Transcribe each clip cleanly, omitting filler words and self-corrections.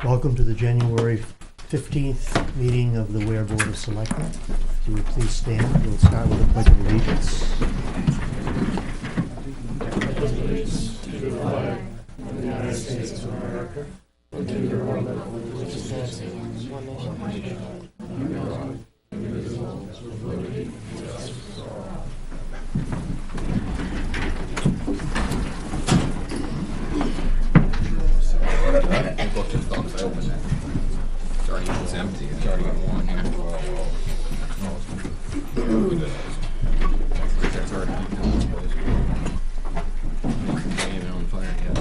Welcome to the January 15th meeting of the Weare Board of Selectmen. If you would please stand, we'll start with a pledge of allegiance. Allegiance to the flag of the United States of America and to the republic for which it stands, one nation under God, indivisible, with liberty and justice for all. I booked his dogs. I opened it. It's empty. It's already got one here. We did. That's already not even on fire yet.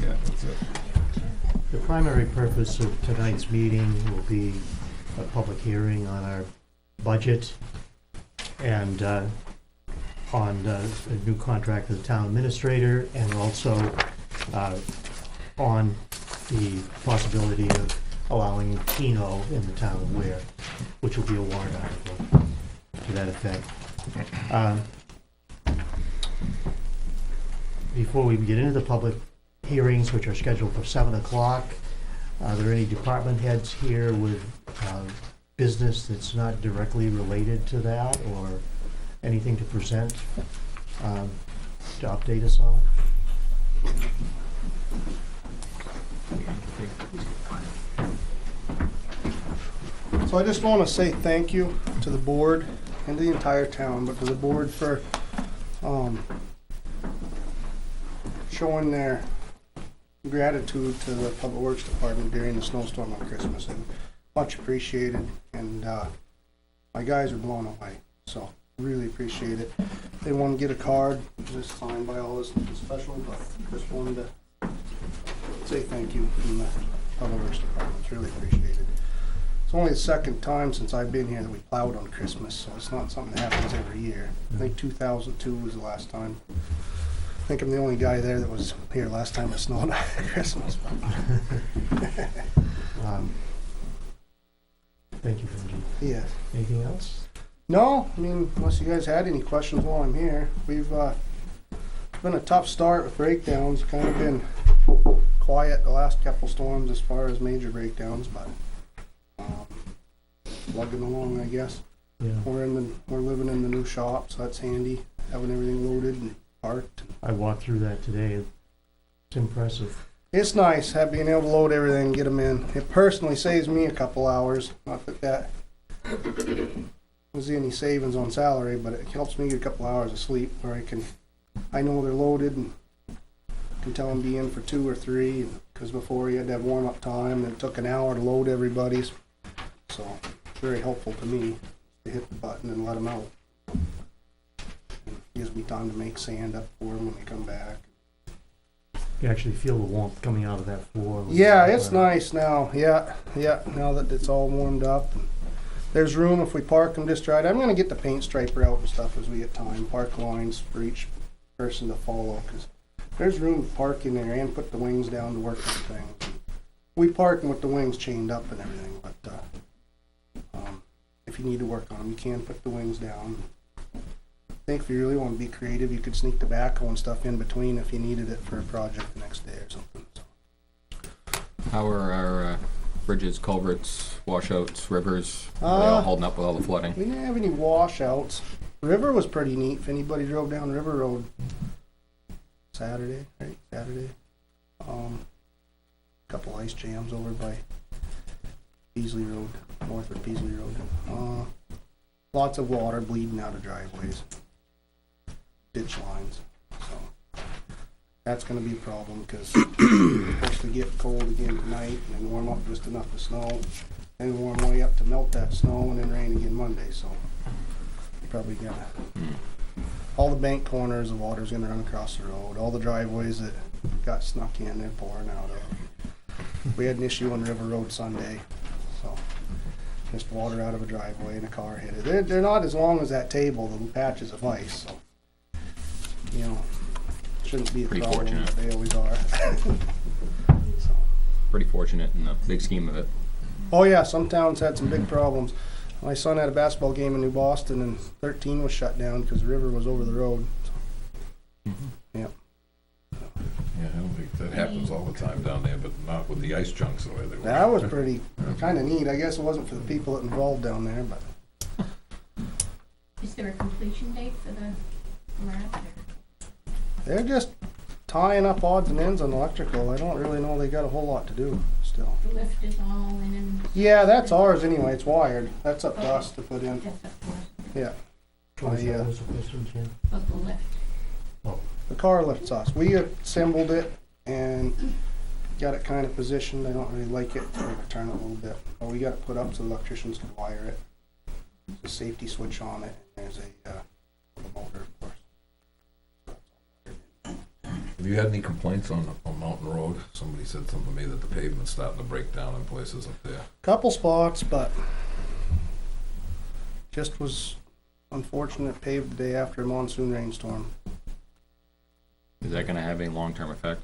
Yeah, that's it. The primary purpose of tonight's meeting will be a public hearing on our budget and on a new contract with the town administrator, and also on the possibility of allowing Keno in the town of Weare, which will be a warrant article to that effect. Before we get into the public hearings, which are scheduled for 7 o'clock, are there any department heads here with business that's not directly related to that, or anything to present, to update us on? So I just want to say thank you to the board and to the entire town, but to the board for showing their gratitude to the Public Works Department during the snowstorm on Christmas, and much appreciated, and my guys are blown away, so really appreciate it. They want to get a card, just signed by all this special, but just wanted to say thank you from the Public Works Department. It's really appreciated. It's only the second time since I've been here that we plowed on Christmas, so it's not something that happens every year. I think 2002 was the last time. I think I'm the only guy there that was here last time it snowed on Christmas. Thank you, Benji. Yes. Anything else? No, I mean, unless you guys had any questions while I'm here. We've it's been a tough start with breakdowns. Kind of been quiet the last couple storms as far as major breakdowns, but plugging along, I guess. Yeah. We're living in the new shop, so that's handy. Having everything loaded and parked. I walked through that today. It's impressive. It's nice being able to load everything and get them in. It personally saves me a couple hours. Not that was any savings on salary, but it helps me get a couple hours of sleep where I know they're loaded and can tell them be in for 2 or 3. Because before you had to have warm up time, and it took an hour to load everybody's. So it's very helpful to me to hit the button and let them out. It gives me time to make sand up for them when they come back. You actually feel the warmth coming out of that floor. Yeah, it's nice now. Yeah, now that it's all warmed up. There's room if we park them just right. I'm going to get the paint striper out and stuff as we get time. Park lines for each person to follow, because there's room to park in there and put the wings down to work on things. We park them with the wings chained up and everything, but if you need to work on them, you can put the wings down. I think if you really want to be creative, you could sneak tobacco and stuff in between if you needed it for a project the next day or something. So. How are our bridges, culverts, washouts, rivers? Are they all holding up with all the flooding? We didn't have any washouts. River was pretty neat. If anybody drove down River Road Saturday, right? Saturday. Couple ice jams over by Beasley Road, north of Beasley Road. Lots of water bleeding out of driveways, ditch lines. So that's going to be a problem, because it's supposed to get cold again tonight and then warm up just enough to snow, then warm way up to melt that snow, and then rain again Monday. So probably gonna all the bank corners, the water's gonna run across the road. All the driveways that got snuck in, they're pouring out of. We had an issue on River Road Sunday, so just water out of a driveway and a car hit it. They're not as long as that table, the patches of ice, so you know, shouldn't be a Pretty problem, fortunate. but they always are. So. Pretty fortunate in the big scheme of it. Oh yeah, some towns had some big problems. My son had a basketball game in New Boston, and 13 was shut down because the river was over the road. Yeah, I don't think that happens all the time down there, but not with the ice chunks the way they were. That was pretty kind of neat. I guess it wasn't for the people that involved down there, but Is there a completion date for the ramp? they're just tying up odds and ends on electrical. I don't really know they got a whole lot to do still. The lift is all in and. Yeah, that's ours anyway. It's wired. That's up to us to put in. That's up to us. Yeah, What was that was the question, Jen? But the lift. the car lifts us. We assembled it and got it kind of positioned. I don't really like it. So we turn it a little bit. But we got it put up so the electricians can wire it. There's a safety switch on it. And there's a motor, of course. Have you had any complaints on Mountain Road? Somebody said something to me that the pavement's starting to break down in places up there. Couple spots, but just was unfortunate paved the day after a monsoon rainstorm. Is that gonna have any long-term effect?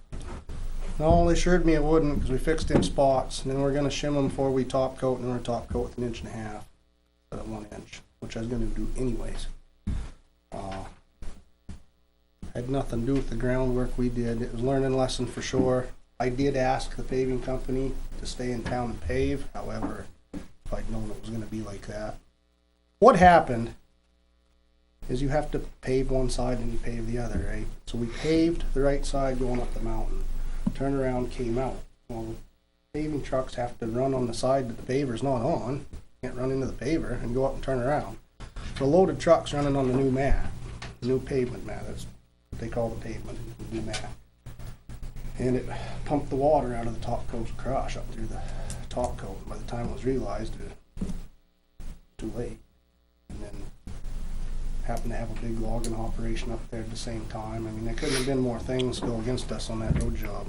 No, they assured me it wouldn't because we fixed them spots, and then we're gonna shim them before we top coat, and we're gonna top coat with 1.5 inches instead of 1 inch, which I was gonna do anyways. Had nothing to do with the groundwork we did. It was a learning lesson for sure. I did ask the paving company to stay in town and pave. However, if I'd known it was gonna be like that. What happened is you have to pave one side and you pave the other, right? So we paved the right side going up the mountain. Turned around, came out. Well, paving trucks have to run on the side that the paver's not on. Can't run into the paver and go up and turn around. So a load of trucks running on the new mat, the new pavement mat. That's what they call the pavement, the new mat. And it pumped the water out of the top coat crush up through the top coat. By the time it was realized, it was too late. And then happened to have a big logging operation up there at the same time. I mean, there couldn't have been more things go against us on that road job.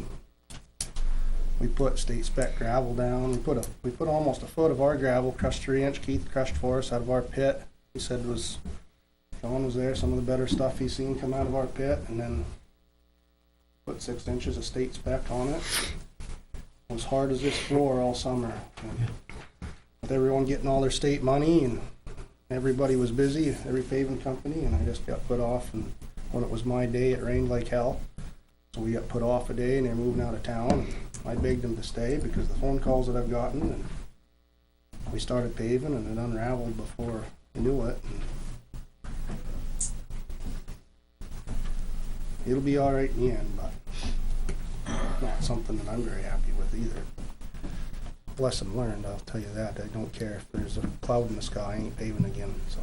We put state spec gravel down. We put almost a foot of our gravel, crushed 3-inch. Keith crushed for us out of our pit. He said John was there, some of the better stuff he's seen come out of our pit, and then put 6 inches of state spec on it. It was hard as this floor all summer. And with everyone getting all their state money and everybody was busy, every paving company, and I just got put off, and when it was my day, it rained like hell. So we got put off a day, and they're moving out of town, and I begged them to stay because of the phone calls that I've gotten, and we started paving, and it unraveled before we knew it. It'll be all right in the end, but not something that I'm very happy with either. Lesson learned, I'll tell you that. I don't care if there's a cloud in the sky, I ain't paving again. So,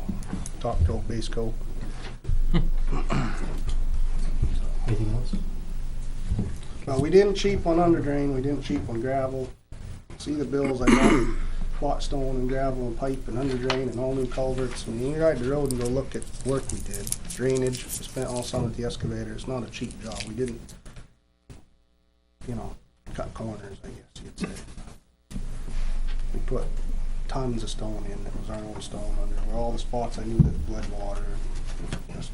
top coat, base coat. Anything else? Well, we didn't cheap on under drain, we didn't cheap on gravel. See the bills I bought stone and gravel and pipe and under drain and all new culverts. And you ride the road and go look at the work we did. Drainage, we spent all summer at the excavator. It's not a cheap job. We didn't, cut corners, I guess you'd say. We put tons of stone in. It was our own stone under where all the spots I knew that bled water. Just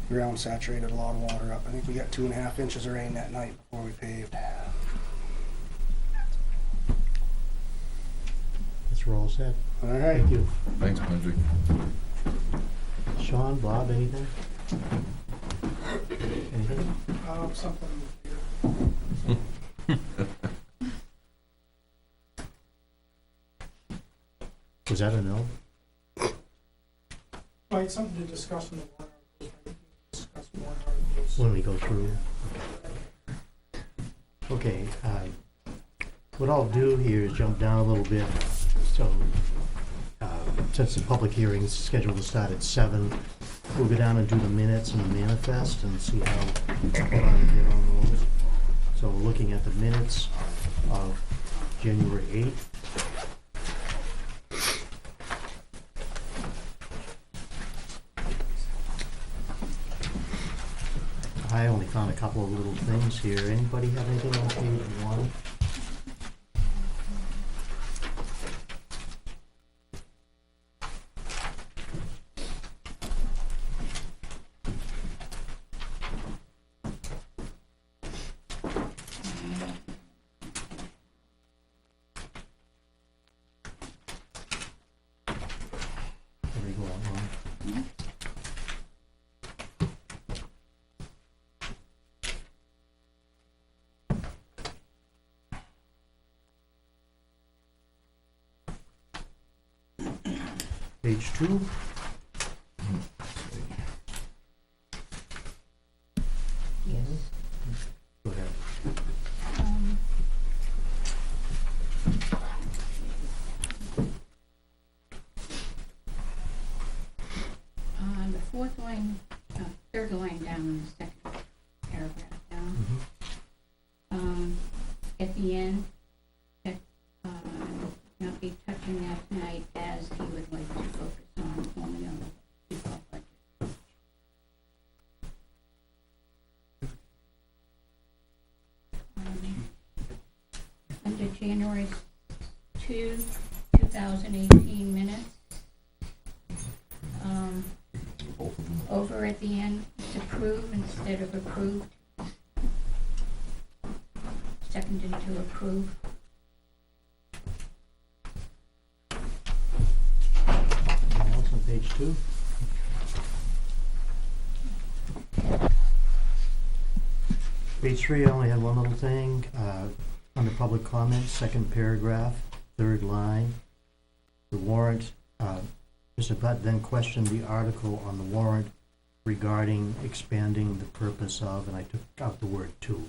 ground saturated a lot of water up. I think we got 2.5 inches of rain that night before we paved. That's we're all set. All right. Thank you. Thanks, Benji. Sean, Bob, anything? Anything? Something. Was that a no? Right, something to discuss in the warrant articles, discuss warrant articles. When we go through? Okay, what I'll do here is jump down a little bit. So, since the public hearing's scheduled to start at 7, we'll go down and do the minutes and the manifest and see how we get on those. So we're looking at the minutes of January 8th. I only found a couple of little things here. Anybody have anything on page 1? Page 2. Yes. Go ahead. Um, the fourth line, third line down in the second paragraph down, at the end, that, not be touching that tonight as he would like to focus on only on the default budget. Under January 2018 minutes, over at the end, it's approve instead of approved. Seconded to approve. Anything else on page 2? Page 3, I only have one little thing. Under public comments, second paragraph, third line. The warrant, Mr. Butt then questioned the article on the warrant regarding expanding the purpose of, and I took out the word to.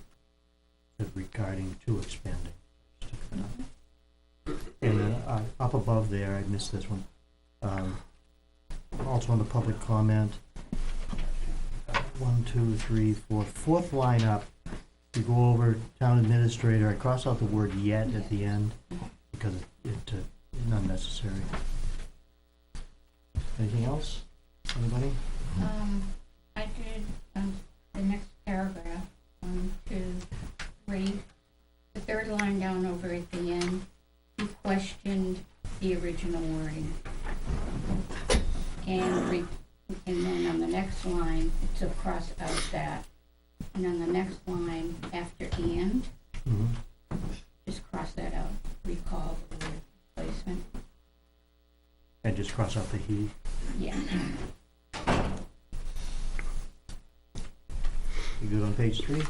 Said regarding to expanding. Just took it out. And then up above there, I missed this one. Also on the public comment, 1, 2, 3, 4, fourth line up. You go over town administrator, I cross out the word yet at the end because it's unnecessary. Anything else? Anybody? I did, the next paragraph, 1, 2, 3, the third line down over at the end, he questioned the original wording. And then on the next line, it's a cross out that. And on the next line, after and, Mm-hmm. just cross that out, recall the word placement. And just cross out the he. Yeah. You good on page 3?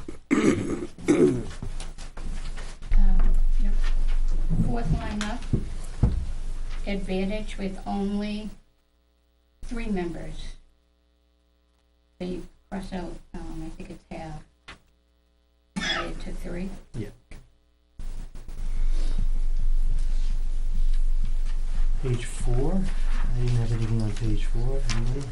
Yep. Fourth line up, advantage with only 3 members. So you cross out, I think it's half, added to 3. Yeah. Page 4, I didn't have anything on page 4, anybody?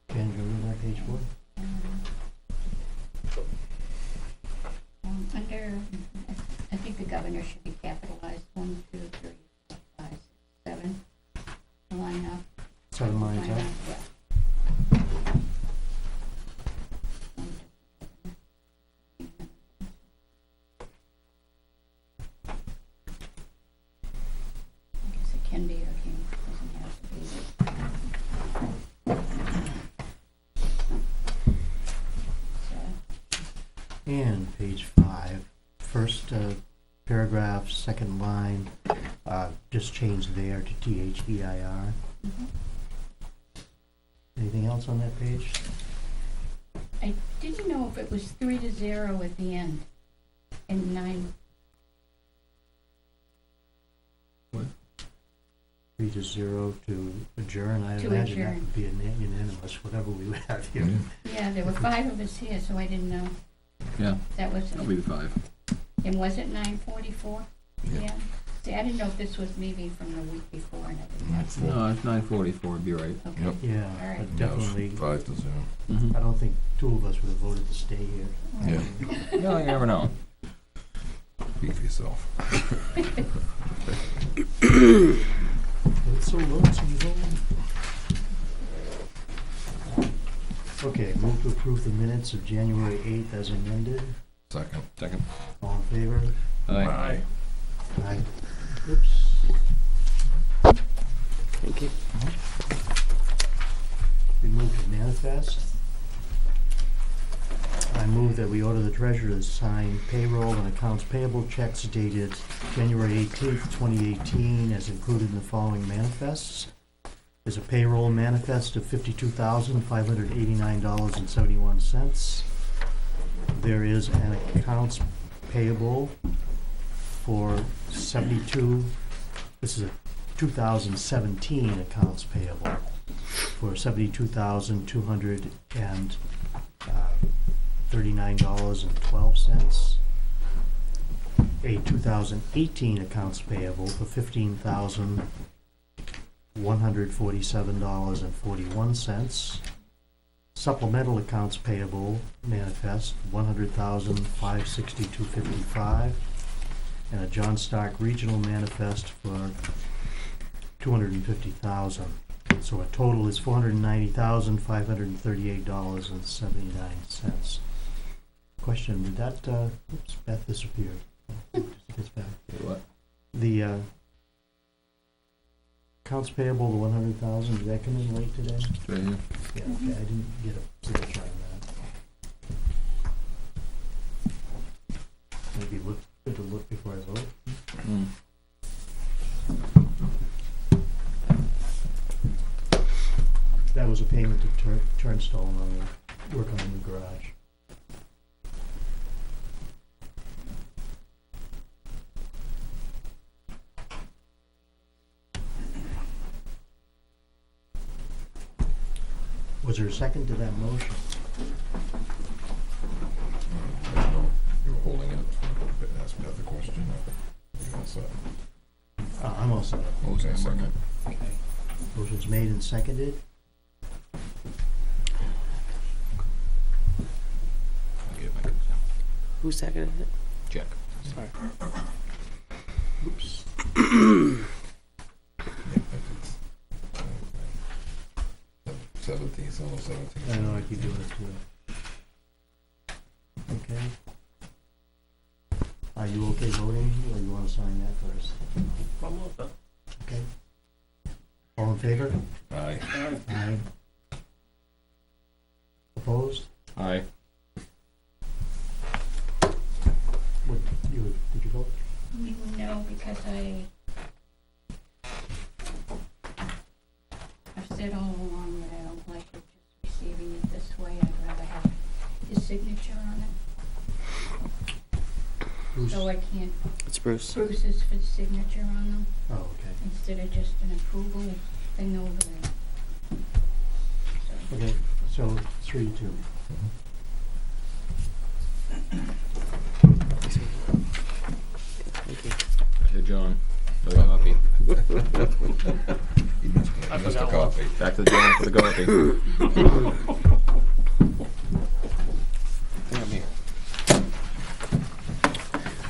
Ken, you read that page 4? Under, I think the governor should be capitalized, 1, 2, 3, 4, 5, 6, 7. Line up. 7 lines Line up. Yeah. I guess it can be or doesn't have to be. So, And page 5, first paragraph, second line, just change there to THEIR. mhm. Anything else on that page? I didn't know if it was 3 to 0 at the end, and 9. 3 to 0 to adjourn. I To imagine that adjourn. would be unanimous, whatever we would have here. Yeah, there were 5 of us here, so I didn't know. Yeah, That was, that'll be the 5. and was it 9:44? Yeah. Yeah. See, I didn't know if this was maybe from the week before and everything. No, it's 9:44, would be right. Okay. Yep. Yeah, All right. but Yeah, it was definitely, 5 to 0. Mm-hmm. I don't think 2 of us would have voted to stay here. Yeah. No, you never know. Speak for yourself. It's so lonesome, you know. Okay, move to approve the minutes of January 8th as amended. Second. Second. All in favor? Aye. Aye. Oops. Thank you. We move to manifest. I move that we order the treasurer to sign payroll and accounts payable checks dated January 18th, 2018, as included in the following manifests. There's a payroll manifest of $52,589.71. there is an accounts payable for 72, this is a 2017 accounts payable for $72,239.12. A 2018 accounts payable for $15,147.41. Supplemental accounts payable manifest $100,562.55, and a John Stark Regional manifest for $250,000. So a total is $490,538.79. Question: did that? Oops, Beth disappeared. Just gets back. What? The accounts payable, the 100,000. Did that come in late today? It's right here. Yeah. Okay, I didn't get a signature on that. Maybe good to look before I vote. Mm. That was a payment to Turnstone on the work on the new garage. Was there a second to that motion? No, you were holding it. Ask Beth a question. You all set? I'm all set. What was that second? Okay. Motion's made and seconded. I'll get it back up now. Who seconded it? Jack. Sorry. Oops. Yeah, it's 17, so 17. I know I keep doing it too. Okay. Are you okay voting, or you want to sign that first? Okay. All in favor? Aye. Aye. Opposed? Aye. What, did you vote? No, because I've said all along that I don't like it just receiving it this way. I'd rather have his signature on it. Bruce? So I can't, It's Bruce. Bruce's for signature on them, Oh, okay. instead of just an approval thing over there. So, Okay, so 3-2. Thank you. Hey, John. Another copy. He missed a copy. Back to the John for the copy.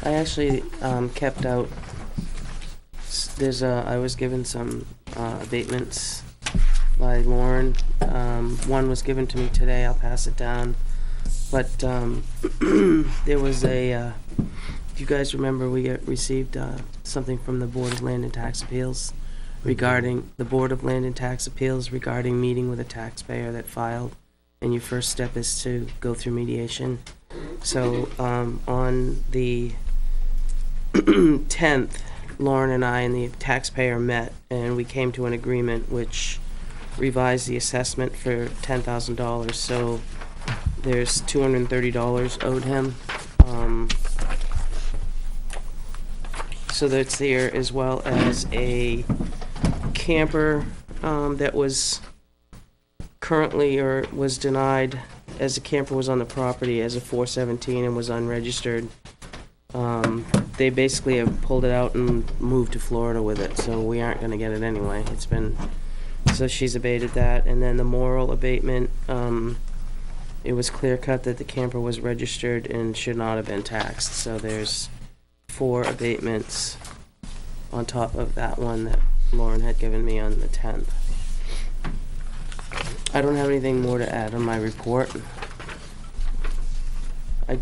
I actually kept out. I was given some abatements by Lauren. One was given to me today. I'll pass it down. But there was a. If you guys remember, we received something from the Board of Land and Tax Appeals regarding meeting with a taxpayer that filed, and your first step is to go through mediation. So on the 10th, Lauren and I and the taxpayer met, and we came to an agreement which revised the assessment for $10,000. So there's $230 owed him. So that's there, as well as a camper that was currently, or was denied as the camper was on the property as a 417 and was unregistered. They basically have pulled it out and moved to Florida with it, so we aren't going to get it anyway. So she's abated that. And then the moral abatement, it was clear cut that the camper was registered and should not have been taxed. So there's 4 abatements on top of that one that Lauren had given me on the 10th. I don't have anything more to add on my report.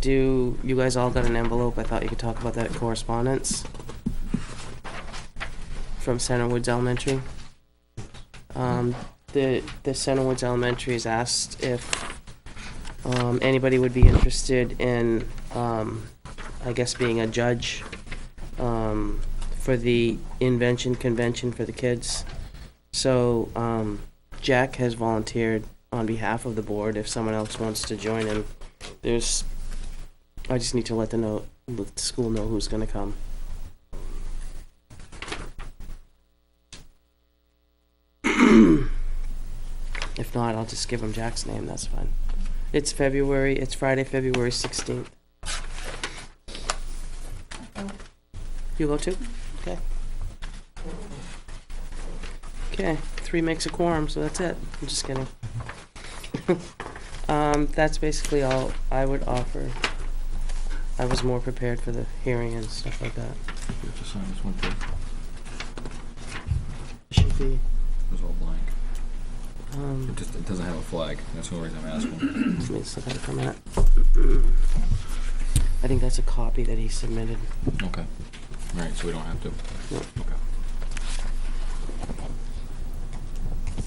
You guys all got an envelope. I thought you could talk about that correspondence from Centerwoods Elementary. The Centerwoods Elementary has asked if anybody would be interested in, I guess, being a judge for the invention convention for the kids. So Jack has volunteered on behalf of the board if someone else wants to join him. There's I just need to let the school know who's gonna come. If not, I'll just give him Jack's name, that's fine. It's Friday, February 16th. You go too? Okay. Okay, 3 makes a quorum, so that's it. I'm just kidding. That's basically all I would offer. I was more prepared for the hearing and stuff like that. You have to sign this one too. Should be, It was all blank. It doesn't have a flag. That's the only reason I'm asking. let me just look at it for a minute. I think that's a copy that he submitted. Okay. All right, so we don't have to. Nope. Okay.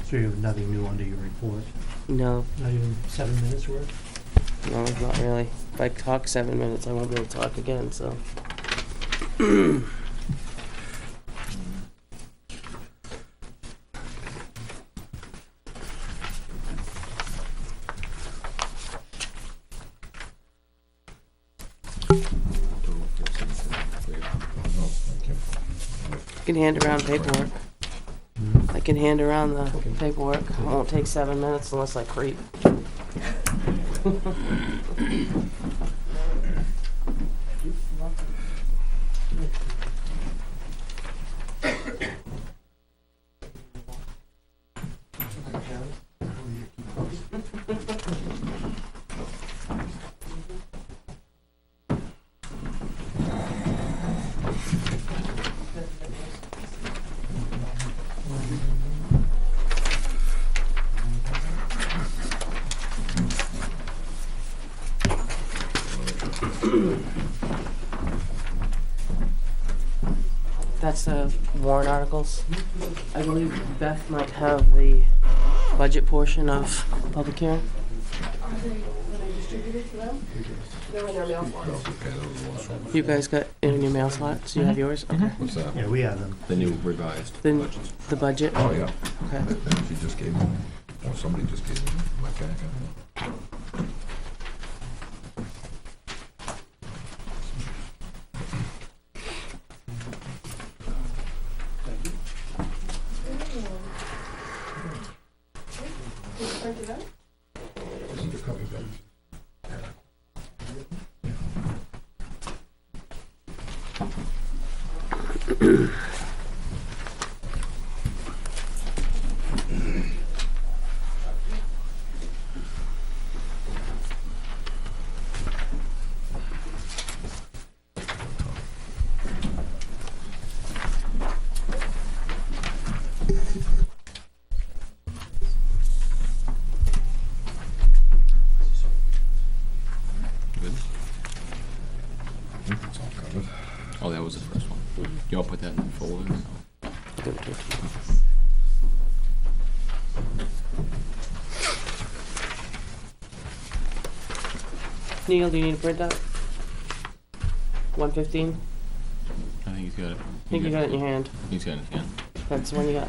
So you have nothing new under your report? No, Not even 7 minutes worth? no, not really. If I talk 7 minutes, I won't be able to talk again, so. I can hand around paperwork. I can hand around the paperwork. It won't take 7 minutes unless I creep. That's the warrant articles. I believe Beth might have the budget portion of public hearing. You guys got it in your mail slots? You have yours? Okay. What's that? Yeah, we have them. The new revised Then budgets. the budget? Oh, yeah. Okay. She just gave me, or somebody just gave me my packet. This is the copy bill. Good. I think it's all covered. Oh, that was the first one. You all put that in the folder? I'll give it to you. Neil, do you need a printout? 115? I think he's got it. I think you got it in your hand. He's got it in his hand. That's the one you got.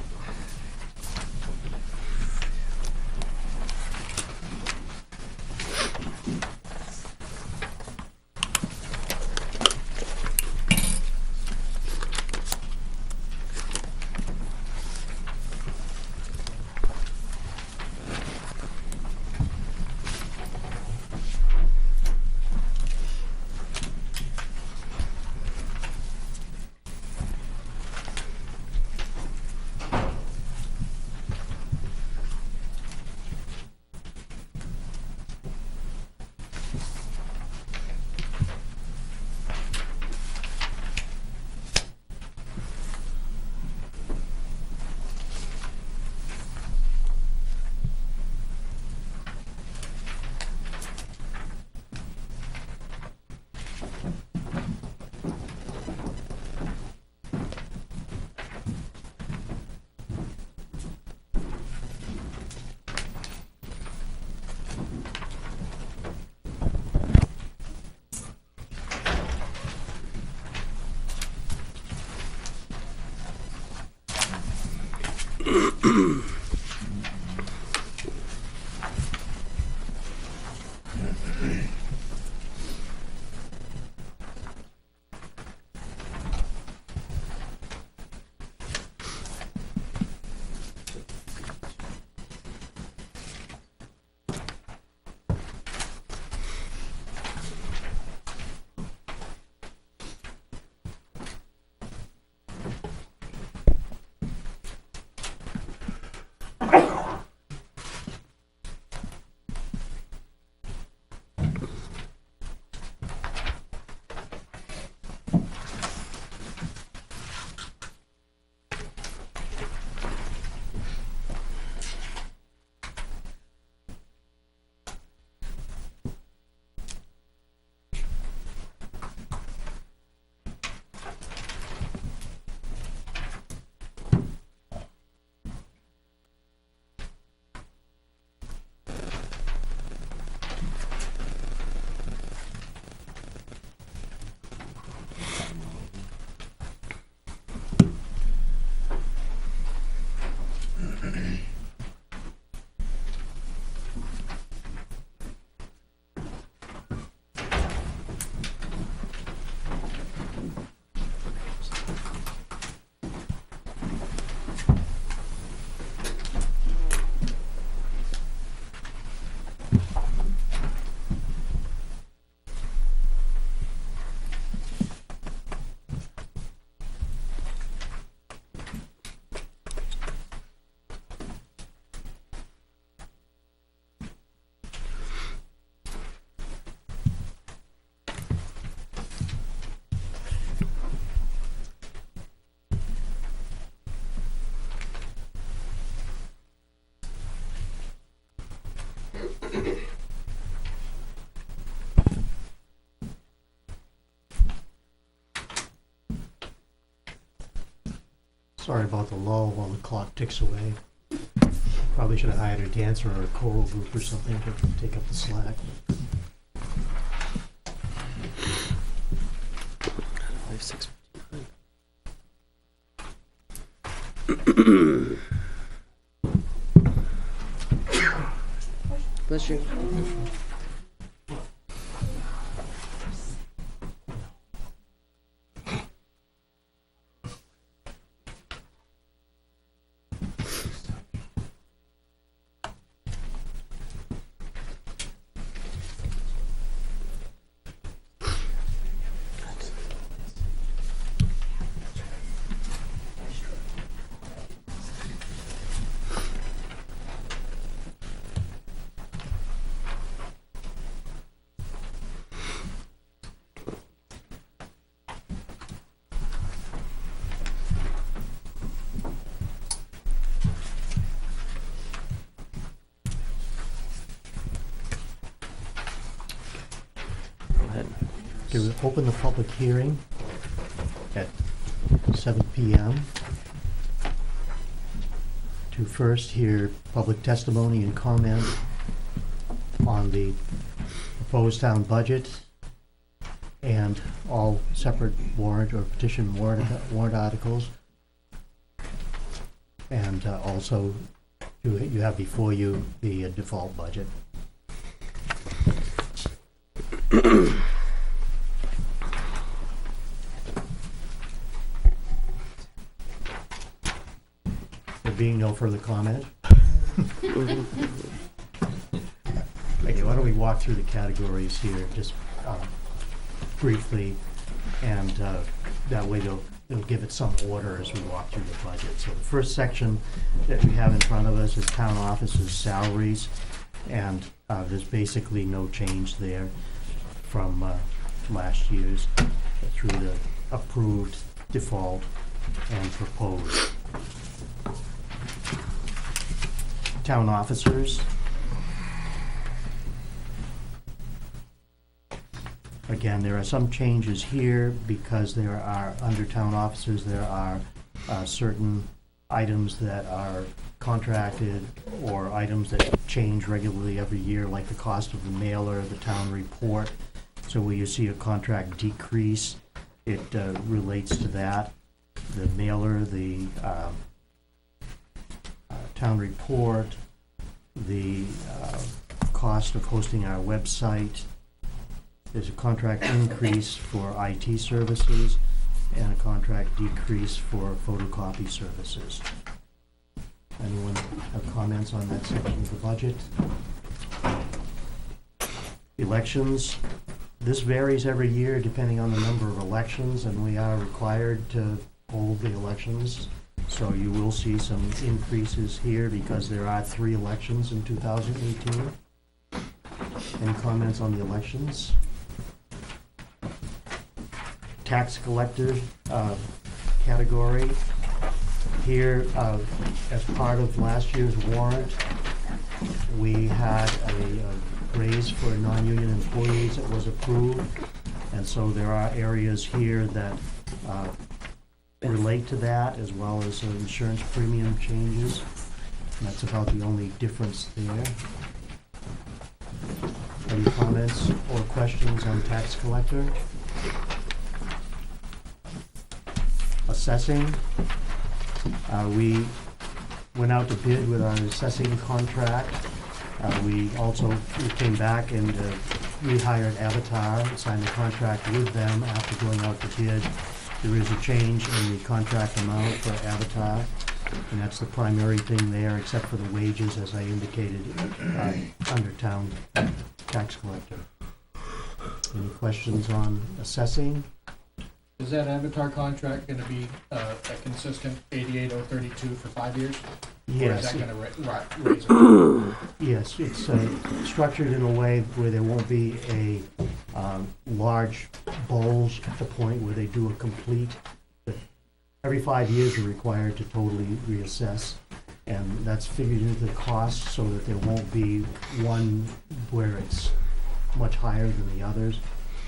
Sorry about the lull while the clock ticks away. Probably should have hired a dancer or a choral group or something to take up the slack. Bless you. Okay, we'll open the public hearing at 7 p.m. to first hear public testimony and comment on the proposed town budget and all separate warrant or petition warrant articles. And also, you have before you the default budget. There being no further comment. Okay, why don't we walk through the categories here just briefly, and that way it'll give it some order as we walk through the budget. So the first section that we have in front of us is town officers' salaries, and there's basically no change there from last year's through the approved, default, and proposed. Town officers. Again, there are some changes here because there are, under town officers, there are certain items that are contracted or items that change regularly every year, like the cost of the mailer, the town report. So where you see a contract decrease, it relates to that. The mailer, the town report, the cost of hosting our website. There's a contract increase for IT services and a contract decrease for photocopy services. Anyone have comments on that section of the budget? Elections. This varies every year depending on the number of elections, and we are required to hold the elections. So you will see some increases here because there are 3 elections in 2018. Any comments on the elections? Tax collector category. Here, as part of last year's warrant, we had a raise for non-union employees that was approved. And so there are areas here that relate to that, as well as some insurance premium changes. And that's about the only difference there. Any comments or questions on tax collector? Assessing. We went out to bid with our assessing contract. We came back and rehired Avatar, signed the contract with them after going out to bid. There is a change in the contract amount for Avatar, and that's the primary thing there, except for the wages, as I indicated, under town tax collector. Any questions on assessing? Is that Avatar contract gonna be a consistent 88,032 for 5 years? Or is Yes, that gonna raise it? yes, it's structured in a way where there won't be a large bulge at the point where they do a complete. Every 5 years you're required to totally reassess, and that's figured into the cost so that there won't be one where it's much higher than the others.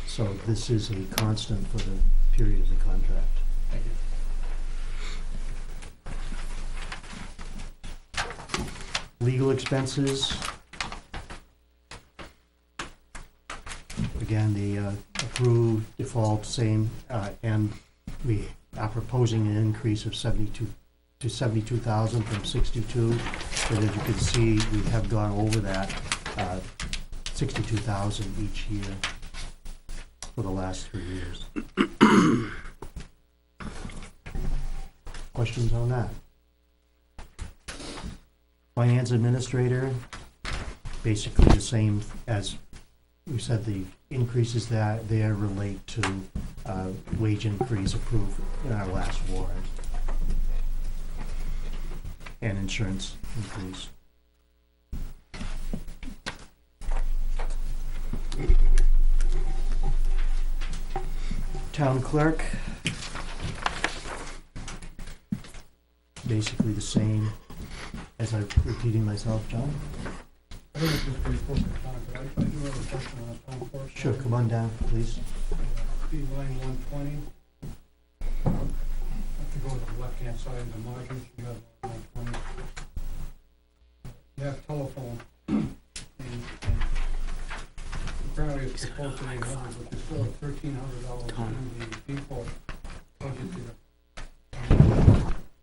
So this is a constant for the period of the contract. Thank you. Legal expenses. Again, the approved default, same, and we are proposing an increase of 72,000 from 62. But as you can see, we have gone over that 62,000 each year for the last 3 years. Questions on that? Finance administrator, basically the same as we said, the increases that there relate to wage increase approved in our last warrant and insurance increase. Town clerk, basically the same as I'm repeating myself, John. I think it's just pretty close to time, but I do have a question on the town clerk. Sure, come on down, please. See line 120. Have to go to the left-hand side of the margins, you have 120. You have telephone, and apparently it's proposed to 800, but there's still $1,300 in the default budget there.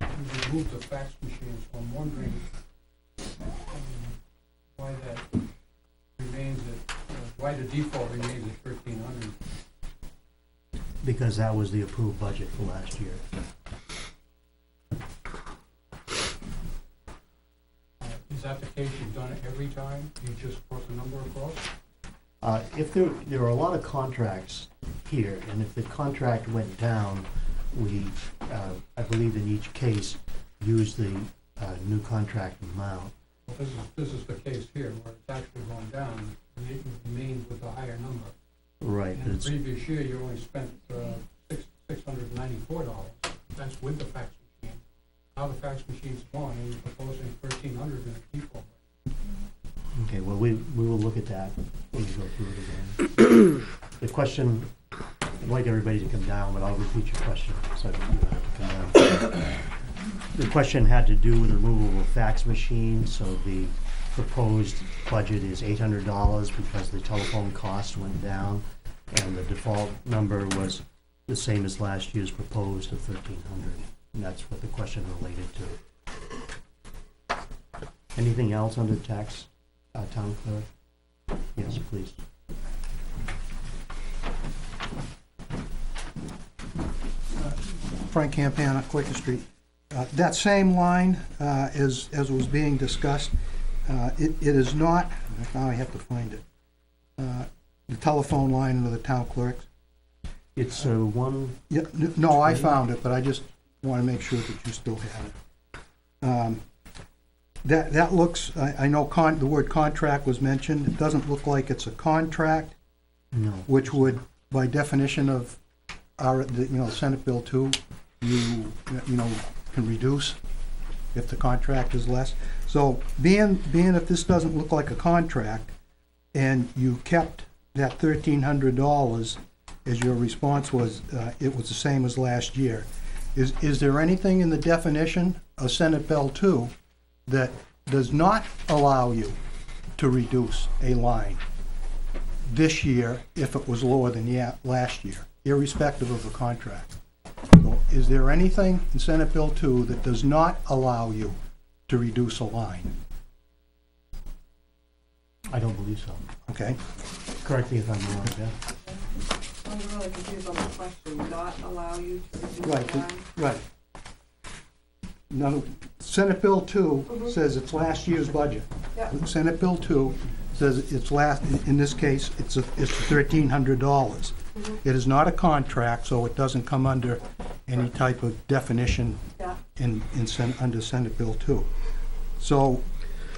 You removed the fax machine, so I'm wondering why that remains at, why the default remains at 1,300. Because that was the approved budget for last year. Is that the case? You've done it every time? You just put the number across? If there are a lot of contracts here, and if the contract went down, we, I believe in each case, use the new contract amount. Well, this is the case here, where it's actually gone down, and it remains with the higher number. Right. In the previous year, you only spent $694. That's with the fax machine. Now the fax machine's gone, and you're proposing 1,300 in a default. Okay, well, we will look at that when we go through it again. The question, I'd like everybody to come down, but I'll repeat your question, so you don't have to come down. The question had to do with the removal of a fax machine, so the proposed budget is $800 because the telephone cost went down, and the default number was the same as last year's proposed of 1,300, and that's what the question related to. Anything else under tax, town clerk? Yes, please. Frank Campana, Quaker Street. That same line, as was being discussed, it is not, now I have to find it, the telephone line under the town clerks. It's one. Yeah, no, I found it, but want to make sure that you still have it. That looks, I know the word contract was mentioned. It doesn't look like it's a contract, No. which would, by definition of Senate Bill 2, you can reduce if the contract is less. So being if this doesn't look like a contract, and you kept that $1,300 as your response was, it was the same as last year. Is there anything in the definition of Senate Bill 2 that does not allow you to reduce a line this year if it was lower than last year, irrespective of the contract? So is there anything in Senate Bill 2 that does not allow you to reduce a line? I don't believe so. Okay? Correct me if I'm wrong, Jeff. I'm really confused on the question, not allow you to reduce Right, the line? right. No, Senate Bill 2 says it's last year's budget. Yep. Senate Bill 2 says it's in this case, it's $1,300. It is not a contract, so it doesn't come under any type of definition Yeah. under Senate Bill 2. So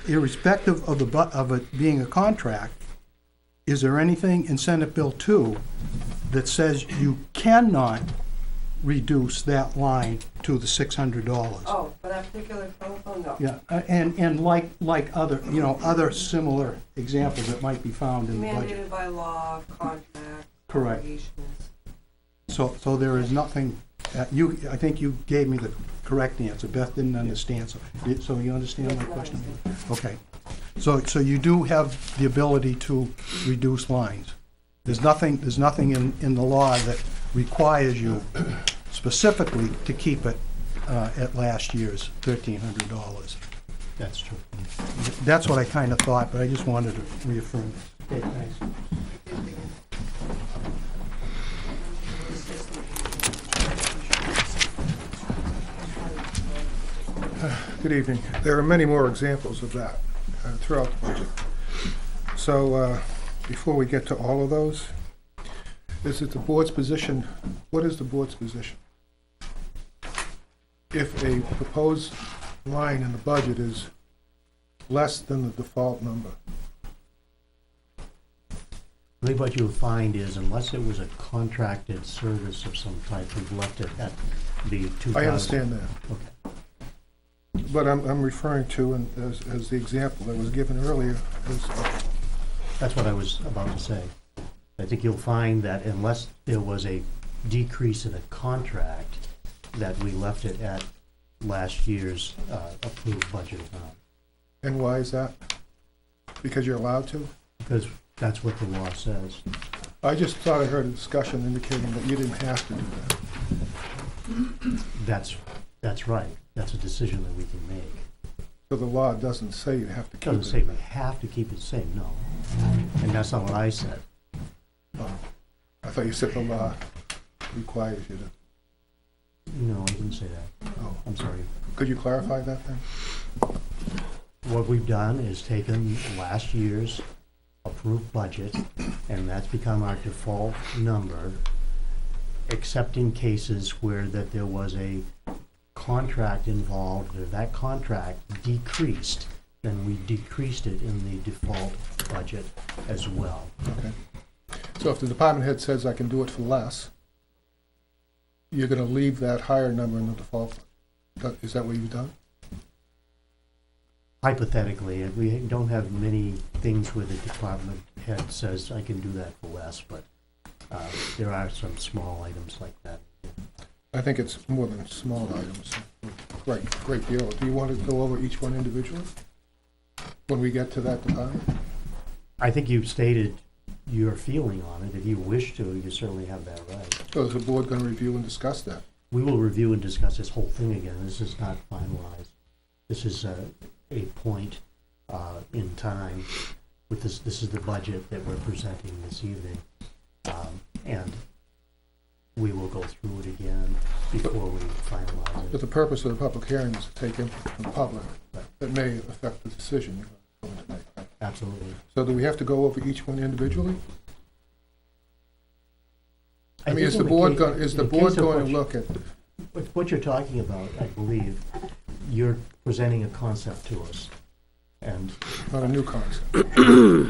irrespective of it being a contract, is there anything in Senate Bill 2 that says you cannot reduce that line to the $600? Oh, for that particular telephone, no. Yeah, and like other, other similar examples that might be found in the budget. Mandated by law, contract, Correct. obligations. So there is nothing, I think you gave me the correct answer. Beth didn't understand, so you understand my question? Okay. So you do have the ability to reduce lines. There's nothing in the law that requires you specifically to keep it at last year's $1,300. That's true. That's what I kind of thought, but I just wanted to reaffirm it. Okay, thanks. Good evening. There are many more examples of that throughout the budget. So before we get to all of those, is it the board's position, what is the board's position? If a proposed line in the budget is less than the default number, I think what you'll find is unless it was a contracted service of some type, we've left it at the 2,000. I understand that. Okay. But I'm referring to, and as the example that was given earlier, is That's what I was about to say. I think you'll find that unless there was a decrease in a contract, that we left it at last year's approved budget amount. and why is that? Because you're allowed to? Because that's what the law says. I just thought I heard a discussion indicating that you didn't have to do that. That's right. That's a decision that we can make. So the law doesn't say you have to It keep it. doesn't say we have to keep it the same, no. And that's not what I said. Oh, I thought you said the law requires you to. No, I didn't say that. Oh, I'm sorry. could you clarify that then? What we've done is taken last year's approved budget, and that's become our default number, except in cases where that there was a contract involved, or that contract decreased, then we decreased it in the default budget as well. Okay. So if the department head says I can do it for less, you're gonna leave that higher number in the default? Is that what you've done? Hypothetically, and we don't have many things where the department head says, I can do that for less, but there are some small items like that. I think it's more than small items. Great deal. Do you want to go over each one individually when we get to that department? I think you've stated your feeling on it. If you wish to, you certainly have that right. So is the board gonna review and discuss that? We will review and discuss this whole thing again. This is not finalized. This is a point in time with this. This is the budget that we're presenting this evening. And we will go through it again before we finalize But it. the purpose of the public hearing is to take input from the public that may affect the decision you're going to make. Right? Absolutely. So do we have to go over each one individually? I mean, think is in the board case- going, is in the case board of going what to you- look at what you're talking about, I believe, you're presenting a concept to us. And Not a new concept.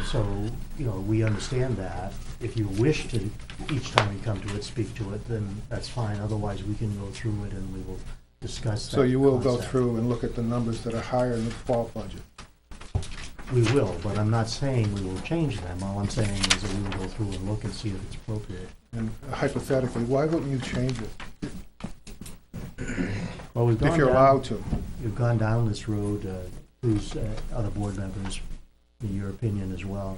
so, you know, we understand that. If you wish to, each time we come to it, speak to it, then that's fine. Otherwise, we can go through it and we will discuss that So you will go concept. through and look at the numbers that are higher in the fall budget. We will, but I'm not saying we will change them. All I'm saying is that we will go through and look and see if it's appropriate. And hypothetically, why wouldn't you change it Well, we've if gone you're down, allowed to? we've gone down this road, who's other board members, in your opinion as well.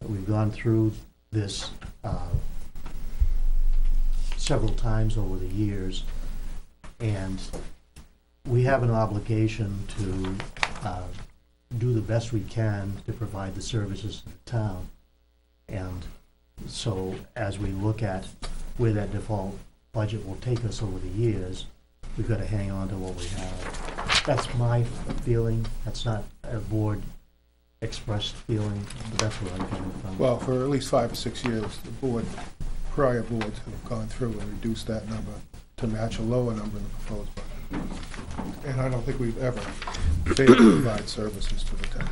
We've gone through this several times over the years, and we have an obligation to do the best we can to provide the services to the town. And so as we look at where that default budget will take us over the years, we've got to hang on to what we have. That's my feeling. That's not a board expressed feeling, but that's where I'm coming from. Well, for at least 5 or 6 years, the prior boards have gone through and reduced that number to match a lower number in the proposed budget. And I don't think we've ever failed to provide services to the town.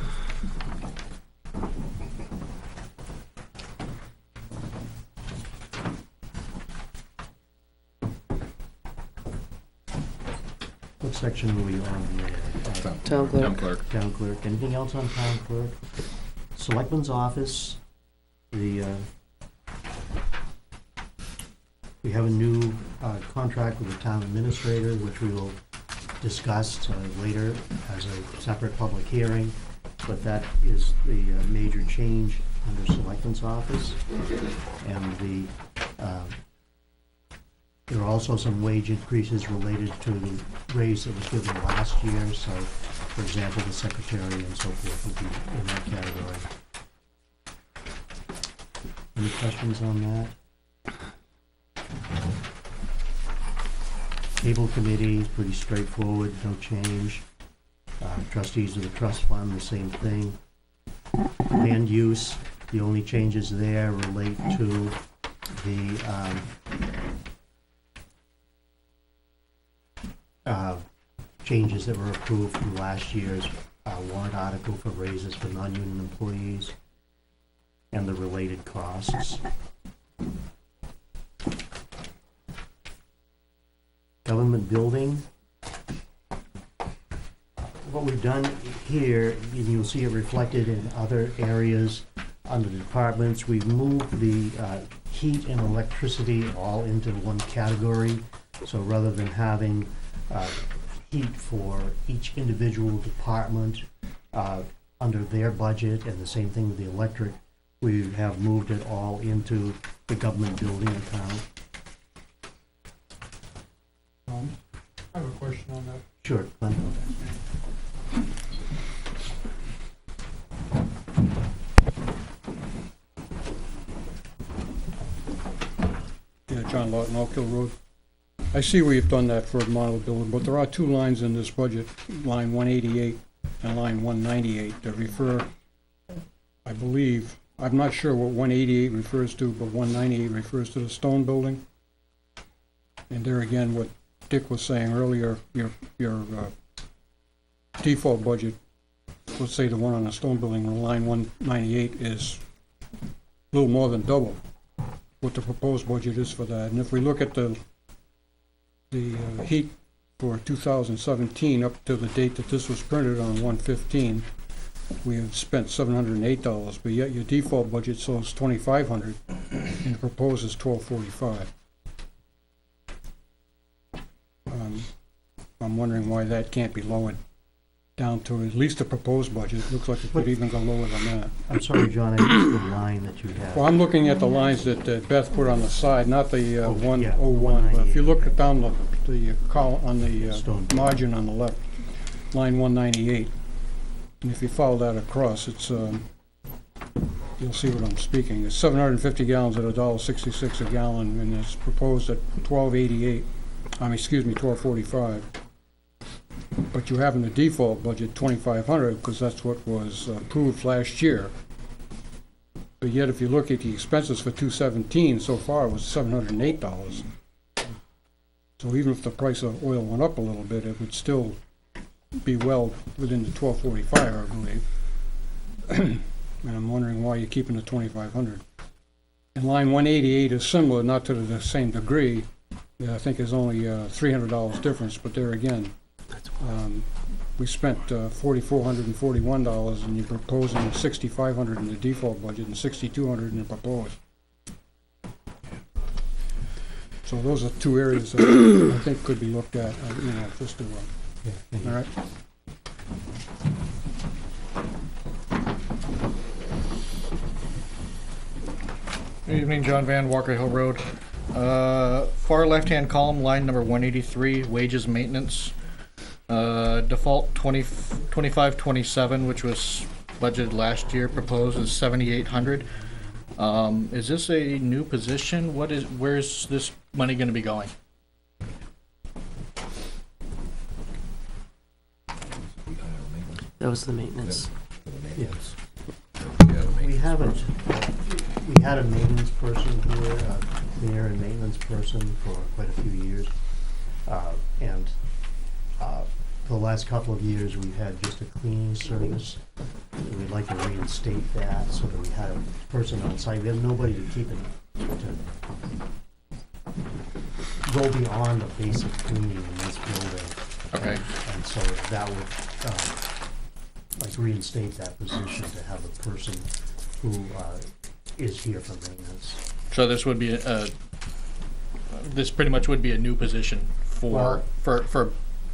What section were we on there? Town Town clerk. clerk. Town clerk. Anything else on town clerk? Selectmen's office, we have a new contract with the town administrator, which we will discuss later as a separate public hearing, but that is the major change under Selectmen's office. And there are also some wage increases related to the raise that was given last year, so, for example, the secretary and so forth would be in that category. Any questions on that? Cable committee, pretty straightforward, no change. Trustees of the trust fund, the same thing. Land use, the only changes there relate to the changes that were approved from last year's warrant article for raises for non-union employees and the related costs. Government building. What we've done here, and you'll see it reflected in other areas under the departments, we've moved the heat and electricity all into one category. So rather than having heat for each individual department under their budget, and the same thing with the electric, we have moved it all into the government building account. I have a question on that. Sure, Glenn. Yeah, John Lawton, Oak Hill Road. I see where you've done that for the model building, but there are two lines in this budget, line 188 and line 198, that refer, I believe, I'm not sure what 188 refers to, but 198 refers to the stone building. And there again, what Dick was saying earlier, your default budget, let's say the one on the stone building on line 198 is a little more than double what the proposed budget is for that. And if we look at the heat for 2017 up to the date that this was printed on 1/15, we have spent $708, but yet your default budget shows $2,500 and the proposed is $1,245. I'm wondering why that can't be lowered down to at least the proposed budget. It looks like it could even go lower than that. I'm sorry, John, I missed the line that you had. Well, I'm looking at the lines that Beth put on the side, not the yeah, 101, but if you look down the column on the Stone. margin on the left, line 198, and if you follow that across, it's, you'll see what I'm speaking. It's 750 gallons at $1.66 a gallon, and it's proposed at $12.45. But you have in the default budget $2,500 because that's what was approved last year. But yet, if you look at the expenses for 2017, so far it was $708. So even if the price of oil went up a little bit, it would still be well within the 1245, I believe. And I'm wondering why you're keeping the 2,500. And line 188 is similar, not to the same degree. Yeah, I think there's only $300 difference, but there again, we spent $4,441, and you're proposing $6,500 in the default budget and $6,200 in the proposed. So those are two areas that I think could be looked at, just to, all right? Good evening, John Van, Walker Hill Road. Far left-hand column, line number 183, wages maintenance. Default 2527, which was budgeted last year, proposed is 7,800. Is this a new position? Where's this money gonna be going? That was the maintenance. Yes. Yeah, the We maintenance haven't, we had a maintenance person here, a cleaner and maintenance person for quite a few years. And for the last couple of years, we've had just a cleaning service. We'd like to reinstate that so that we had a person on site. We have nobody to keep it, to go beyond the basic cleaning in this building. Okay. And so that would, like reinstate that position to have a person who is here for maintenance. So this would be this pretty much would be a new position for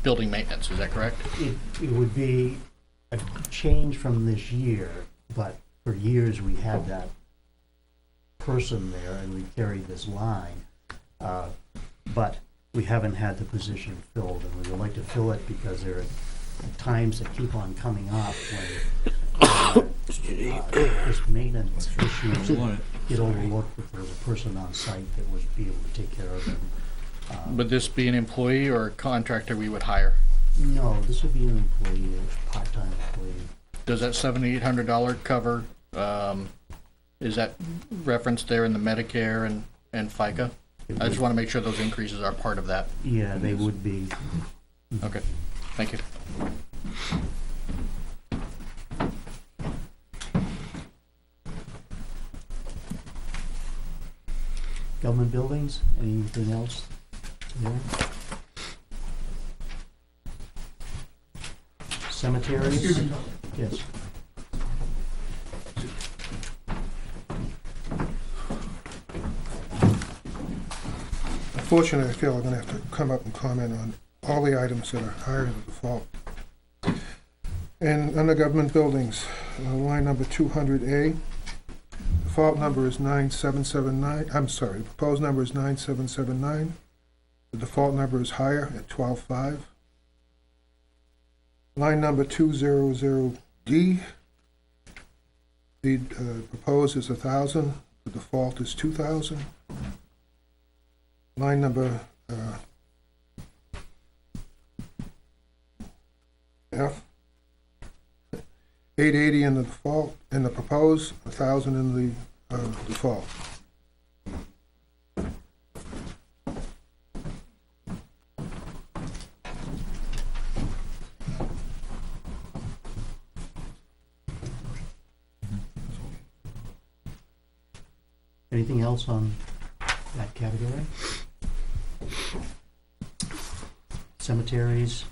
building maintenance, is that correct? It would be a change from this year, but for years we had that person there and we carried this line. But we haven't had the position filled, and we would like to fill it because there are times that keep on coming up when this maintenance issues get overlooked if there's a person on site that would be able to take care of them. Would this be an employee or a contractor we would hire? No, this would be an employee, a part-time employee. Does that $7,800 cover, is that referenced there in the Medicare and FICA? I just want to make sure those increases are part of that. Yeah, they would be. Okay, thank you. Government buildings, anything else there? Cemeteries? Excuse me. Yes. Unfortunately, I feel I'm gonna have to come up and comment on all the items that are higher than default. And under government buildings, line number 200A, default number is 9779, I'm sorry, the proposed number is 9779. The default number is higher at 125. Line number 200D, the proposed is 1,000, the default is 2,000. Line number F, 880 in the default, in the proposed, 1,000 in the default. Anything else on that category? Cemeteries?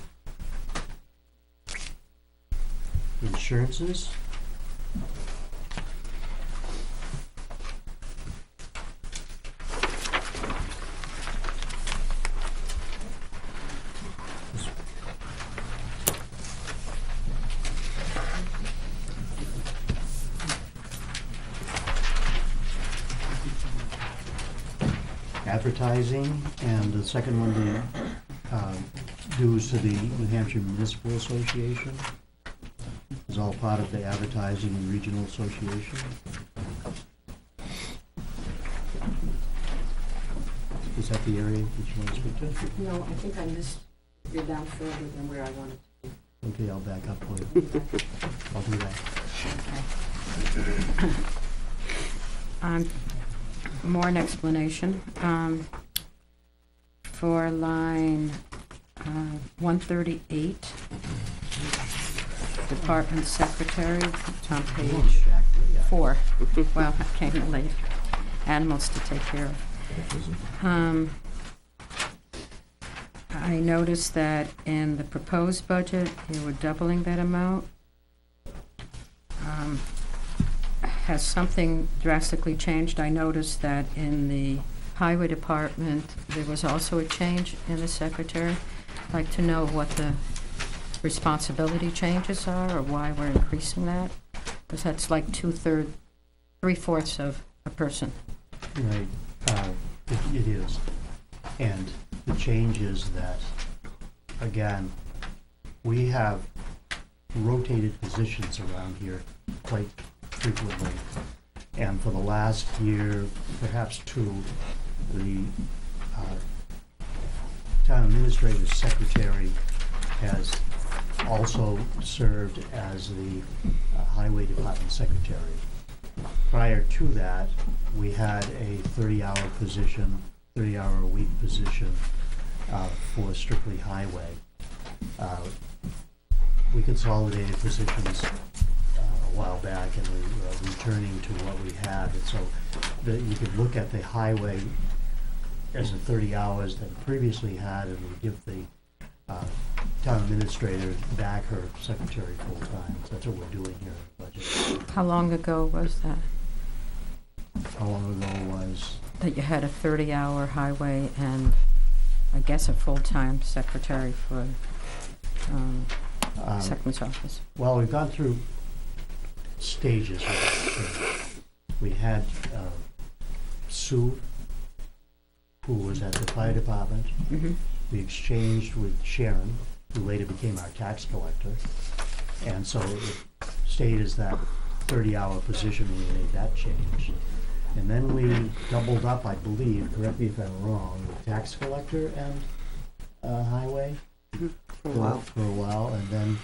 Insurances? Advertising, and the second one, the dues to the New Hampshire Municipal Association. Is all part of the advertising and regional association. Is that the area that you want to speak to? No, I think I missed, you're down further than where I wanted to be. Okay, I'll back up for you. I'll do that. More an explanation. for line 138, Department Secretary, it's on page 4. Well, I came in late. Animals to take care of. I noticed that in the proposed budget, you were doubling that amount. Has something drastically changed? I noticed that in the Highway Department, there was also a change in the secretary. I'd like to know what the responsibility changes are, or why we're increasing that, because that's like 3/4 of a person. Right, it is. And the change is that, again, we have rotated positions around here quite frequently. And for the last year, perhaps 2, the town administrator's secretary has also served as the highway department secretary. Prior to that, we had a 30-hour position, 30-hour-a-week position for strictly highway. We consolidated positions a while back, and we were returning to what we had. And so you could look at the highway as the 30 hours that it previously had, and we give the town administrator back her secretary full-time. So that's what we're doing here in the budget. How long ago was that? How long ago was? That you had a 30-hour highway and, I guess, a full-time secretary for Selectmen's office? Well, we've gone through stages of it. We had Sue, who was at the fire department. Mm-hmm. We exchanged with Sharon, who later became our tax collector. And so it stayed as that 30-hour position. We made that change. And then we doubled up, I believe, correct me if I'm wrong, with tax collector and highway. For a while. For a while, and then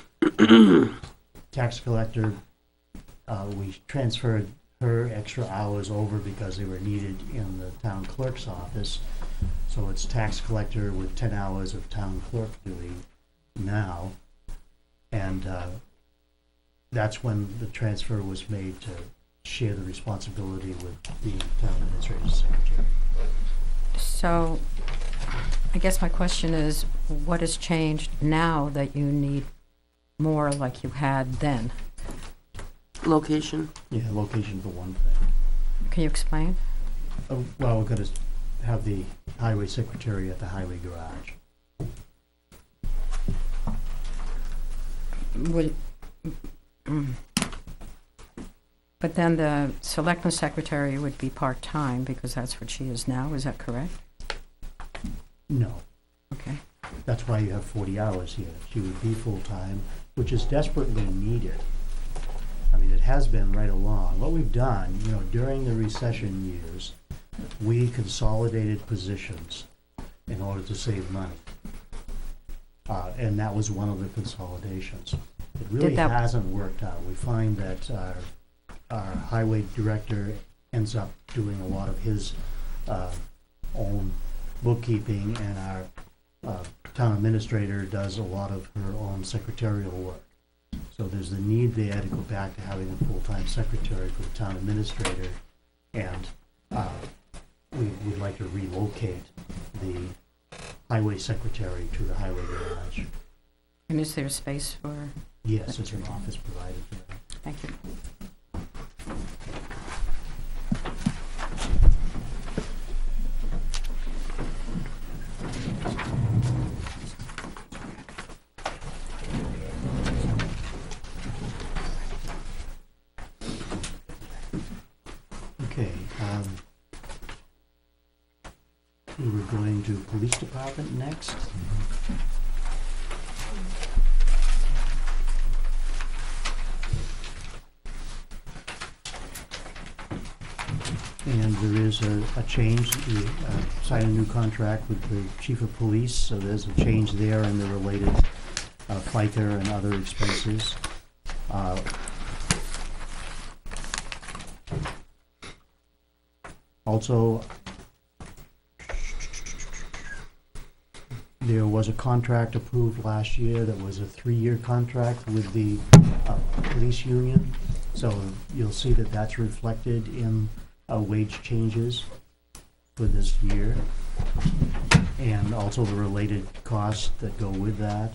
tax collector, we transferred her extra hours over because they were needed in the town clerk's office. So it's tax collector with 10 hours of town clerk duty now. And that's when the transfer was made to share the responsibility with the town administrator's secretary. So, I guess my question is, what has changed now that you need more like you had then? Location. Yeah, location for one thing. Can you explain? Well, we're going to have the highway secretary at the highway garage. But then the selectman secretary would be part-time because that's what she is now, is that correct? No. Okay. That's why you have 40 hours here. She would be full-time, which is desperately needed. I mean, it has been right along. What we've done, during the recession years, we consolidated positions in order to save money. And that was one of the consolidations. It really hasn't worked out. We find that our highway director ends up doing a lot of his own bookkeeping, and our town administrator does a lot of her own secretarial work. So there's the need there to go back to having a full-time secretary for the town administrator, and we would like to relocate the highway secretary to the highway garage. And is there space for? Yes, there's an office provided for that. Thank you. Okay, we were going to police department next. And there is a change. We signed a new contract with the chief of police, so there's a change there in the related FICA and other expenses. Also, There was a contract approved last year that was a 3-year contract with the police union. So you'll see that that's reflected in wage changes for this year, and also the related costs that go with that.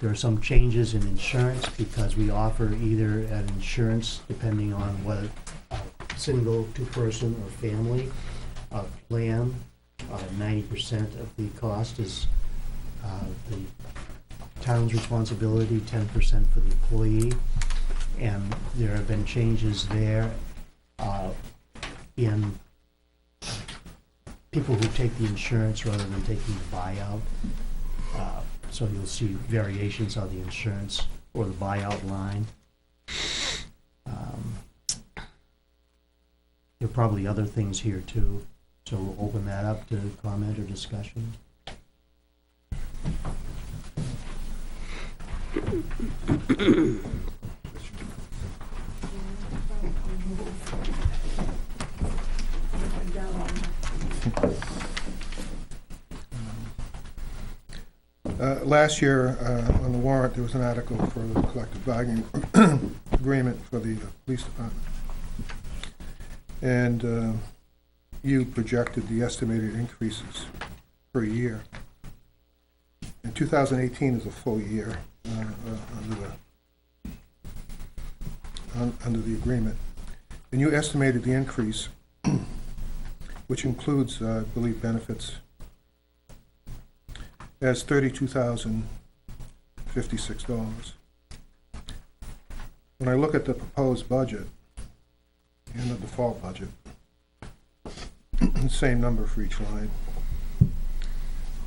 There are some changes in insurance because we offer either an insurance, depending on whether single, two-person, or family plan. 90% of the cost is the town's responsibility, 10% for the employee. And there have been changes there in people who take the insurance rather than taking the buyout. So you'll see variations on the insurance or the buyout line. There are probably other things here too, so we'll open that up to comment or discussion. Last year, on the warrant, there was an article for the collective bargaining agreement for the police department. And you projected the estimated increases per year. And 2018 is a full year under the agreement. And you estimated the increase, which includes, I believe, benefits, as $32,056. When I look at the proposed budget and the default budget, same number for each line,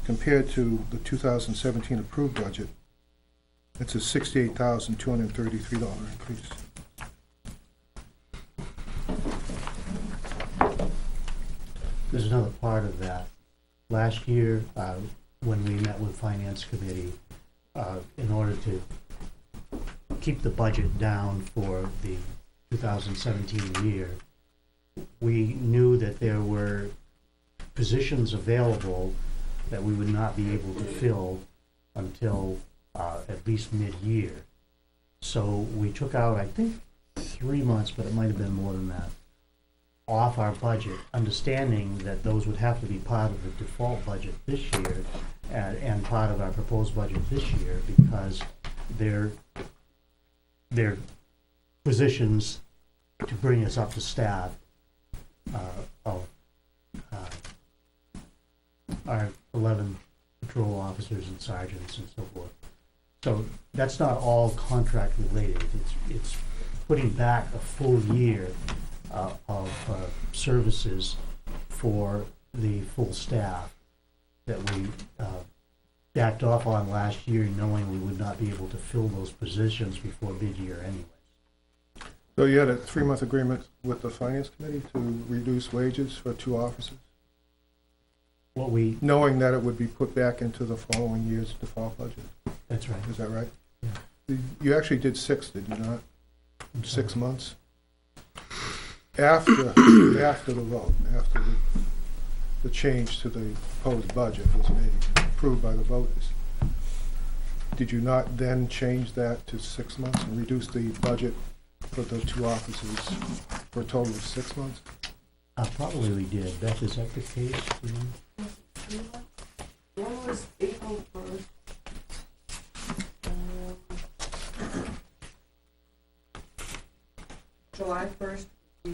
compared to the 2017 approved budget, it's a $68,233 increase. There's another part of that. Last year, when we met with Finance Committee, in order to keep the budget down for the 2017 year, we knew that there were positions available that we would not be able to fill until at least mid-year. So we took out, I think, 3 months, but it might have been more than that, off our budget, understanding that those would have to be part of the default budget this year and part of our proposed budget this year, because they're positions to bring us up to staff of our 11 patrol officers and sergeants and so forth. So that's not all contract related. It's putting back a full year of services for the full staff that we backed off on last year, knowing we would not be able to fill those positions before mid-year anyway. So you had a 3-month agreement with the Finance Committee to reduce wages for 2 officers, knowing that it would be put back into the following year's default budget? That's right. Is that right? Yeah. You actually did 6, did you not? 6 months? After the vote, after the change to the proposed budget was made, approved by the voters, did you not then change that to 6 months and reduce the budget for the 2 officers for a total of 6 months? Probably we did. Beth, is that the case? You know? One was April 1st. July 1st, we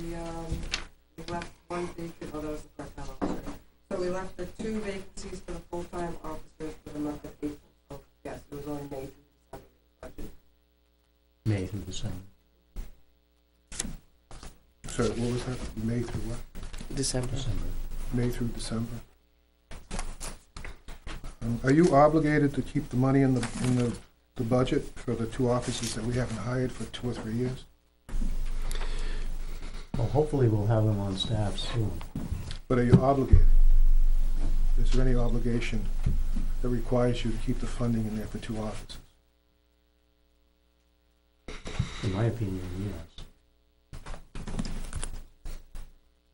left one vacant, oh, that was the part-time officer. So we left the 2 vacancies for the full-time officers for the month of April. So yes, it was only May through December budget. May through December. So what was that? May through what? December. May through December. Are you obligated to keep the money in the budget for the 2 officers that we haven't hired for 2 or 3 years? Well, hopefully we'll have them on staff soon. But are you obligated? Is there any obligation that requires you to keep the funding in there for 2 officers? In my opinion, yes.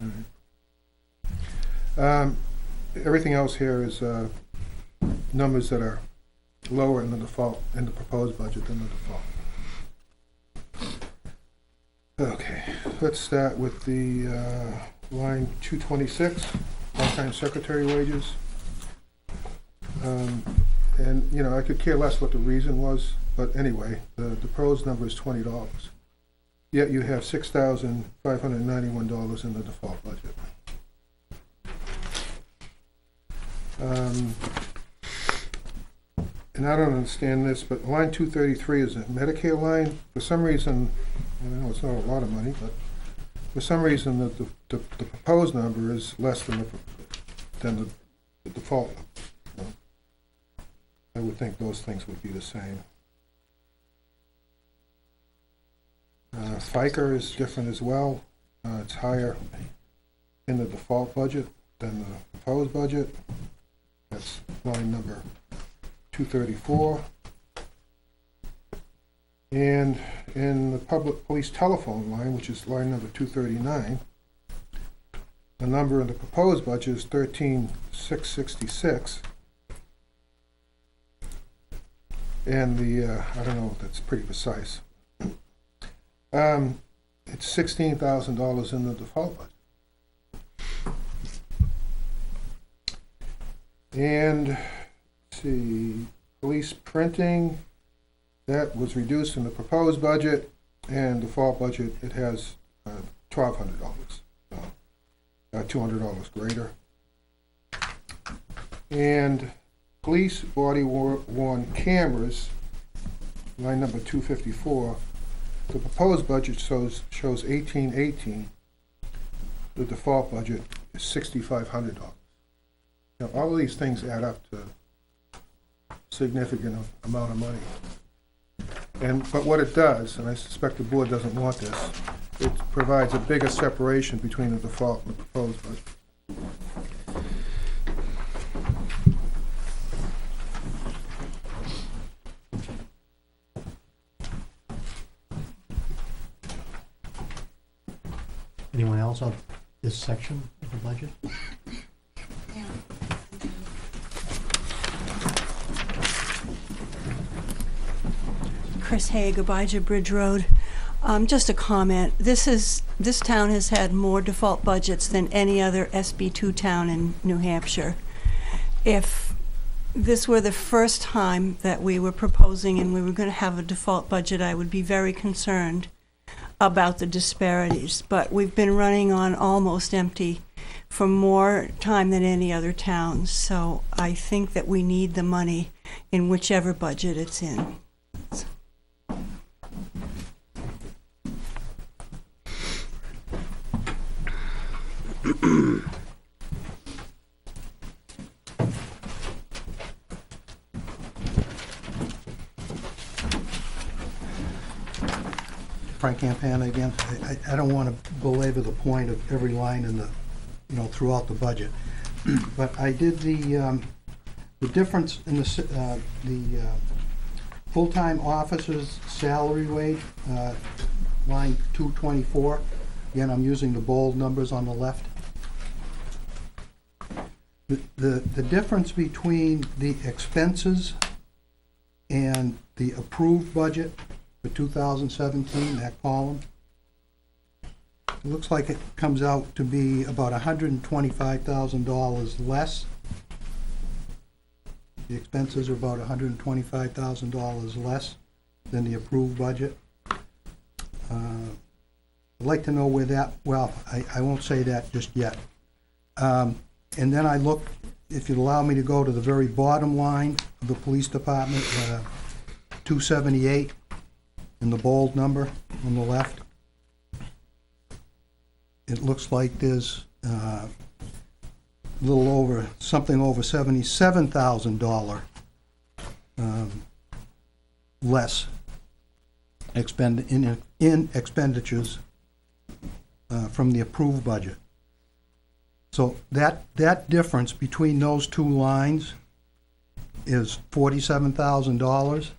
All right. Everything else here is numbers that are lower in the default, in the proposed budget than the default. Okay, let's start with the line 226, part-time secretary wages. And, you know, I could care less what the reason was, but anyway, the proposed number is $20. Yet you have $6,591 in the default budget. And I don't understand this, but line 233 is a Medicare line. For some reason, I know it's not a lot of money, but for some reason the proposed number is less than the default. I would think those things would be the same. FICA is different as well. It's higher in the default budget than the proposed budget. That's line number 234. And in the public police telephone line, which is line number 239, the number in the proposed budget is 13,666. And the, I don't know, that's pretty precise. It's $16,000 in the default budget. And, let's see, police printing, that was reduced in the proposed budget, and default budget, it has $1,200, so $200 greater. And police body-worn cameras, line number 254, the proposed budget shows 1818. The default budget is $6,500. Now, all of these things add up to a significant amount of money. But what it does, and I suspect the board doesn't want this, it provides a bigger separation between the default and the proposed budget. Anyone else on this section of the budget? Chris Haig, Abijah Bridge Road. Just a comment. This town has had more default budgets than any other SB2 town in New Hampshire. If this were the first time that we were proposing and we were going to have a default budget, I would be very concerned about the disparities. But we've been running on almost empty for more time than any other town. So I think that we need the money in whichever budget it's in. Frank Campana again. I don't want to belabor the point of every line in the, throughout the budget. But I did the difference in the full-time officer's salary wage, line 224. Again, I'm using the bold numbers on the left. The difference between the expenses and the approved budget for 2017, that column, it looks like it comes out to be about $125,000 less. The expenses are about $125,000 less than the approved budget. I'd like to know where that, well, I won't say that just yet. And then I look, if you'd allow me to go to the very bottom line of the police department, 278, in the bold number on the left. It looks like there's a little over, something over $77,000 less in expenditures from the approved budget. So that difference between those two lines is $47,000.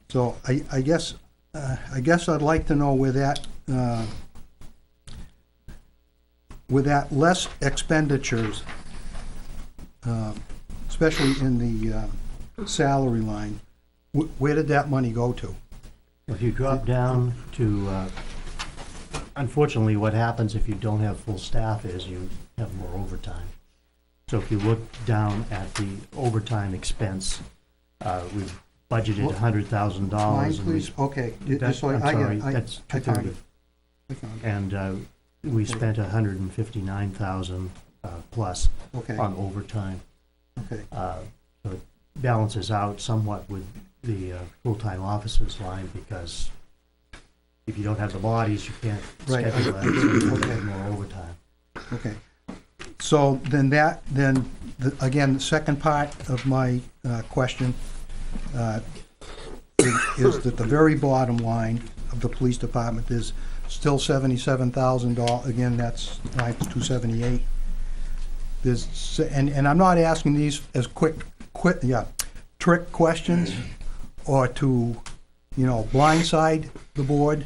So I guess I'd like to know where that less expenditures especially in the salary line, where did that money go to? If you drop down to, unfortunately, what happens if you don't have full staff is you have more overtime. So if you look down at the overtime expense, we've budgeted $100,000. Line, and we please? Okay. That- Just so I'm I sorry, get it. that's I found 230. it. I found it. And we spent 159,000 plus Okay, on overtime. okay, So it balances out somewhat with the full-time officers line, because if you don't have the bodies, you can't Right. schedule that, so you have Okay. more overtime. okay. So then again, the second part of my question is that the very bottom line of the police department is still $77,000. Again, that's line 278. And I'm not asking these as trick questions or to, blindside the board.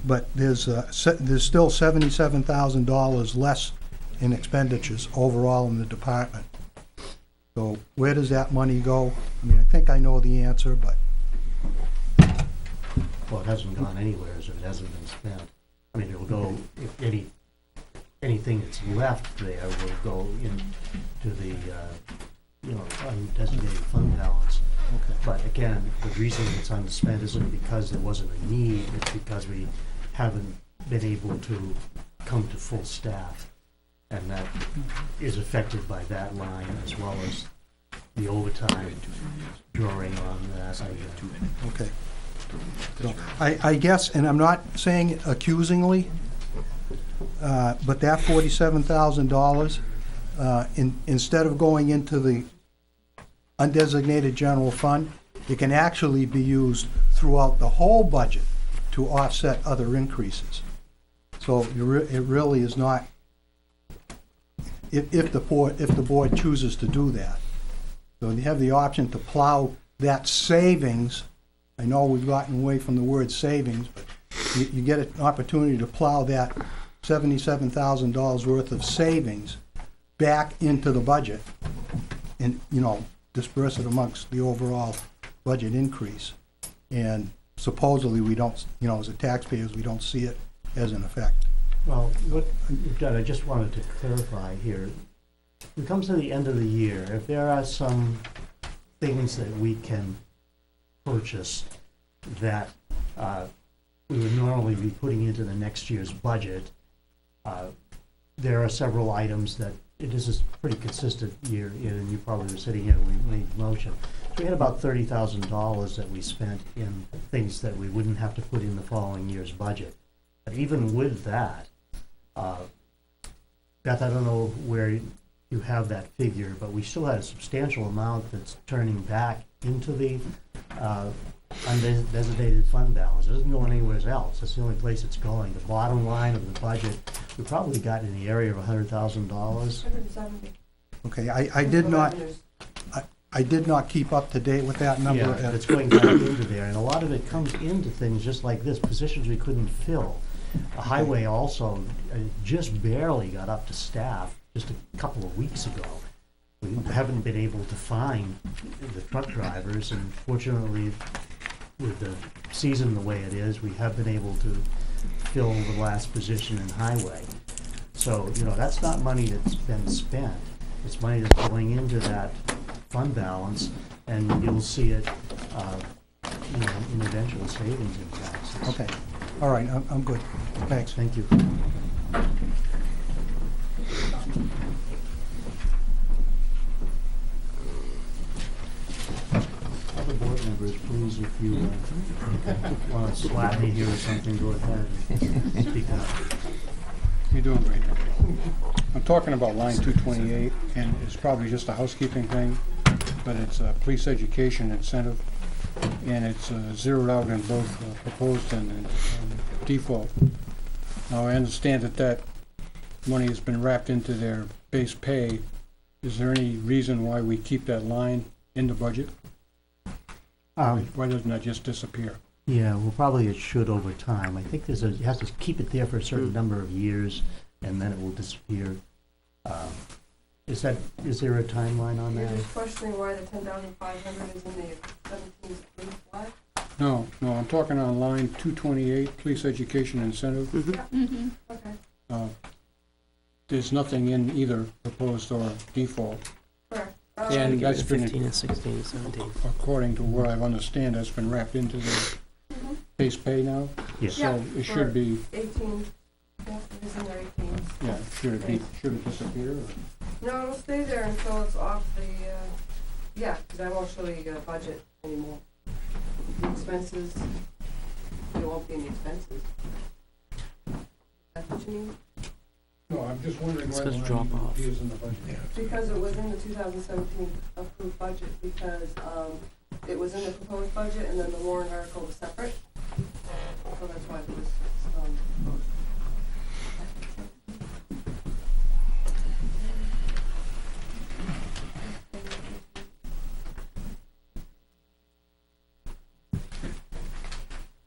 But there's still $77,000 less in expenditures overall in the department. So where does that money go? I mean, I think I know the answer, but Well, it hasn't gone anywhere, so it hasn't been spent. I mean, it'll go, if anything that's left there will go into the, undesignated fund balance. okay. But again, the reason it's unspent isn't because there wasn't a need, it's because we haven't been able to come to full staff. And that is affected by that line as well as the overtime drawing on that. Okay. So, I guess, and I'm not saying accusingly, but that $47,000, instead of going into the undesignated general fund, it can actually be used throughout the whole budget to offset other increases. So it really is not, if the board chooses to do that. So you have the option to plow that savings. I know we've gotten away from the word savings, but you get an opportunity to plow that $77,000 worth of savings back into the budget and, disperse it amongst the overall budget increase. And supposedly we don't, as a taxpayers, we don't see it as an effect. Well, what you've done, I just wanted to clarify here. When it comes to the end of the year, if there are some things that we can purchase that we would normally be putting into the next year's budget, there are several items that, this is pretty consistent year, and you probably were sitting here when we made the motion. So we had about $30,000 that we spent in things that we wouldn't have to put in the following year's budget. But even with that, Beth, I don't know where you have that figure, but we still had a substantial amount that's turning back into the undesignated fund balance. It doesn't go anywhere else. That's the only place it's going. The bottom line of the budget, we probably got in the area of $100,000. Okay, I did not keep up to date with that number. Yeah, it's going back into there, and a lot of it comes into things just like this, positions we couldn't fill. The highway also just barely got up to staff just a couple of weeks ago. We haven't been able to find the truck drivers, and fortunately, with the season the way it is, we have been able to fill the last position in highway. So, that's not money that's been spent. It's money that's going into that fund balance, and you'll see it, in eventual savings in taxes. Okay, all right, I'm good. Thanks. Thank you. Other board members, please, if you want to slap me here or something, go ahead and speak up. You're doing great. I'm talking about line 228, and it's probably just a housekeeping thing, but it's a police education incentive, and it's zeroed out in both proposed and default. Now, I understand that money has been wrapped into their base pay. Is there any reason why we keep that line in the budget? Why doesn't that just disappear? Yeah, well, probably it should over time. I think you have to keep it there for a certain number of years, and then it will disappear. is there a timeline on You're that? just questioning why the 10,500 is in the 17 blue flag? No, I'm talking on line 228, police education incentive. Mm-hmm. Okay, There's nothing in either proposed or default. correct. And that's been, 15 and 16 and 17. according to what I understand, that's been wrapped into the base pay now. Yes. Yeah. So it should be, 18, yeah, it is in their 18s. yeah, should it disappear? Or? No, it'll stay there until it's off the, yeah, because I won't show you a budget anymore. The expenses, there won't be any expenses. That's what you mean? No, I'm just wondering It's why the gonna line drop even off. appears in the budget. Because it was in the 2017 approved budget, because it was in the proposed budget, and then the warrant article was separate. So that's why it was,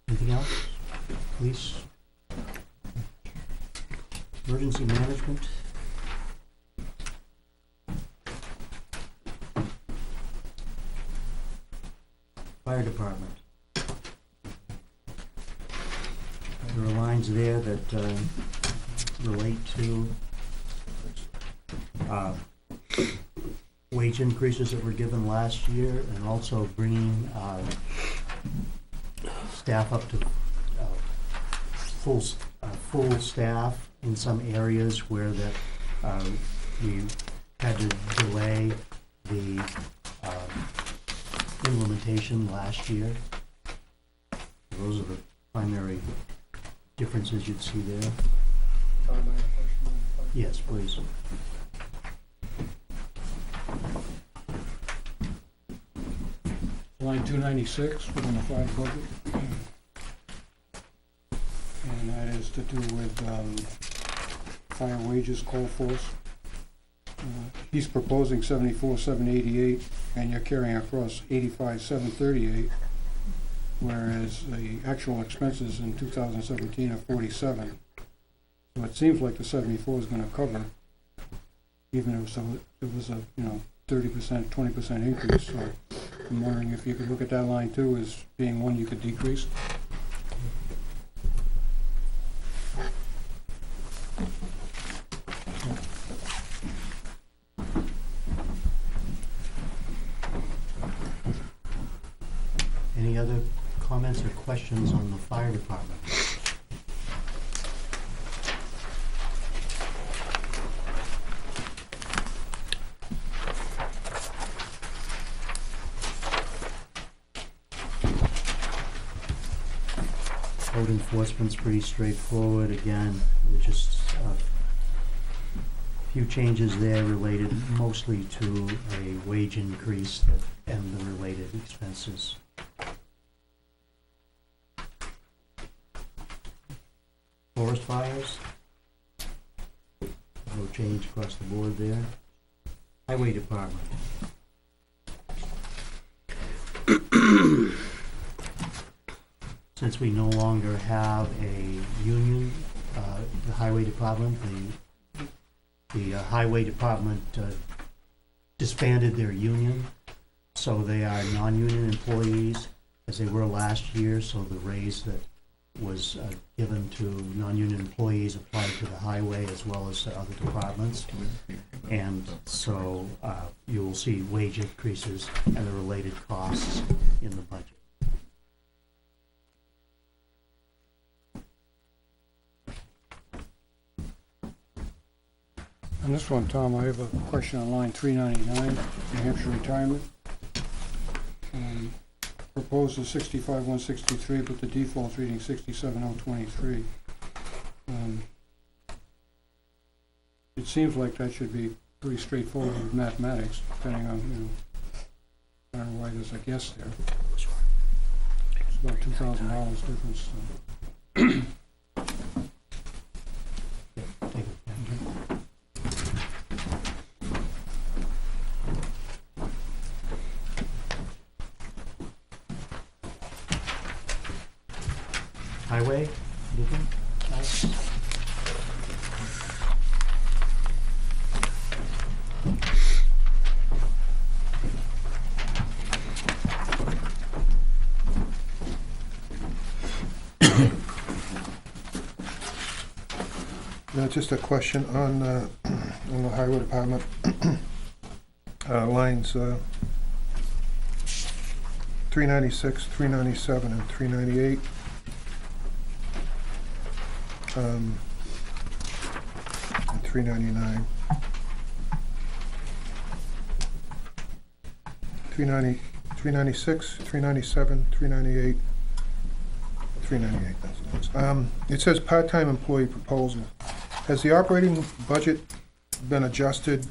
Anything else? Police? Emergency management? Fire department. There are lines there that relate to wage increases that were given last year, and also bringing staff up to full staff in some areas where that we had to delay the implementation last year. Those are the primary differences you'd see there. Yes, please. Line 296 within the fire budget. And that is to do with fire wages, call force. He's proposing 74,788, and you're carrying across 85,738, whereas the actual expenses in 2017 are 47. So it seems like the 74 is going to cover, even if it was a 30%, 20% increase. So I'm wondering if you could look at that line too as being one you could decrease. Any other comments or questions on the fire department? Code enforcement's pretty straightforward. Again, just a few changes there related mostly to a wage increase and the related expenses. Forest fires, no change across the board there. Highway department. Since we no longer have a union, the highway department, the highway department disbanded their union, so they are non-union employees as they were last year, so the raise that was given to non-union employees applied to the highway as well as to other departments. And so you will see wage increases and the related costs in the budget. On this one, Tom, I have a question on line 399, New Hampshire retirement. Proposed is 65,163, but the default's reading 67,023. It seems like that should be pretty straightforward with mathematics, depending on, I don't know why there's a guess there. It's about $2,000 difference. Take it. Highway, anything else? just a question on the highway department. Lines 396, 397, and 398. And 399. 396, 397, 398, 398. That's those. It says part-time employee proposal. Has the operating budget been adjusted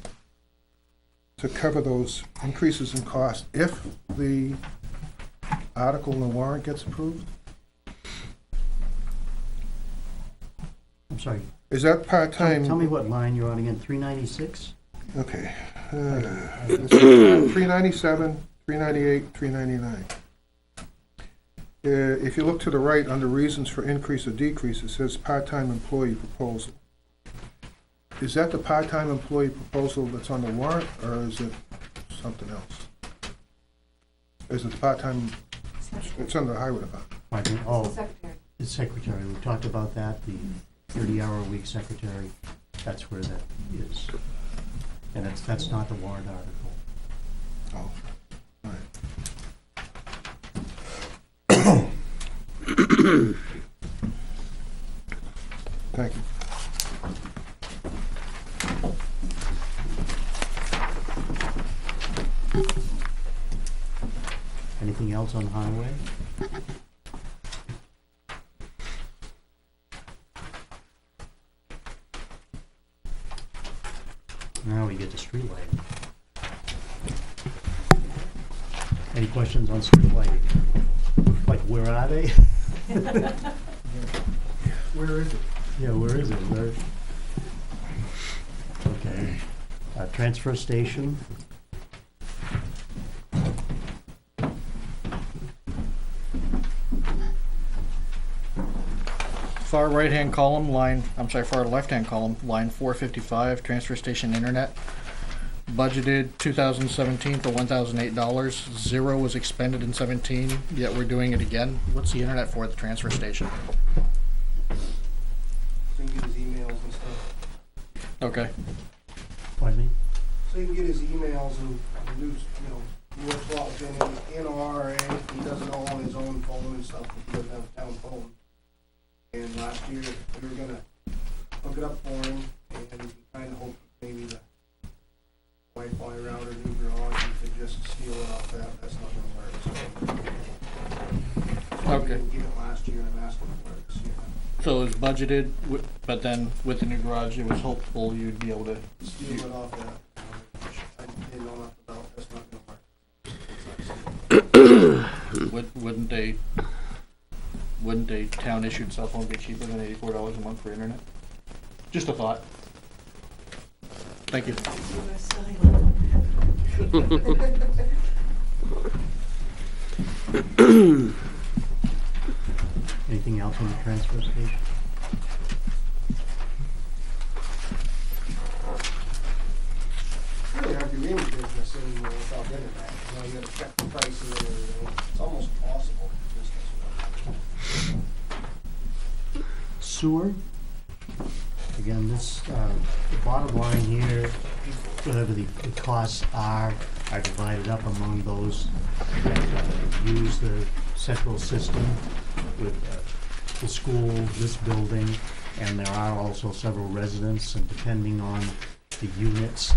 to cover those increases in cost if the article in the warrant gets approved? I'm sorry, Is that part-time? tell me what line you're on again, 396? Okay. 397, 398, 399. If you look to the right, under reasons for increase or decrease, it says part-time employee proposal. Is that the part-time employee proposal that's on the warrant, or is it something else? Is it the part-time, it's under the highway department? Pardon me? Oh, Secretary. the secretary, we talked about that, the 30-hour-a-week secretary, that's where that is. And that's not the warrant article. Oh, all right. Thank you. Anything else on highway? Now we get to street lighting. Any questions on street lighting? Like, where are they? Where is it? Yeah, where is it? Where? Okay. Transfer station. Far right-hand column, far left-hand column, line 455, transfer station internet. Budgeted 2017 for $1,008. Zero was expended in 17, yet we're doing it again. What's the internet for at the transfer station? So you can get his emails and stuff. Okay. Pardon me? So you can get his emails and news, he works a lot within NRA. He does it all on his own phone and stuff, he doesn't have a town phone. And last year, we were gonna hook it up for him, and we kinda hoped maybe the Wi-Fi router, new garage, you could just steal it off that. That's not gonna work, so. Okay. We didn't get it last year, and I'm asking for it this year. So it was budgeted, but then with the new garage, it was hopeful you'd be able to. Steal it off that. I didn't know enough about, that's not gonna work. Wouldn't a town issued cell phone be cheaper than $84 a month for internet? Just a thought. Thank you. Anything else on the transfer station? It's really hard to do any business anymore without internet. You gotta check the prices and everything. It's almost impossible to do business without internet. Sewer. Again, this, the bottom line here, whatever the costs are divided up among those that use the central system with the school, this building, and there are also several residents, and depending on the units,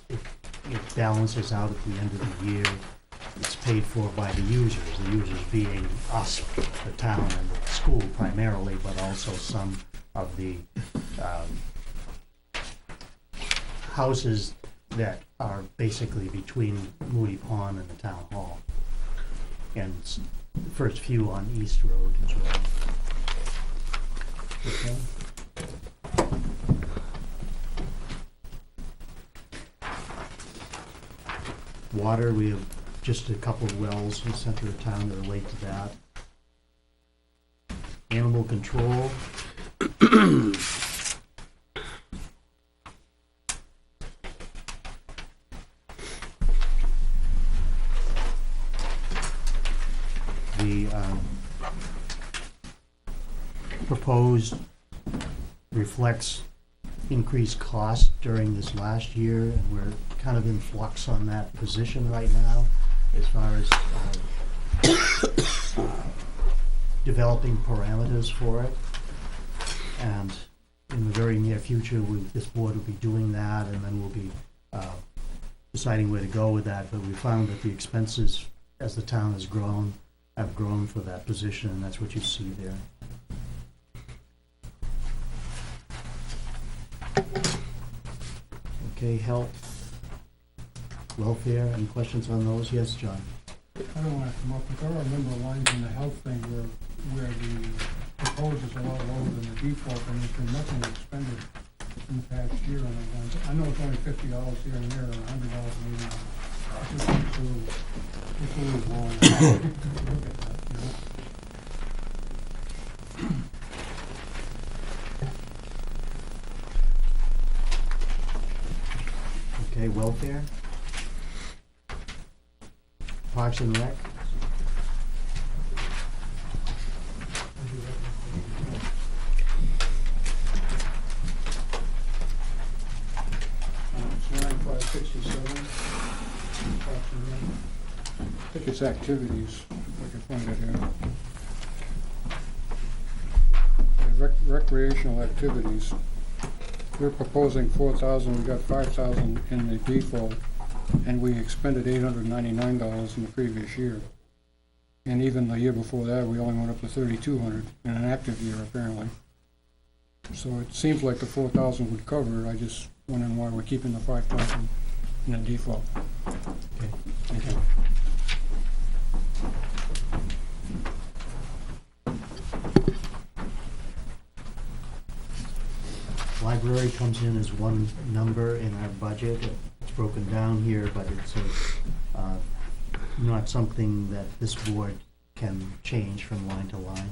it balances out at the end of the year. It's paid for by the users being us, the town, and the school primarily, but also some of the houses that are basically between Moody Pond and the town hall. And the first few on East Road as well. Okay. Water, we have just a couple of wells in the center of town that relate to that. Animal control. The proposed reflects increased cost during this last year, and we're kind of in flux on that position right now as far as developing parameters for it. And in the very near future, this board will be doing that, and then we'll be deciding where to go with that. But we found that the expenses, as the town has grown, have grown for that position, and that's what you see there. Okay, health, welfare, any questions on those? Yes, John? I don't wanna come up, but there are a number of lines in the health thing where the proposed is a lot lower than the default, and there's been nothing expended in the past year on those lines. I know it's only $50 here and there, or $100 maybe. It just seems it's a little long. Look at that, you know? Okay, welfare. Parks and Rec. It's line 567. I think it's activities, if I can find it here. Recreational activities. We're proposing 4,000, we got 5,000 in the default, and we expended $899 in the previous year. And even the year before that, we only went up to 3,200 in an active year, apparently. So it seems like the 4,000 would cover it. I just wondering why we're keeping the 5,000 in the default. Okay, thank you. Library comes in as one number in our budget. It's broken down here, but it's not something that this board can change from line to line.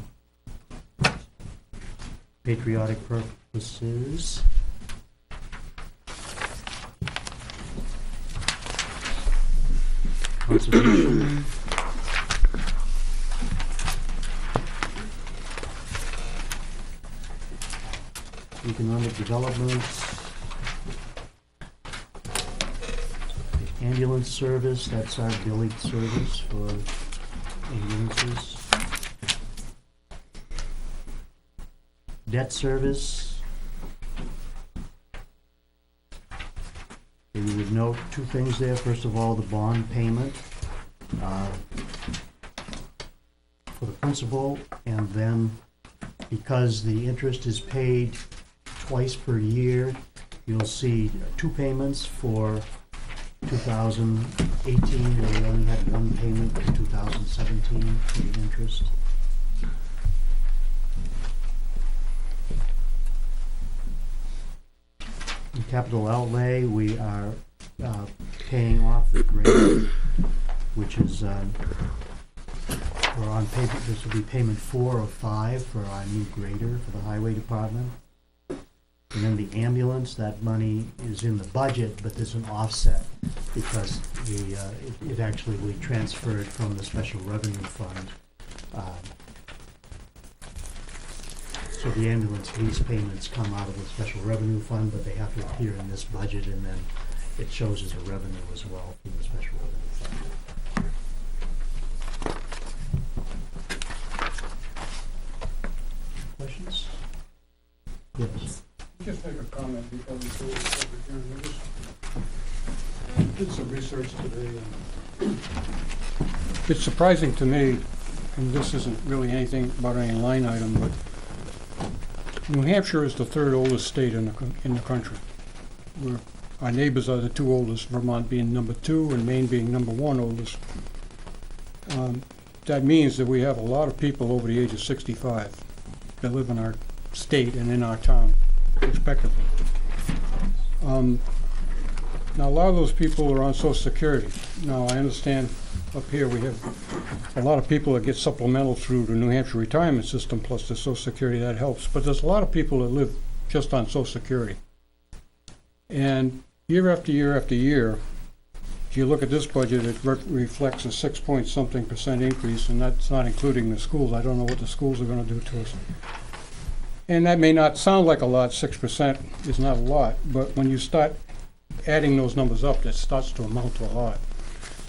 Patriotic purposes. Conservation. Economic development. Ambulance service, that's our billing service for ambulances. Debt service. We would note two things there. First of all, the bond payment for the principal, and then because the interest is paid twice per year, you'll see two payments for 2018, where we only had one payment for 2017 for the interest. In capital outlay, we are paying off the grader, which is, we're on payment, this will be payment 4 of 5 for our new grader for the highway department. And then the ambulance, that money is in the budget, but there's an offset because it actually we transferred from the special revenue fund. So the ambulance lease payments come out of the special revenue fund, but they have to appear in this budget, and then it shows as a revenue as well from the special revenue fund. Questions? Yes. Just make a comment before we go to the public hearing. I just did some research today, and it's surprising to me, and this isn't really anything about any line item, but New Hampshire is the third oldest state in the country. Our neighbors are the two oldest, Vermont being number 2 and Maine being number 1 oldest. That means that we have a lot of people over the age of 65 that live in our state and in our town, respectively. Now, a lot of those people are on Social Security. Now, I understand up here we have a lot of people that get supplemental through the New Hampshire retirement system plus the Social Security, that helps. But there's a lot of people that live just on Social Security. And year after year after year, if you look at this budget, it reflects a 6-point-something% increase, and that's not including the schools. I don't know what the schools are going to do to us. And that may not sound like a lot, 6% is not a lot, but when you start adding those numbers up, that starts to amount to a lot.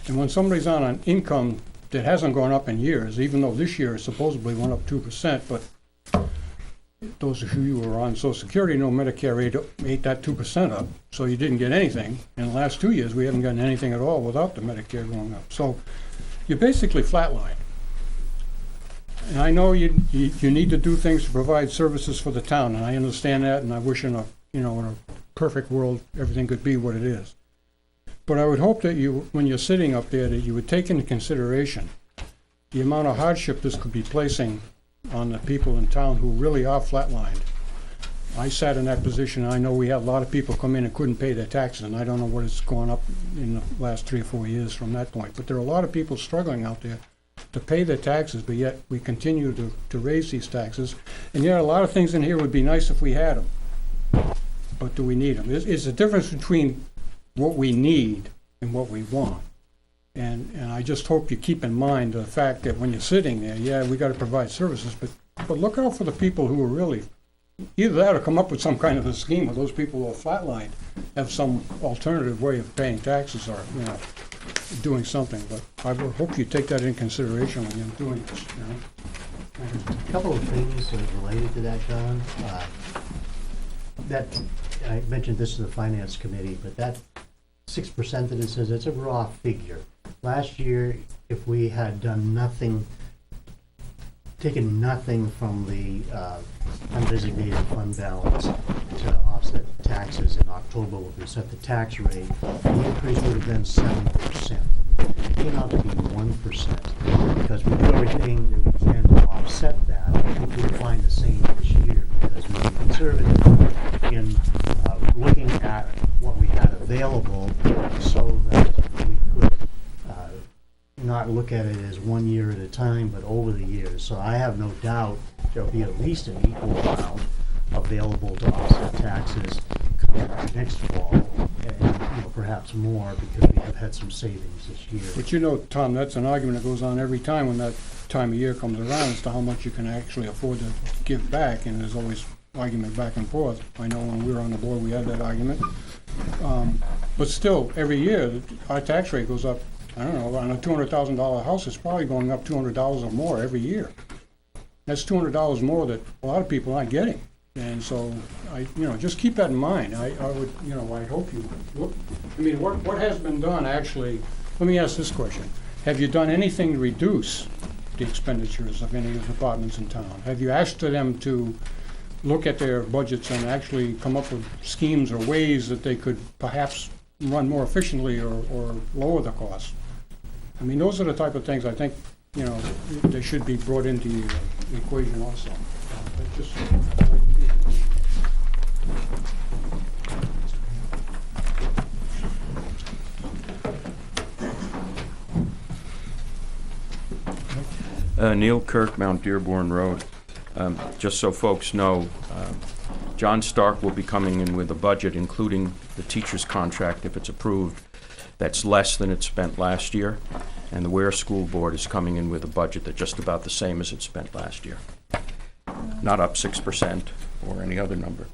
And when somebody's on an income that hasn't gone up in years, even though this year it supposedly went up 2%, but those of you who are on Social Security know Medicare ate that 2% up, so you didn't get anything. In the last 2 years, we haven't gotten anything at all without the Medicare going up. So you're basically flatlined. And I know you need to do things to provide services for the town, and I understand that, and I wish in a perfect world, everything could be what it is. But I would hope that you, when you're sitting up there, that you would take into consideration the amount of hardship this could be placing on the people in town who really are flatlined. I sat in that position, and I know we had a lot of people come in and couldn't pay their taxes, and I don't know what it's gone up in the last 3 or 4 years from that point. But there are a lot of people struggling out there to pay their taxes, but yet we continue to raise these taxes. And yet a lot of things in here would be nice if we had them. But do we need them? It's a difference between what we need and what we want. And I just hope you keep in mind the fact that when you're sitting there, yeah, we got to provide services, but look out for the people who are really, either that or come up with some kind of a scheme where those people who are flatlined have some alternative way of paying taxes or, doing something. But I would hope you take that in consideration when you're doing this, A couple of things that are related to that, John. That, I mentioned this to the Finance Committee, but that 6% that it says, it's a raw figure. Last year, if we had done nothing, taken nothing from the undesignated fund balance to offset taxes in October, when we set the tax rate, the increase would have been 7%. It came out to be 1% because we do everything that we can to offset that. I think we'll find the same this year because we've been conservative in looking at what we had available so that we could not look at it as 1 year at a time, but over the years. So I have no doubt there'll be at least an equal amount available to offset taxes coming next fall, and perhaps more because we have had some savings this year. But Tom, that's an argument that goes on every time when that time of year comes around as to how much you can actually afford to give back, and there's always argument back and forth. I know when we were on the board we had that argument. But still, every year, our tax rate goes up. I don't know, on a $200,000 house, it's probably going up $200 or more every year. That's $200 more that a lot of people aren't getting. And so, just keep that in mind. I would, I hope you look. I mean, what has been done actually? Let me ask this question: have you done anything to reduce the expenditures of any of the departments in town? Have you asked them to look at their budgets and actually come up with schemes or ways that they could perhaps run more efficiently or lower the costs? I mean, those are the type of things I think, they should be brought into the equation also. Neil Kirk, Mount Dearborn Road. Just so folks know, John Stark will be coming in with a budget, including the teacher's contract, if it's approved, that's less than it spent last year. And the Weare School Board is coming in with a budget that's just about the same as it spent last year. Not up 6% or any other number.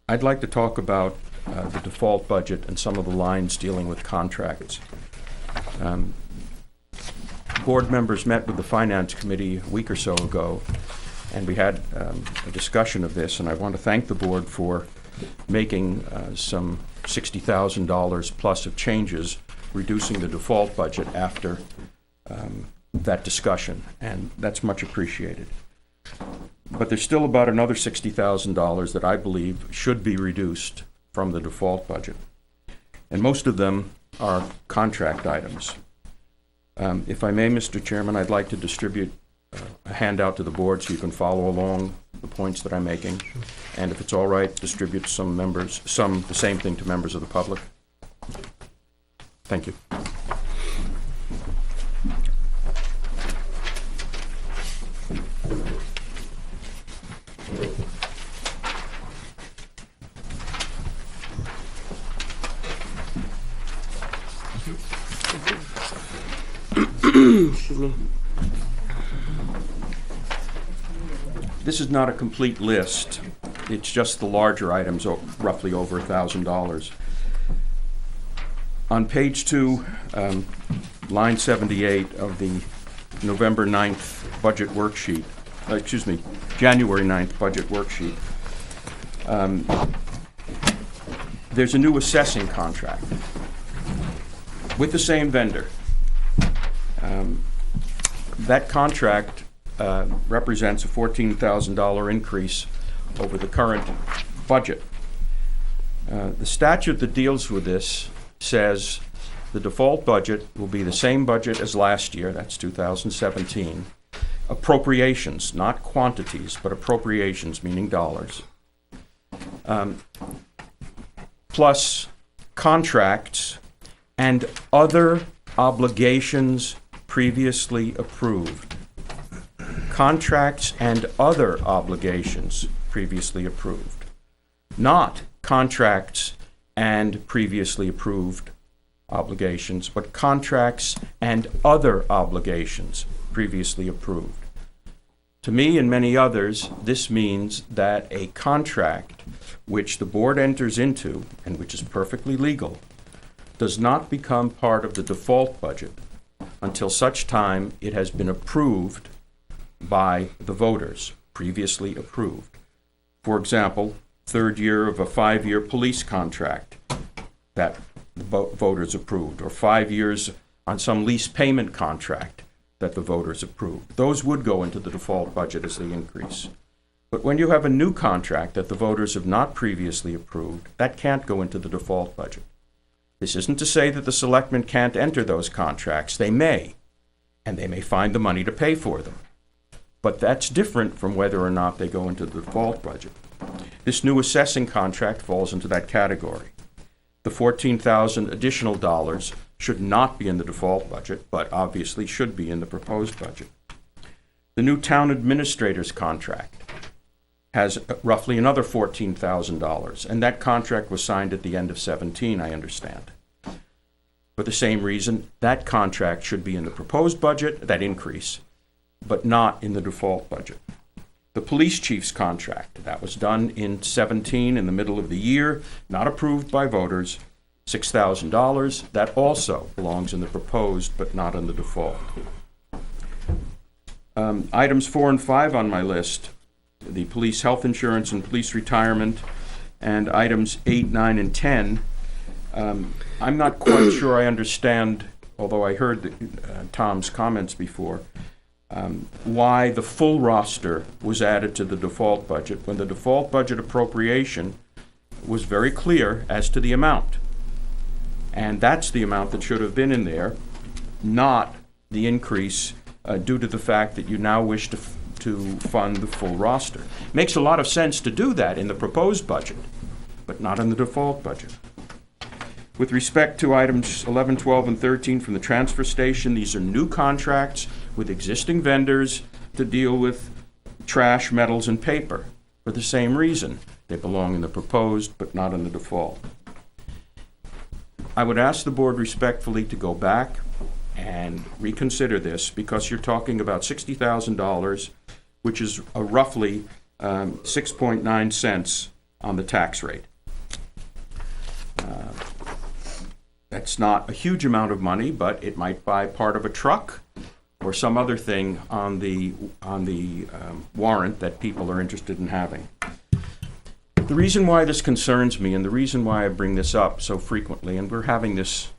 I'd like to talk about the default budget and some of the lines dealing with contracts. Board members met with the Finance Committee a week or so ago, and we had a discussion of this, and I want to thank the board for making some $60,000 plus of changes, reducing the default budget after that discussion, and that's much appreciated. But there's still about another $60,000 that I believe should be reduced from the default budget. And most of them are contract items. If I may, Mr. Chairman, I'd like to distribute a handout to the board so you can follow along the points that I'm making. And if it's all right, distribute the same thing to members of the public. Thank you. Excuse me. this is not a complete list. It's just the larger items, roughly over $1,000. On page 2, line 78 of the November 9th budget worksheet, January 9th budget worksheet, there's a new assessing contract with the same vendor. That contract represents a $14,000 increase over the current budget. The statute that deals with this says the default budget will be the same budget as last year, that's 2017. Appropriations, not quantities, but appropriations, meaning dollars, plus contracts and other obligations previously approved. Contracts and other obligations previously approved. Not contracts and previously approved obligations, but contracts and other obligations previously approved. To me and many others, this means that a contract which the board enters into, and which is perfectly legal, does not become part of the default budget until such time it has been approved by the voters, previously approved. For example, third year of a 5-year police contract that the voters approved, or 5 years on some lease payment contract that the voters approved. Those would go into the default budget as they increase. But when you have a new contract that the voters have not previously approved, that can't go into the default budget. This isn't to say that the selectmen can't enter those contracts. They may, and they may find the money to pay for them. But that's different from whether or not they go into the default budget. This new assessing contract falls into that category. The $14,000 additional dollars should not be in the default budget, but obviously should be in the proposed budget. The new town administrator's contract has roughly another $14,000, and that contract was signed at the end of 17, I understand. For the same reason, that contract should be in the proposed budget, that increase, but not in the default budget. The police chief's contract, that was done in 17 in the middle of the year, not approved by voters, $6,000. That also belongs in the proposed, but not in the default. Items 4 and 5 on my list, the police health insurance and police retirement, and items 8, 9, and 10. I'm not quite sure I understand, although I heard Tom's comments before, why the full roster was added to the default budget when the default budget appropriation was very clear as to the amount. And that's the amount that should have been in there, not the increase due to the fact that you now wish to fund the full roster. Makes a lot of sense to do that in the proposed budget, but not in the default budget. With respect to items 11, 12, and 13 from the transfer station, these are new contracts with existing vendors to deal with trash, metals, and paper. For the same reason, they belong in the proposed, but not in the default. I would ask the board respectfully to go back and reconsider this, because you're talking about $60,000, which is roughly 6.9 cents on the tax rate. That's not a huge amount of money, but it might buy part of a truck or some other thing on the warrant that people are interested in having. The reason why this concerns me, and the reason why I bring this up so frequently, and we're having this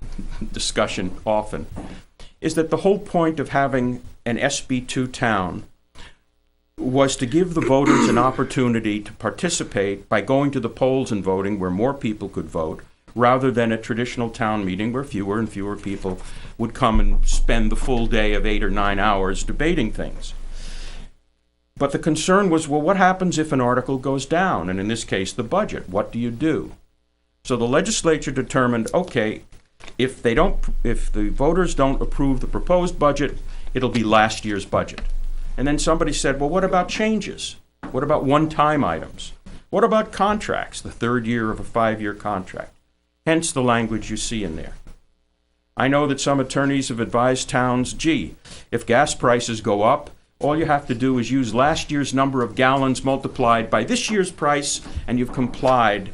discussion often, is that the whole point of having an SB2 town was to give the voters an opportunity to participate by going to the polls and voting where more people could vote, rather than a traditional town meeting where fewer and fewer people would come and spend the full day of 8 or 9 hours debating things. But the concern was, well, what happens if an article goes down? And in this case, the budget. What do you do? So the legislature determined, okay, if the voters don't approve the proposed budget, it'll be last year's budget. And then somebody said, well, what about changes? What about one-time items? What about contracts, the third year of a 5-year contract? Hence the language you see in there. I know that some attorneys have advised towns, gee, if gas prices go up All you have to do is use last year's number of gallons multiplied by this year's price, and you've complied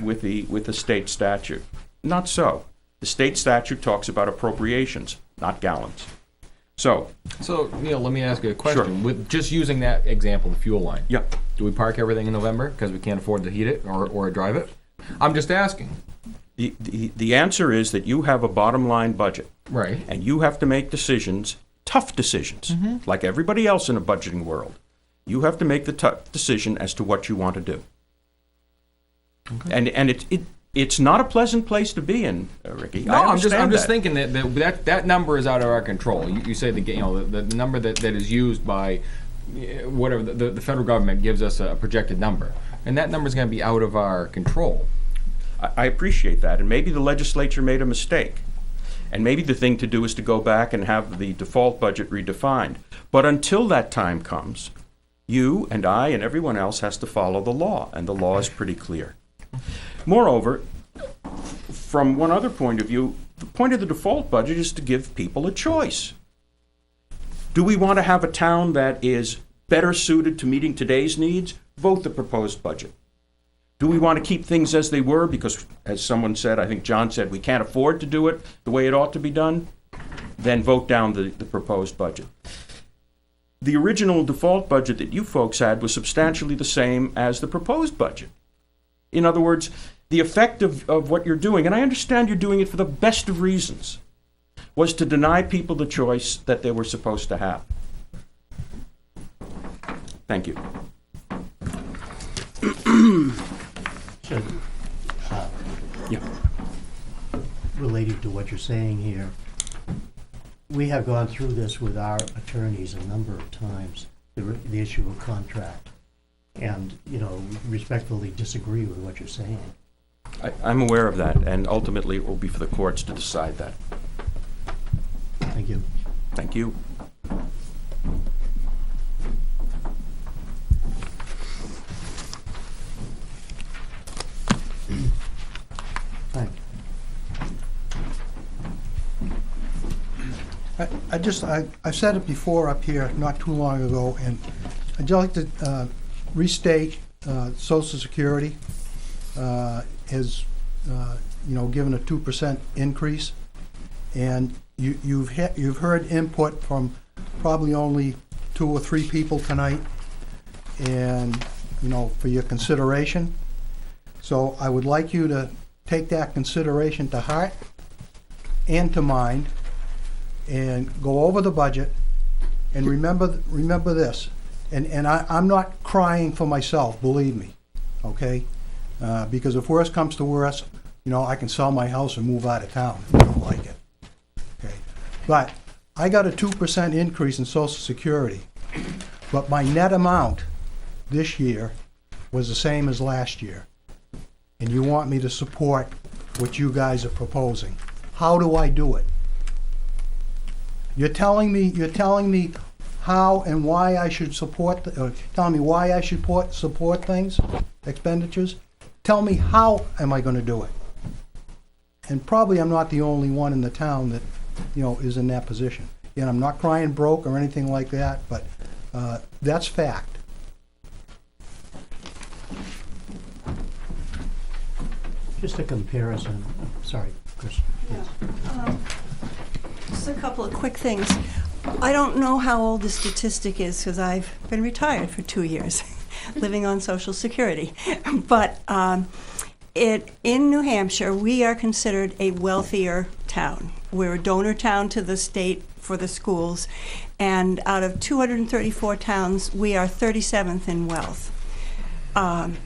with the state statute. Not so. The state statute talks about appropriations, not gallons. So, Neil, let me ask you a question. Sure. With just using that example, the fuel line. yeah. Do we park everything in November because we can't afford to heat it or drive it? I'm just asking. The answer is that you have a bottom line budget. Right. And you have to make decisions, tough decisions, like everybody else in a budgeting world. You have to make the tough decision as to what you want to do. Okay. And it's not a pleasant place to be in, Ricky. No, I'm just thinking that number is out of our control. You say the number that is used by whatever the federal government gives us a projected number, and that number is going to be out of our control. I appreciate that, and maybe the legislature made a mistake. And maybe the thing to do is to go back and have the default budget redefined. But until that time comes, you and I and everyone else has to follow the law, and the law is pretty clear. Moreover, from one other point of view, the point of the default budget is to give people a choice. Do we want to have a town that is better suited to meeting today's needs? Vote the proposed budget. Do we want to keep things as they were because, as someone said, I think John said, we can't afford to do it the way it ought to be done? Then vote down the proposed budget. The original default budget that you folks had was substantially the same as the proposed budget. In other words, the effect of what you're doing, and I understand you're doing it for the best of reasons, was to deny people the choice that they were supposed to have. Thank you. So, Yeah. related to what you're saying here, we have gone through this with our attorneys a number of times, the issue of contract, and, respectfully disagree with what you're saying. I'm aware of that, and ultimately it will be for the courts to decide that. Thank you. Thank you. Thank you. I said it before up here not too long ago, and I'd like to restate Social Security has given a 2% increase, and you've heard input from probably only 2 or 3 people tonight, and for your consideration. So I would like you to take that consideration to heart and to mind, and go over the budget, and remember this. And I'm not crying for myself, believe me, okay? Because if worse comes to worse, I can sell my house and move out of town if I don't like it, okay? But I got a 2% increase in Social Security, but my net amount this year was the same as last year. And you want me to support what you guys are proposing. How do I do it? You're telling me how and why I should support, telling me why I should support things, expenditures. Tell me how am I going to do it? And probably I'm not the only one in the town that, is in that position. And I'm not crying broke or anything like that, but that's fact. Just a comparison. Sorry, Chris. Yeah. Just a couple of quick things. I don't know how old the statistic is because I've been retired for 2 years, living on Social Security. But in New Hampshire, we are considered a wealthier town. We're a donor town to the state for the schools, and out of 234 towns, we are 37th in wealth. And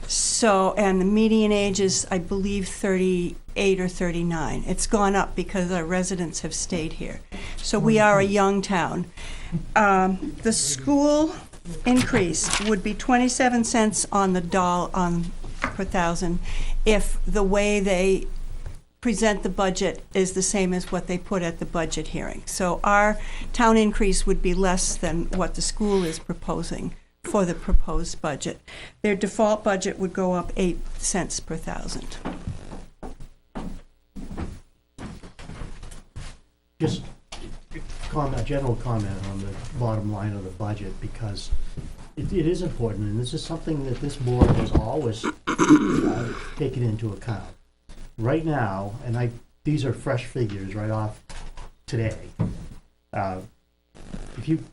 the median age is, I believe, 38 or 39. It's gone up because our residents have stayed here. So we are a young town. The school increase would be 27 cents on the dollar per thousand if the way they present the budget is the same as what they put at the budget hearing. So our town increase would be less than what the school is proposing for the proposed budget. Their default budget would go up 8 cents per thousand. Just a general comment on the bottom line of the budget, because it is important, and this is something that this board has always taken into account. Right now, and these are fresh figures right off today. If you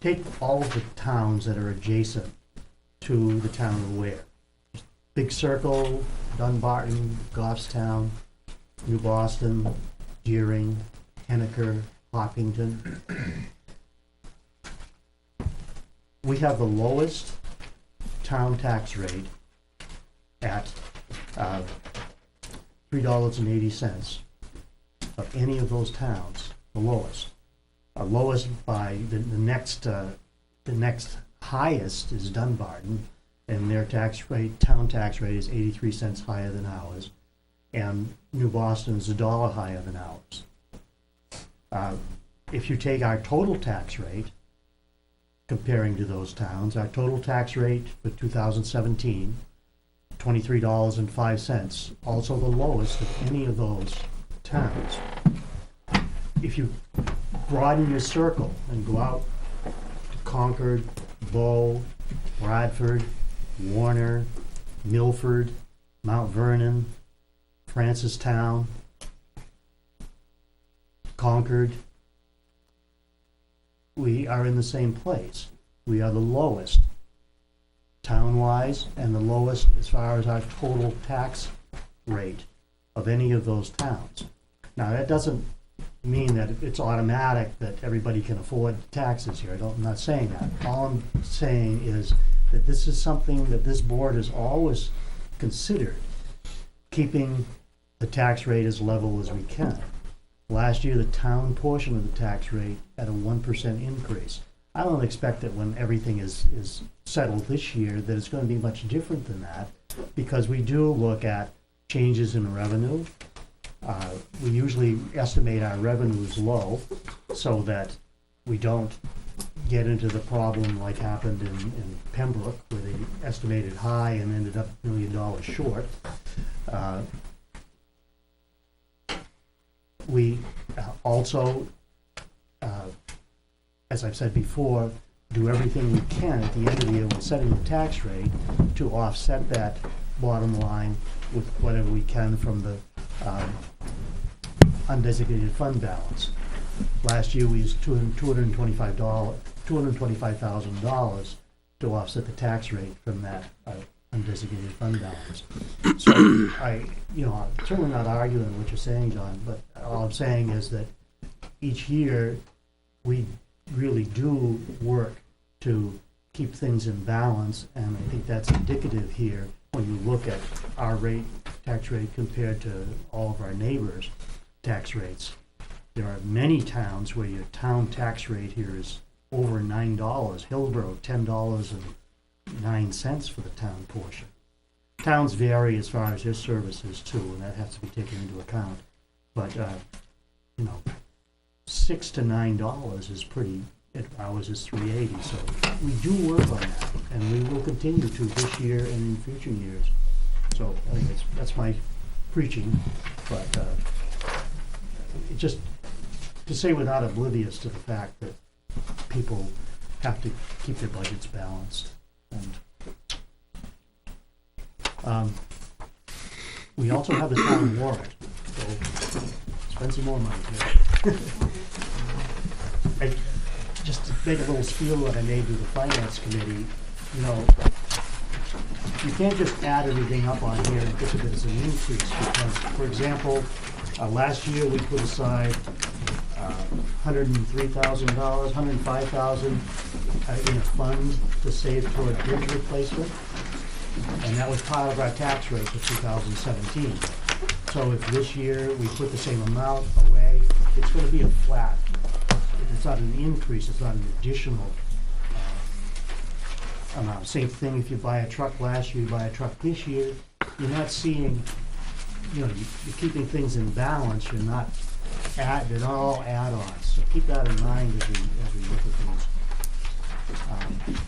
take all of the towns that are adjacent to the town of Weare, Big Circle, Dunbarton, Goffstown, New Boston, Deering, Henniker, Hopkinton. We have the lowest town tax rate at $3.80 of any of those towns, the lowest. Lowest by the next highest is Dunbarton, and their town tax rate is 83 cents higher than ours, and New Boston is $1 higher than ours. If you take our total tax rate, comparing to those towns, our total tax rate for 2017, $23.05, also the lowest of any of those towns. If you broaden your circle and go out to Concord, Bow, Bradford, Warner, Milford, Mount Vernon, Francistown, Concord, we are in the same place. We are the lowest town-wise and the lowest as far as our total tax rate of any of those towns. Now, that doesn't mean that it's automatic that everybody can afford taxes here. I'm not saying that. All I'm saying is that this is something that this board has always considered, keeping the tax rate as level as we can. Last year, the town portion of the tax rate had a 1% increase. I don't expect that when everything is settled this year that it's going to be much different than that, because we do look at changes in revenue. We usually estimate our revenues low so that we don't get into the problem like happened in Pembroke, where they estimated high and ended up $1 million short. We also, as I've said before, do everything we can at the end of the year when setting the tax rate to offset that bottom line with whatever we can from the undesignated fund balance. Last year we used $225,000 to offset the tax rate from that undesignated fund balance. So I'm certainly not arguing what you're saying, John, but all I'm saying is that each year we really do work to keep things in balance, and I think that's indicative here when you look at our tax rate compared to all of our neighbors' tax rates. There are many towns where your town tax rate here is over $9. Hillsborough, $10.09 for the town portion. Towns vary as far as their services too, and that has to be taken into account. But $6 to $9 is pretty. Ours is $3.80, so we do work on that, and we will continue to this year and in future years. So I think that's my preaching, but it just to say we're not oblivious to the fact that people have to keep their budgets balanced. And we also have the town warrant, so spend some more money here. Just to make a little spiel that I made to the finance committee, you can't just add everything up on here and think of it as an increase, because, for example, last year we put aside $103,000, $105,000 in a fund to save toward bridge replacement, and that was part of our tax rate for 2017. So if this year we put the same amount away, it's going to be a flat. It's not an increase, it's not an additional amount. Same thing if you buy a truck last year, you buy a truck this year, you're not seeing, you're keeping things in balance, they're not all add-ons. So keep that in mind as we look at these.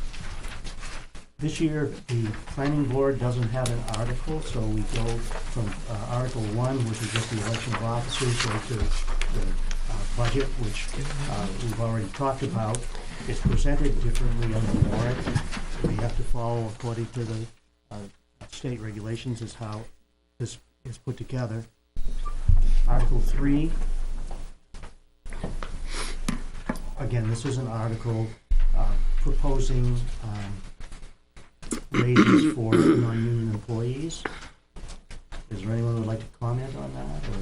This year, the planning board doesn't have an article, so we go from Article 1, which is just the election of officers, so to the budget, which we've already talked about. It's presented differently on the warrant. We have to follow according to the state regulations is how this is put together. Article 3. Again, this is an article proposing raises for non-union employees. Is there anyone who would like to comment on that, or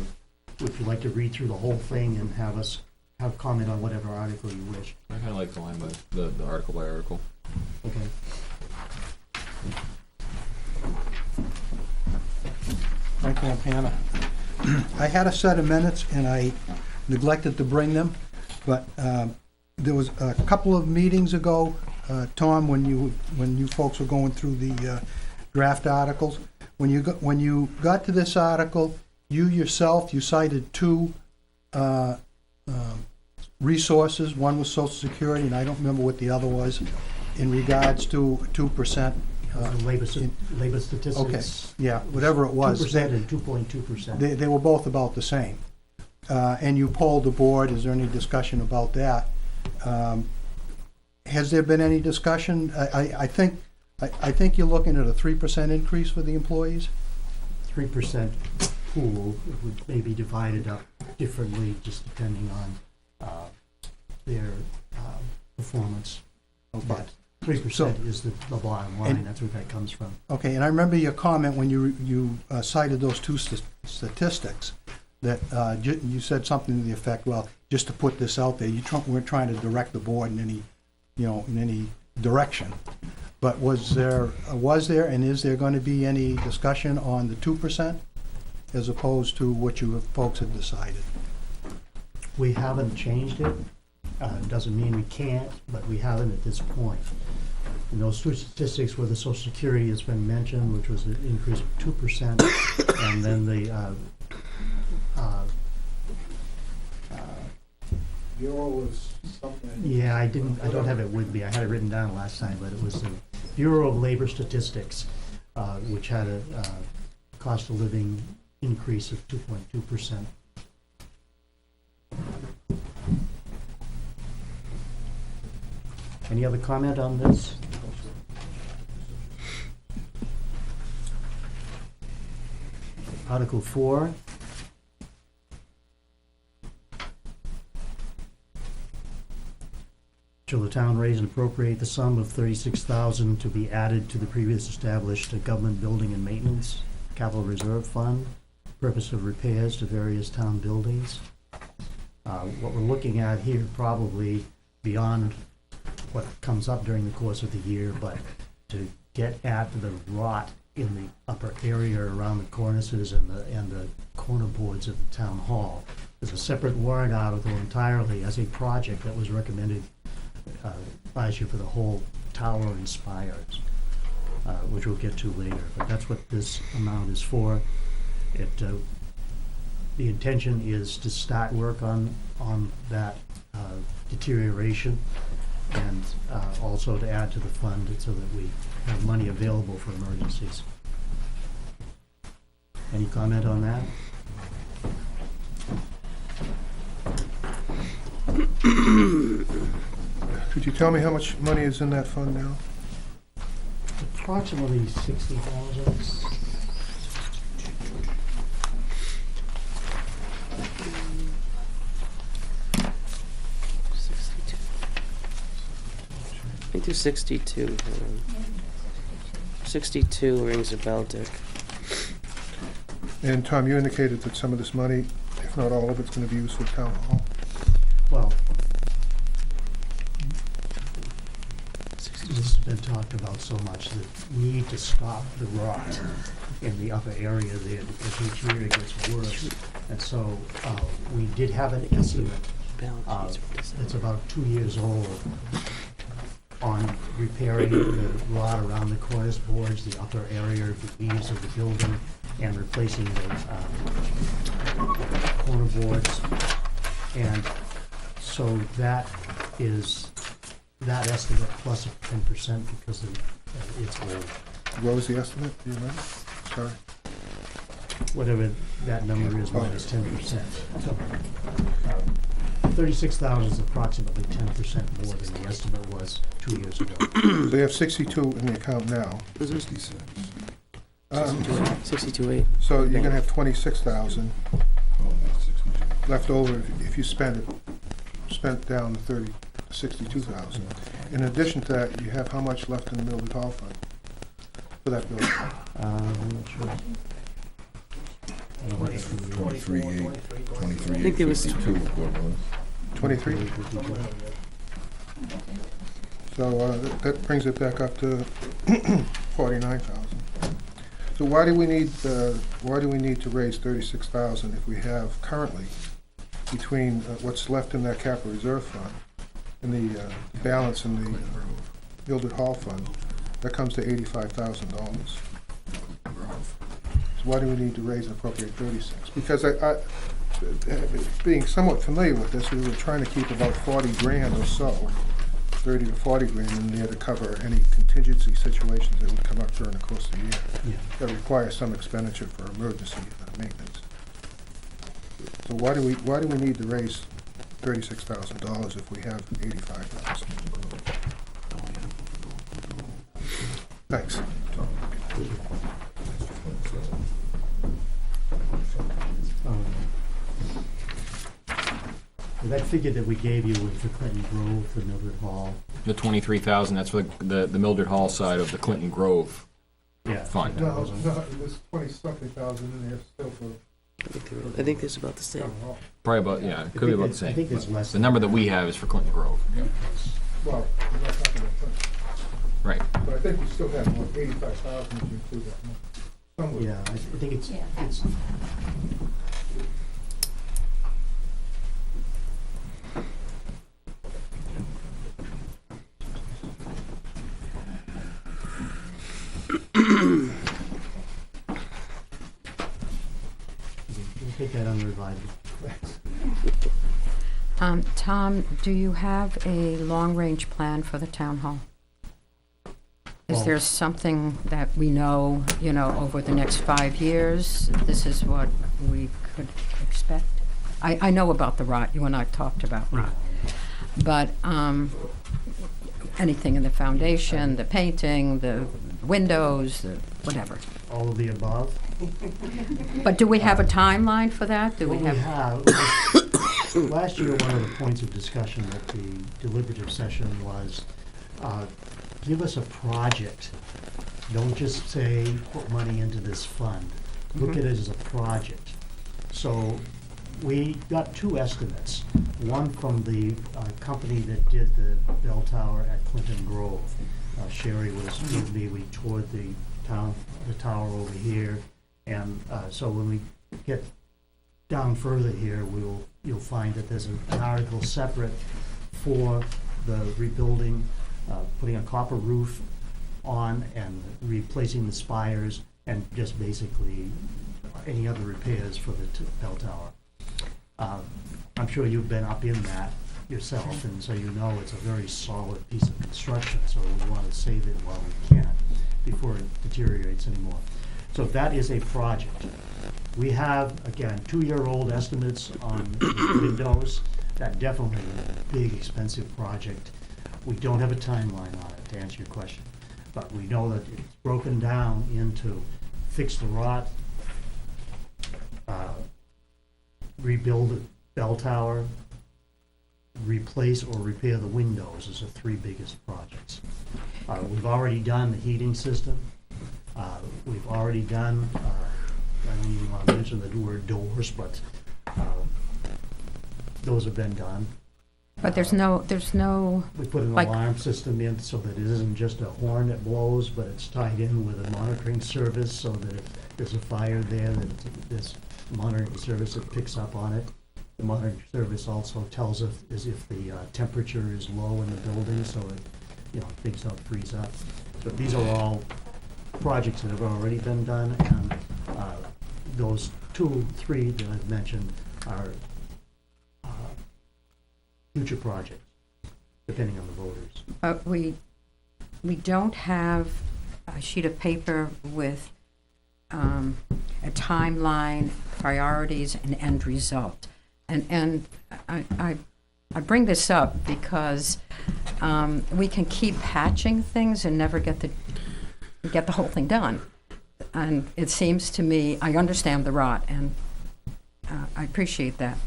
would you like to read through the whole thing and have us have comment on whatever article you wish? I kind of like the line by the article by article. Okay. Thank you, Hannah. I had a set of minutes and I neglected to bring them, but there was a couple of meetings ago, Tom, when you folks were going through the draft articles, when you got to this article, you yourself, you cited two resources. One was Social Security, and I don't remember what the other was, in regards to 2%. Labor statistics. Okay, yeah, whatever it was. 2% and 2.2%. They were both about the same. And you polled the board. Is there any discussion about that? Has there been any discussion? I think you're looking at a 3% increase for the employees? 3% pool would maybe divided up differently just depending on their performance. But 3% is the bottom line. That's where that comes from. Okay, and I remember your comment when you cited those two statistics, that you said something to the effect, well, just to put this out there, we're trying to direct the board in any direction. But was there and is there going to be any discussion on the 2% as opposed to what you folks have decided? We haven't changed it. Doesn't mean we can't, but we haven't at this point. And those two statistics where the Social Security has been mentioned, which was an increase of 2%, and then the Bureau was something. yeah, I don't have it with me. I had it written down last time, but it was the Bureau of Labor Statistics, which had a cost of living increase of 2.2%. Any other comment on this? Article 4. Shall the town raise and appropriate the sum of $36,000 to be added to the previous established government building and maintenance capital reserve fund, purpose of repairs to various town buildings? What we're looking at here, probably beyond what comes up during the course of the year, but to get at the rot in the upper area around the cornices and the corner boards of the town hall. There's a separate warrant article entirely as a project that was recommended last year for the whole tower and spires, which we'll get to later. But that's what this amount is for. The intention is to start work on that deterioration, and also to add to the fund so that we have money available for emergencies. Any comment on that? Could you tell me how much money is in that fund now? Approximately 60,000. I do 62. Hold on. 62 rings a bell, Dick. And Tom, you indicated that some of this money, if not all of it's going to be used for town hall. Well, this has been talked about so much, that we need to stop the rot in the upper area there, because each year it gets worse. And so we did have an estimate that's about 2 years old on repairing the rot around the cornice boards, the upper area of the eaves of the building, and replacing the corner boards. And so that is that estimate plus 10% because it's old. What was the estimate? Do you remember? Sorry. Whatever that number is minus 10%. So, 36,000 is approximately 10% more than the estimate was 2 years ago. So you have 62 in the account now. 66. 62.8. So you're gonna have 26,000 Oh, that's 62. left over if you spent down the 62,000. In addition to that, you have how much left in the Mildred Hall fund for that building? I'm not sure. I don't know what the- 23.8. I think there was- 22. 23? So that brings it back up to 49,000. So why do we need to raise 36,000 if we have currently between what's left in that capital reserve fund and the balance in the Mildred Hall fund, that comes to $85,000. So why do we need to raise and appropriate 36? Because I being somewhat familiar with this, we were trying to keep about 40 grand or so, 30 to 40 grand in there to cover any contingency situations that would come up during the course of the year Yeah. that require some expenditure for emergency maintenance. So why do we need to raise $36,000 if we have 85,000? Thanks. That figure that we gave you was the Clinton Grove, the Mildred Hall. The 23,000, that's for the Mildred Hall side of the Clinton Grove Yeah. fund. No, there's 20-something thousand in there still for I think it's about the same. town hall. Probably about, yeah, it could be about the I think same. it's less. The number that we have is for Clinton Grove. Well, we're not talking about that. Right. But I think we still have more, 85,000 if you include that one. Somewhere. Yeah, I think it's, Yeah. it's, we'll take that under advisement. Tom, do you have a long-range plan for the town hall? Is Well- there something that we know, over the next 5 years, this is what we could expect? I know about the rot, you and I talked about rot, but anything in the foundation, the painting, the windows, the whatever. All of the above. But do we have a timeline for that? Do we What have? Last year, one of the points of discussion at the deliberative session was, give us a project. Don't just say, put money into this fund. Look at it as a project. So we got two estimates. One from the company that did the bell tower at Clinton Grove. Sherry was with me, we toured the tower over here. And so when we get down further here, you'll find that there's an article separate for the rebuilding, putting a copper roof on and replacing the spires and just basically any other repairs for the bell tower. I'm sure you've been up in that yourself, and so you know it's a very solid piece of construction, so we want to save it while we can before it deteriorates anymore. So that is a project. We have, again, 2-year-old estimates on the windows. That definitely is a big, expensive project. We don't have a timeline on it, to answer your question. But we know that it's broken down into fix the rot, rebuild the bell tower, replace or repair the windows is the 3 biggest projects. We've already done the heating system. We've already done, I don't even want to mention the word doors, but those have been done. But there's no, We put an like- alarm system in so that it isn't just a horn that blows, but it's tied in with a monitoring service so that if there's a fire there, that this monitoring service that picks up on it. The monitoring service also tells us as if the temperature is low in the building, so it, things don't freeze up. So these are all projects that have already been done, and those 2, 3 that I've mentioned are future projects, depending on the voters. but we don't have a sheet of paper with a timeline, priorities, and end result. And I bring this up because we can keep patching things and never get the whole thing done. And it seems to me, I understand the rot, and I appreciate that.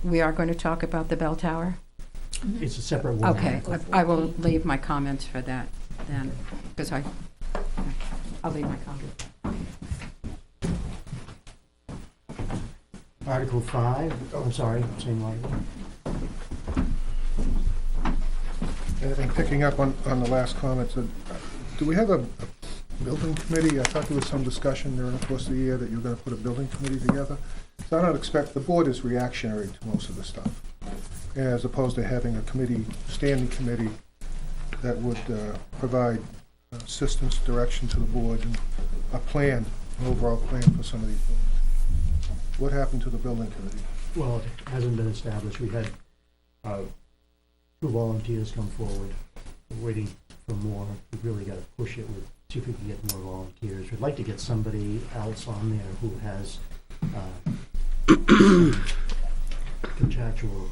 We are going to talk about the bell tower? It's a separate one. Okay, I will leave my comments for that then, because I'll leave my comment. Article 5, I'm sorry, same article. And picking up on the last comments, do we have a building committee? I thought there was some discussion during the course of the year that you were gonna put a building committee together. So I don't expect, the board is reactionary to most of the stuff, as opposed to having a committee, standing committee that would provide assistance, direction to the board, and a plan, an overall plan for some of these buildings. What happened to the building committee? Well, it hasn't been established. We had 2 volunteers come forward. We're waiting for more. We've really got to push it with, see if we can get more volunteers. We'd like to get somebody else on there who has contractual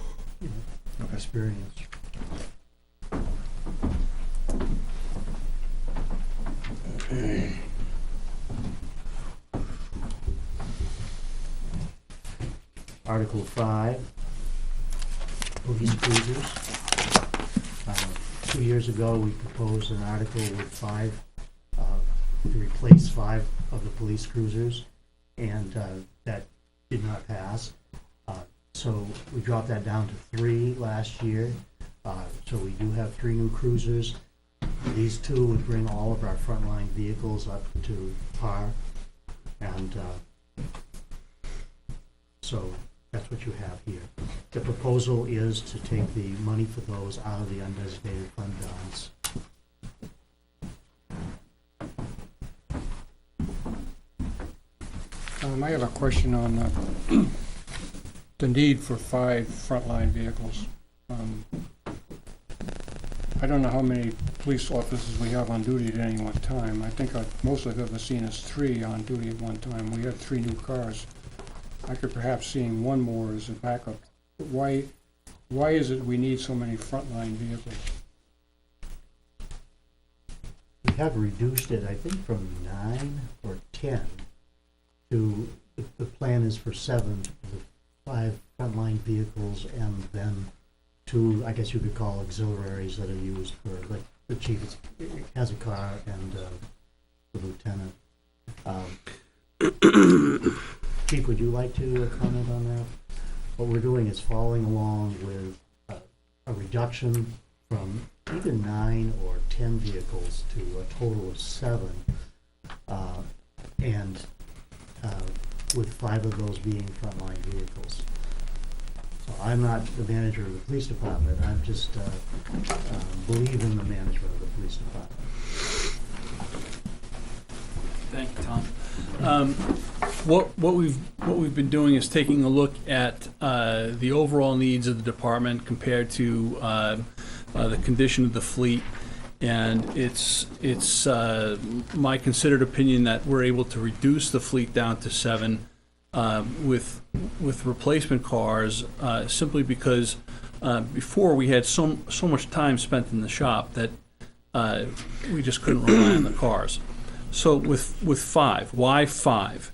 experience. Okay. Article 5, police cruisers. 2 years ago, we proposed an article with to replace 5 of the police cruisers, and that did not pass. So we dropped that down to 3 last year. So we do have 3 new cruisers. These 2 would bring all of our frontline vehicles up to par, and so that's what you have here. The proposal is to take the money for those out of the undesignated fund balance. I have a question on the need for 5 frontline vehicles. I don't know how many police officers we have on duty at any one time. I think most I've ever seen is 3 on duty at one time. We have 3 new cars. I could perhaps seeing 1 more as a backup. But why is it we need so many frontline vehicles? We have reduced it, I think, from 9 or 10 to, the plan is for 7, the 5 frontline vehicles, and then 2, I guess you could call auxiliaries that are used for, like, the chief has a car and the lieutenant. Chief, would you like to comment on that? What we're doing is following along with a reduction from either 9 or 10 vehicles to a total of 7, and with 5 of those being frontline vehicles. So I'm not the manager of the police department. I'm just believe in the management of the police department. Thank you, Tom. What we've been doing is taking a look at the overall needs of the department compared to the condition of the fleet, and it's my considered opinion that we're able to reduce the fleet down to 7 with replacement cars, simply because before we had so much time spent in the shop that we just couldn't rely on the cars. So with 5, why 5?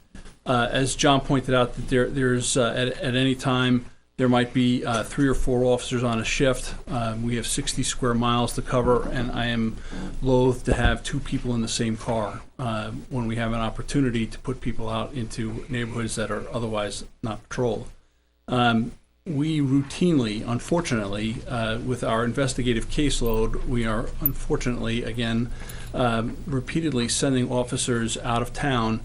As John pointed out, that there's at any time there might be 3 or 4 officers on a shift. We have 60 square miles to cover, and I am loath to have 2 people in the same car when we have an opportunity to put people out into neighborhoods that are otherwise not patrolled. We routinely, unfortunately, with our investigative caseload, we are unfortunately, again, repeatedly sending officers out of town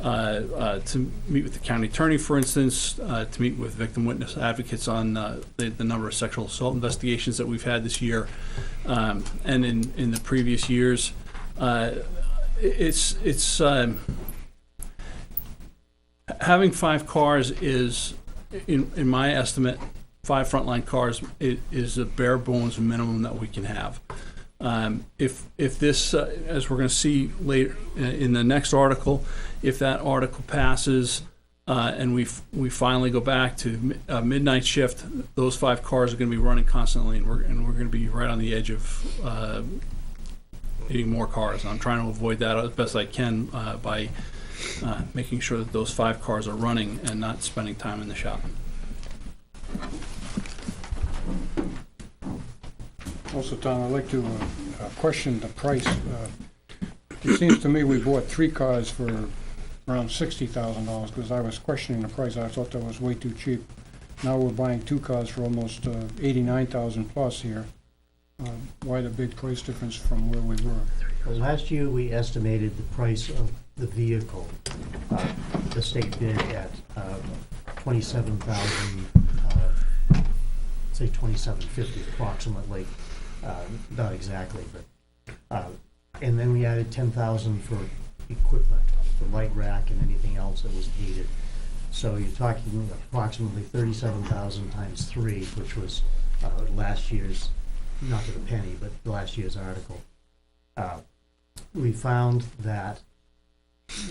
to meet with the county attorney, for instance, to meet with victim witness advocates on the number of sexual assault investigations that we've had this year, and in the previous years. It's having 5 cars is, in my estimate, 5 frontline cars is a bare bones minimum that we can have. If this, as we're going to see later in the next article, if that article passes, and we finally go back to midnight shift, those 5 cars are going to be running constantly, and we're going to be right on the edge of needing more cars. And I'm trying to avoid that as best I can by making sure that those 5 cars are running and not spending time in the shop. Also, Tom, I'd like to question the price. It seems to me we bought 3 cars for around $60,000, because I was questioning the price. I thought that was way too cheap. Now we're buying 2 cars for almost $89,000 plus here. Why the big price difference from where we were? Well, last year, we estimated the price of the vehicle. The state bid at $27,000, say $27,550 approximately. Not exactly, but and then we added $10,000 for equipment, the light rack and anything else that was needed. So you're talking approximately $37,000 times 3, which was last year's, not to the penny, but last year's article. We found that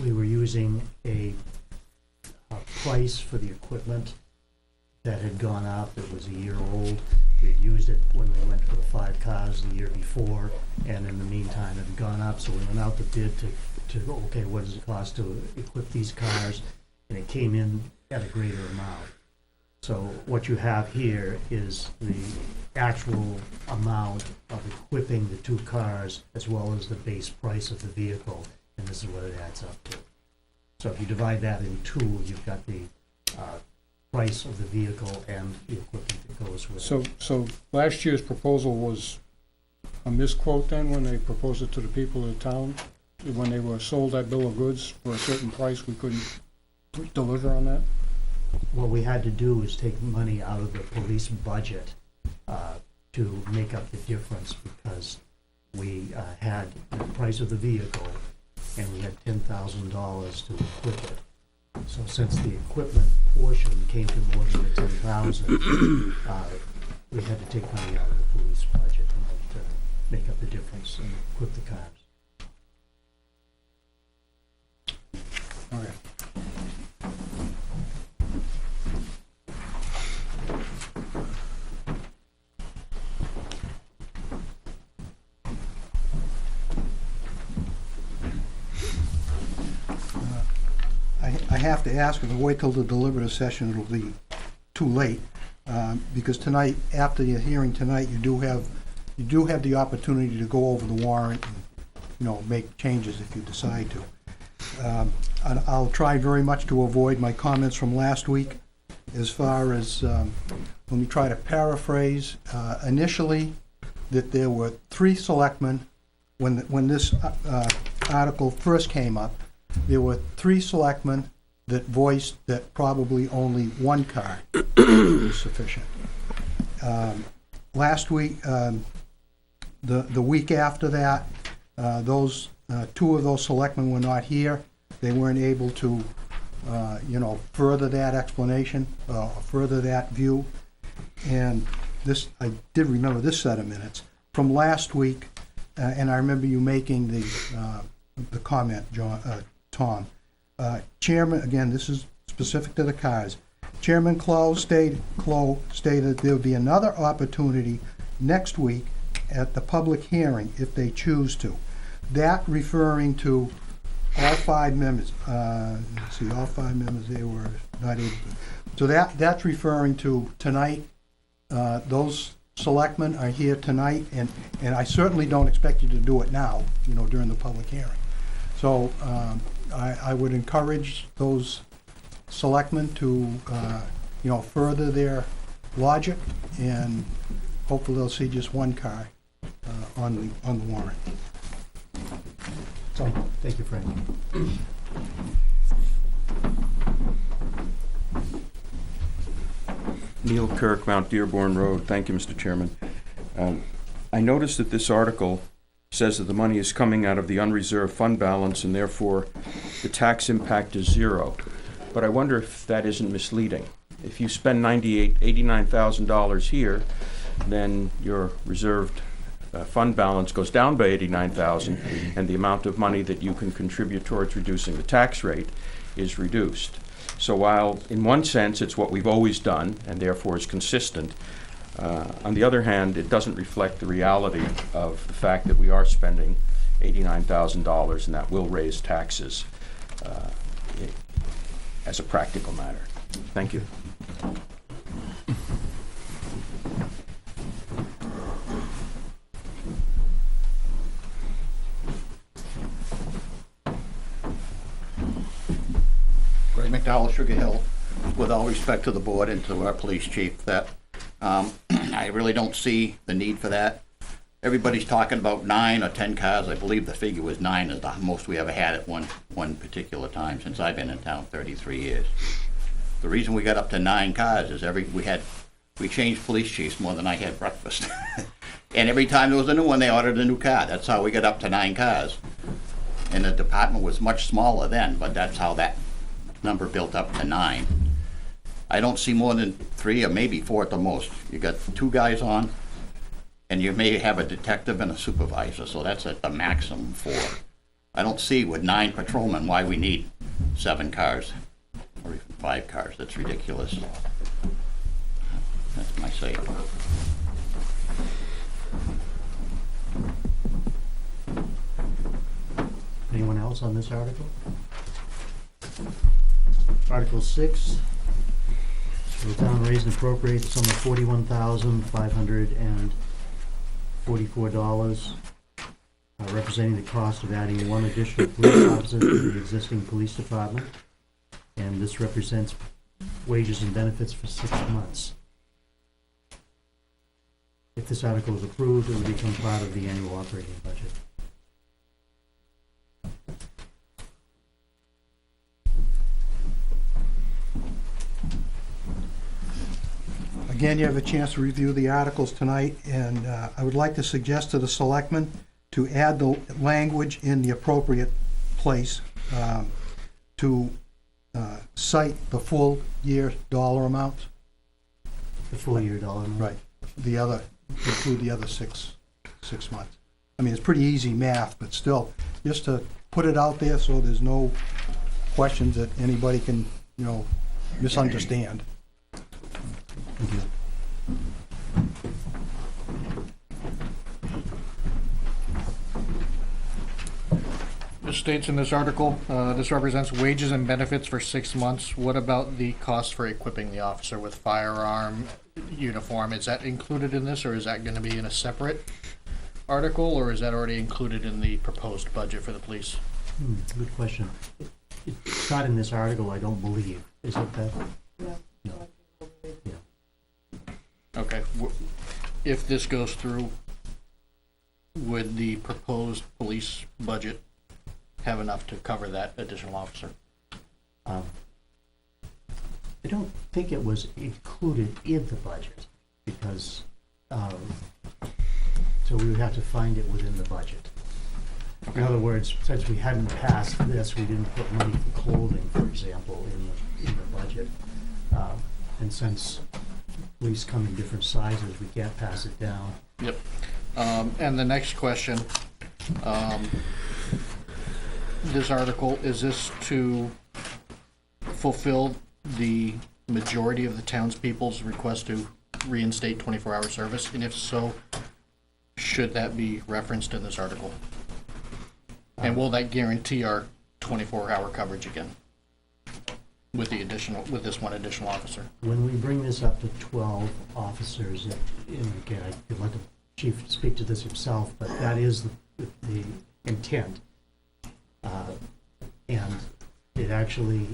we were using a price for the equipment that had gone up. It was a year old. We had used it when we went for the 5 cars the year before, and in the meantime it had gone up. So we went out to bid to okay, what does it cost to equip these cars? And it came in at a greater amount. So what you have here is the actual amount of equipping the 2 cars as well as the base price of the vehicle, and this is what it adds up to. So if you divide that in 2, you've got the price of the vehicle and the equipment that goes with it. So last year's proposal was a misquote then, when they proposed it to the people of the town? When they were sold that bill of goods for a certain price, we couldn't deliver on that? What we had to do is take money out of the police budget to make up the difference, because we had the price of the vehicle and we had $10,000 to equip it. So since the equipment portion came to more than the $10,000, we had to take money out of the police budget in order to make up the difference and equip the cars. Okay. I have to ask, if I wait till the deliberative session, it'll be too late, because tonight, after your hearing tonight, you do have the opportunity to go over the warrant and, make changes if you decide to. And I'll try very much to avoid my comments from last week, as far as, let me try to paraphrase, initially, that there were 3 selectmen, when this article first came up, there were 3 selectmen that voiced that probably only 1 car was sufficient. Last week, the week after that, those 2 of those selectmen were not here. They weren't able to, further that explanation, further that view. And this, I did remember this set of minutes from last week, and I remember you making the comment, Tom. Chairman, again, this is specific to the cars. Chairman Clow stated there would be another opportunity next week at the public hearing if they choose to. That referring to all 5 members. Let's see, all 5 members, they were not able to. So that's referring to tonight. Those selectmen are here tonight, and I certainly don't expect you to do it now, during the public hearing. So I would encourage those selectmen to, further their logic, and hopefully they'll see just 1 car on the warrant. So, thank you, Frank. Neil Kirk, Mount Dearborn Road. Thank you, Mr. Chairman. I noticed that this article says that the money is coming out of the unreserved fund balance and therefore the tax impact is 0. But I wonder if that isn't misleading. If you spend $89,000 here, then your reserved fund balance goes down by $89,000, and the amount of money that you can contribute towards reducing the tax rate is reduced. So while in one sense it's what we've always done and therefore is consistent, on the other hand, it doesn't reflect the reality of the fact that we are spending $89,000 and that will raise taxes as a practical matter. Thank you. Greg McDowell, Sugar Hill. With all respect to the board and to our police chief, that I really don't see the need for that. Everybody's talking about 9 or 10 cars. I believe the figure was 9 is the most we ever had at one particular time since I've been in town 33 years. The reason we got up to 9 cars is we changed police chiefs more than I had breakfast. And every time there was a new one, they ordered a new car. That's how we got up to 9 cars. And the department was much smaller then, but that's how that number built up to 9. I don't see more than 3 or maybe 4 at the most. You got 2 guys on, and you may have a detective and a supervisor, so that's at the maximum 4. I don't see with 9 patrolmen why we need 7 cars or even 5 cars. That's ridiculous. That's my say. Anyone else on this article? Article 6, the town raise and appropriate the sum of $41,544, representing the cost of adding 1 additional police officer to the existing police department. And this represents wages and benefits for 6 months. If this article is approved, it will become part of the annual operating budget. Again, you have a chance to review the articles tonight, and I would like to suggest to the selectmen to add the language in the appropriate place to cite the full year dollar amounts. The full year dollar amount? Right. Include the other six months. I mean, it's pretty easy math, but still, just to put it out there so there's no questions that anybody can, misunderstand. Thank you. It states in this article, this represents wages and benefits for 6 months. What about the cost for equipping the officer with firearm, uniform? Is that included in this, or is that gonna be in a separate article, or is that already included in the proposed budget for the police? Good question. It's not in this article, I don't believe. Is it that? No. Yeah. Okay, if this goes through, would the proposed police budget have enough to cover that additional officer? I don't think it was included in the budget because, so we would have to find it within the budget. In other words, since we hadn't passed this, we didn't put money for clothing, for example, in the budget. And since police come in different sizes, we can't pass it down. Yep. And the next question, this article, is this to fulfill the majority of the townspeople's request to reinstate 24-hour service? And if so, should that be referenced in this article? And will that guarantee our 24-hour coverage again with this 1 additional officer? When we bring this up to 12 officers, and again, I could let the chief speak to this himself, but that is the intent. And it actually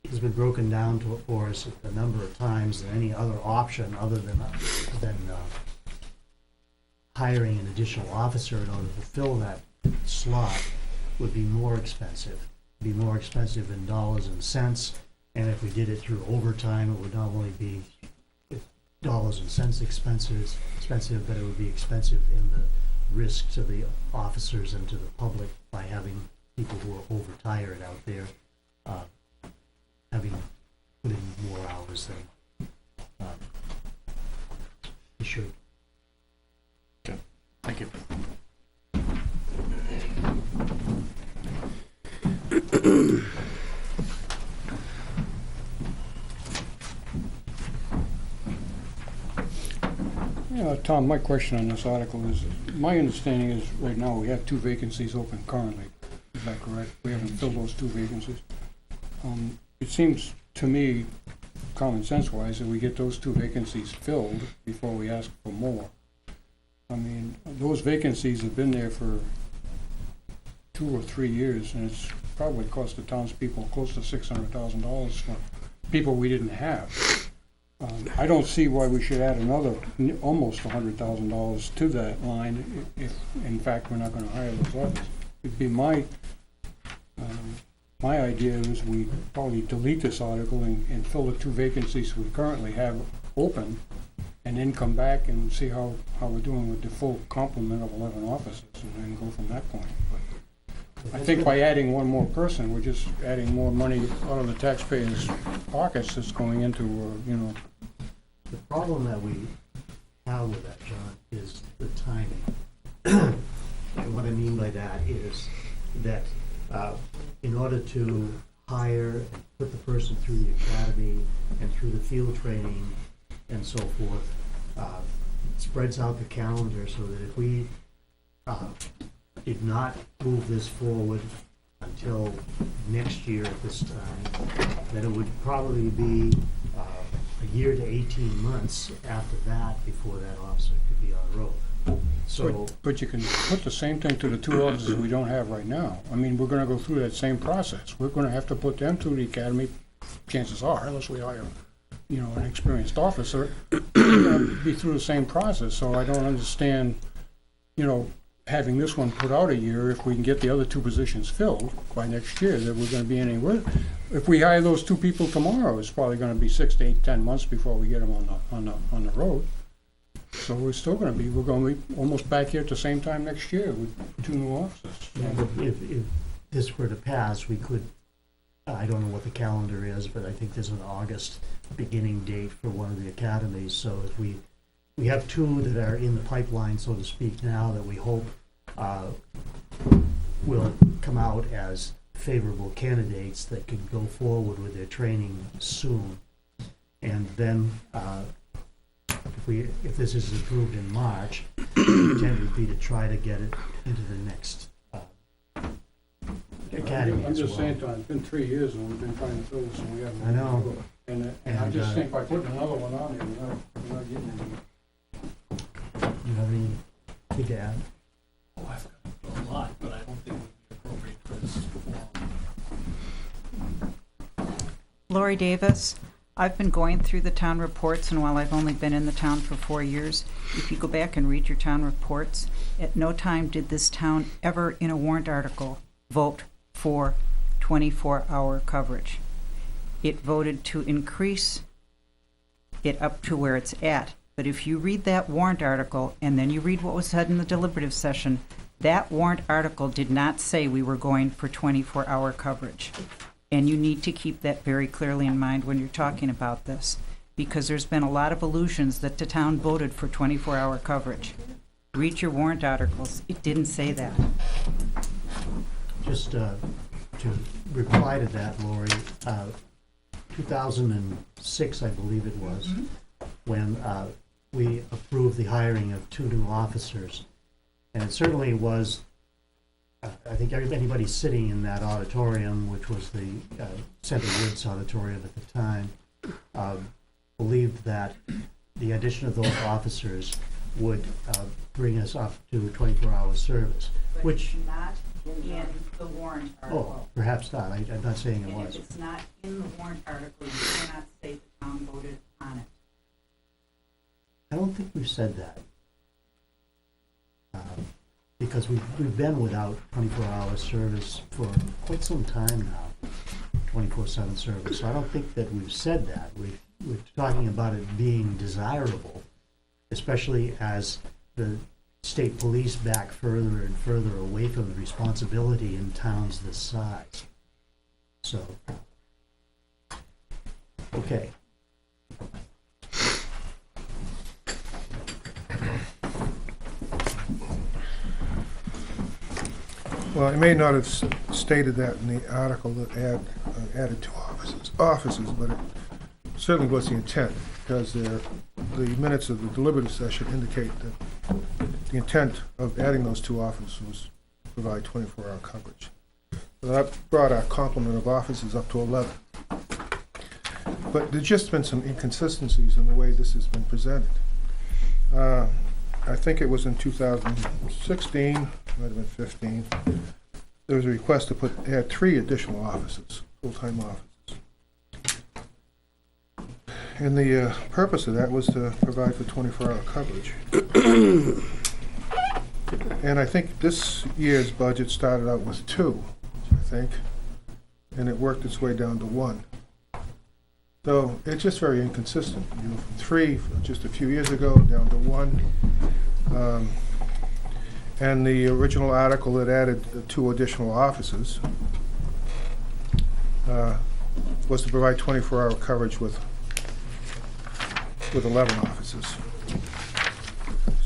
has been broken down for us a number of times than any other option other than hiring an additional officer in order to fill that slot would be more expensive. Be more expensive in dollars and cents, and if we did it through overtime, it would not only be dollars and cents expensive, but it would be expensive in the risk to the officers and to the public by having people who are overtired out there having put in more hours than they should. Okay, thank you. Tom, my question on this article is, my understanding is, right now, we have 2 vacancies open currently. Is that correct? We haven't filled those 2 vacancies. It seems to me, common sense-wise, that we get those 2 vacancies filled before we ask for more. I mean, those vacancies have been there for 2 or 3 years, and it's probably cost the townspeople close to $600,000 for people we didn't have. I don't see why we should add another almost $100,000 to that line if, in fact, we're not gonna hire those others. It'd be my idea is we probably delete this article and fill the 2 vacancies we currently have open, and then come back and see how we're doing with the full complement of 11 officers, and then go from that point. But I think by adding one more person, we're just adding more money out of the taxpayers' pockets that's going into, you know. The problem that we have with that, John, is the timing. And what I mean by that is that in order to hire and put the person through the academy and through the field training and so forth, spreads out the calendar so that if we did not move this forward until next year at this time, then it would probably be a year to 18 months after that before that officer could be on the road. So, But you can put the same thing to the 2 officers we don't have right now. I mean, we're gonna go through that same process. We're gonna have to put them through the academy, chances are, unless we hire, you know, an experienced officer, be through the same process. So I don't understand, you know, having this one put out a year, if we can get the other 2 positions filled by next year, that we're gonna be anywhere. If we hire those 2 people tomorrow, it's probably gonna be 6 to 8, 10 months before we get them on the road. So we're gonna be almost back here at the same time next year with 2 new officers. yeah, but if this were to pass, we could, I don't know what the calendar is, but I think there's an August beginning date for one of the academies. So if we have 2 that are in the pipeline, so to speak, now that we hope will come out as favorable candidates that could go forward with their training soon. And then if this is approved in March, the intent would be to try to get it into the next academy I'm as just well. saying, Tom, it's been 3 years and we've been trying to fill this and we haven't. I know. And I just think by putting another one on there, we're not getting anything. Do you have anything to add? Oh, I've got a lot, but I don't think it would be appropriate for this forum. Lori Davis. I've been going through the town reports, and while I've only been in the town for 4 years, if you go back and read your town reports, at no time did this town ever in a warrant article vote for 24-hour coverage. It voted to increase it up to where it's at. But if you read that warrant article and then you read what was said in the deliberative session, that warrant article did not say we were going for 24-hour coverage. And you need to keep that very clearly in mind when you're talking about this, because there's been a lot of illusions that the town voted for 24-hour coverage. Read your warrant articles. It didn't say that. Just to reply to that, Lori, 2006, I believe it was, when we approved the hiring of 2 new officers. And it certainly was, I think anybody sitting in that auditorium, which was the Center Woods Auditorium at the time, believed that the addition of those officers would bring us up to 24-hour service, which... Not in the warrant article. Oh, perhaps not. I'm not saying it And was. if it's not in the warrant article, you cannot say the town voted on it. I don't think we've said that. Because we've been without 24-hour service for quite some time now, 24/7 service. So I don't think that we've said that. We're talking about it being desirable, especially as the state police back further and further away from the responsibility in towns this size. So, okay. Well, I may not have stated that in the article that added 2 officers, but it certainly was the intent, because they're the minutes of the deliberative session indicate that the intent of adding those two officers was to provide 24-hour coverage. So that brought our complement of officers up to 11. But there's just been some inconsistencies in the way this has been presented. I think it was in 2016, might have been 15, there was a request to add 3 additional officers, full-time officers. And the purpose of that was to provide for 24-hour coverage. And I think this year's budget started out with 2, I think, and it worked its way down to 1. So it's just very inconsistent. You know, from 3 just a few years ago down to 1. And the original article that added 2 additional officers was to provide 24-hour coverage with 11 officers.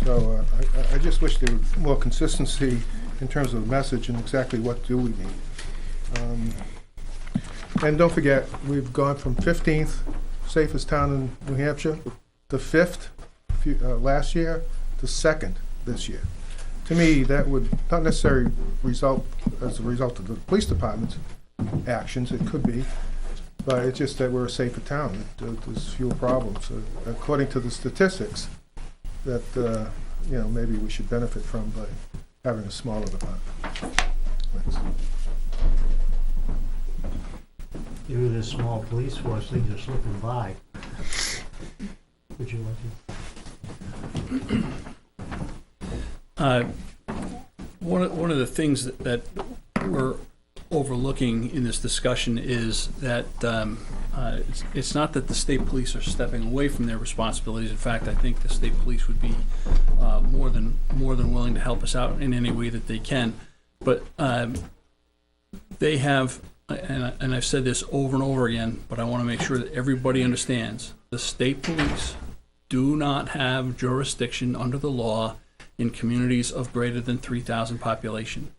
So I just wish there was more consistency in terms of the message and exactly what do we need. And don't forget, we've gone from 15th safest town in New Hampshire to 5th last year to 2nd this year. To me, that would not necessarily result as a result of the police department's actions. It could be, but it's just that we're a safer town. There's fewer problems, according to the statistics that maybe we should benefit from by having a smaller department. Thanks. Due to this small police force, things are slipping by. Would you like to? One of the things that we're overlooking in this discussion is that it's not that the state police are stepping away from their responsibilities. In fact, I think the state police would be more than willing to help us out in any way that they can. But they have, and I've said this over and over again, but I want to make sure that everybody understands, the state police do not have jurisdiction under the law in communities of greater than 3,000 population.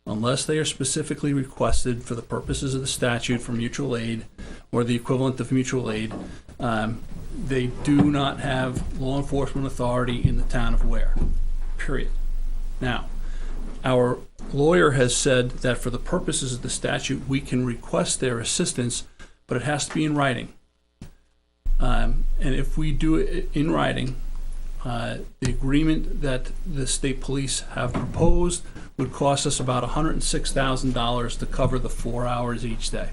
Unless they are specifically requested for the purposes of the statute for mutual aid or the equivalent of mutual aid, they do not have law enforcement authority in the town of Weare, period. Now, our lawyer has said that for the purposes of the statute, we can request their assistance, but it has to be in writing. And if we do it in writing, the agreement that the state police have proposed would cost us about $106,000 to cover the 4 hours each day.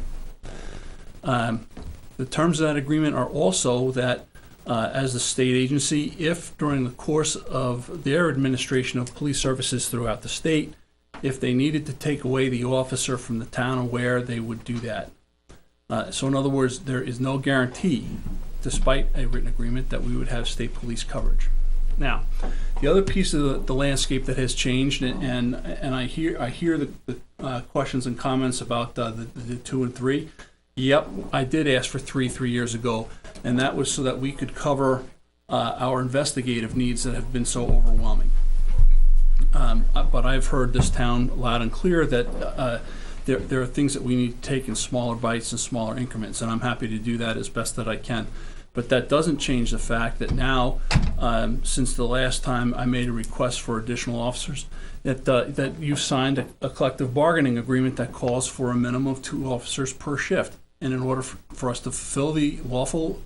The terms of that agreement are also that as the state agency, if during the course of their administration of police services throughout the state, if they needed to take away the officer from the town of Weare, they would do that. So in other words, there is no guarantee, despite a written agreement, that we would have state police coverage. Now, the other piece of the landscape that has changed, and I hear the questions and comments about the 2 and 3. Yep, I did ask for 3 years ago, and that was so that we could cover our investigative needs that have been so overwhelming. But I've heard this town loud and clear that there are things that we need to take in smaller bites and smaller increments, and I'm happy to do that as best that I can. But that doesn't change the fact that now, since the last time I made a request for additional officers, that you've signed a collective bargaining agreement that calls for a minimum of 2 officers per shift. And in order for us to fulfill the lawful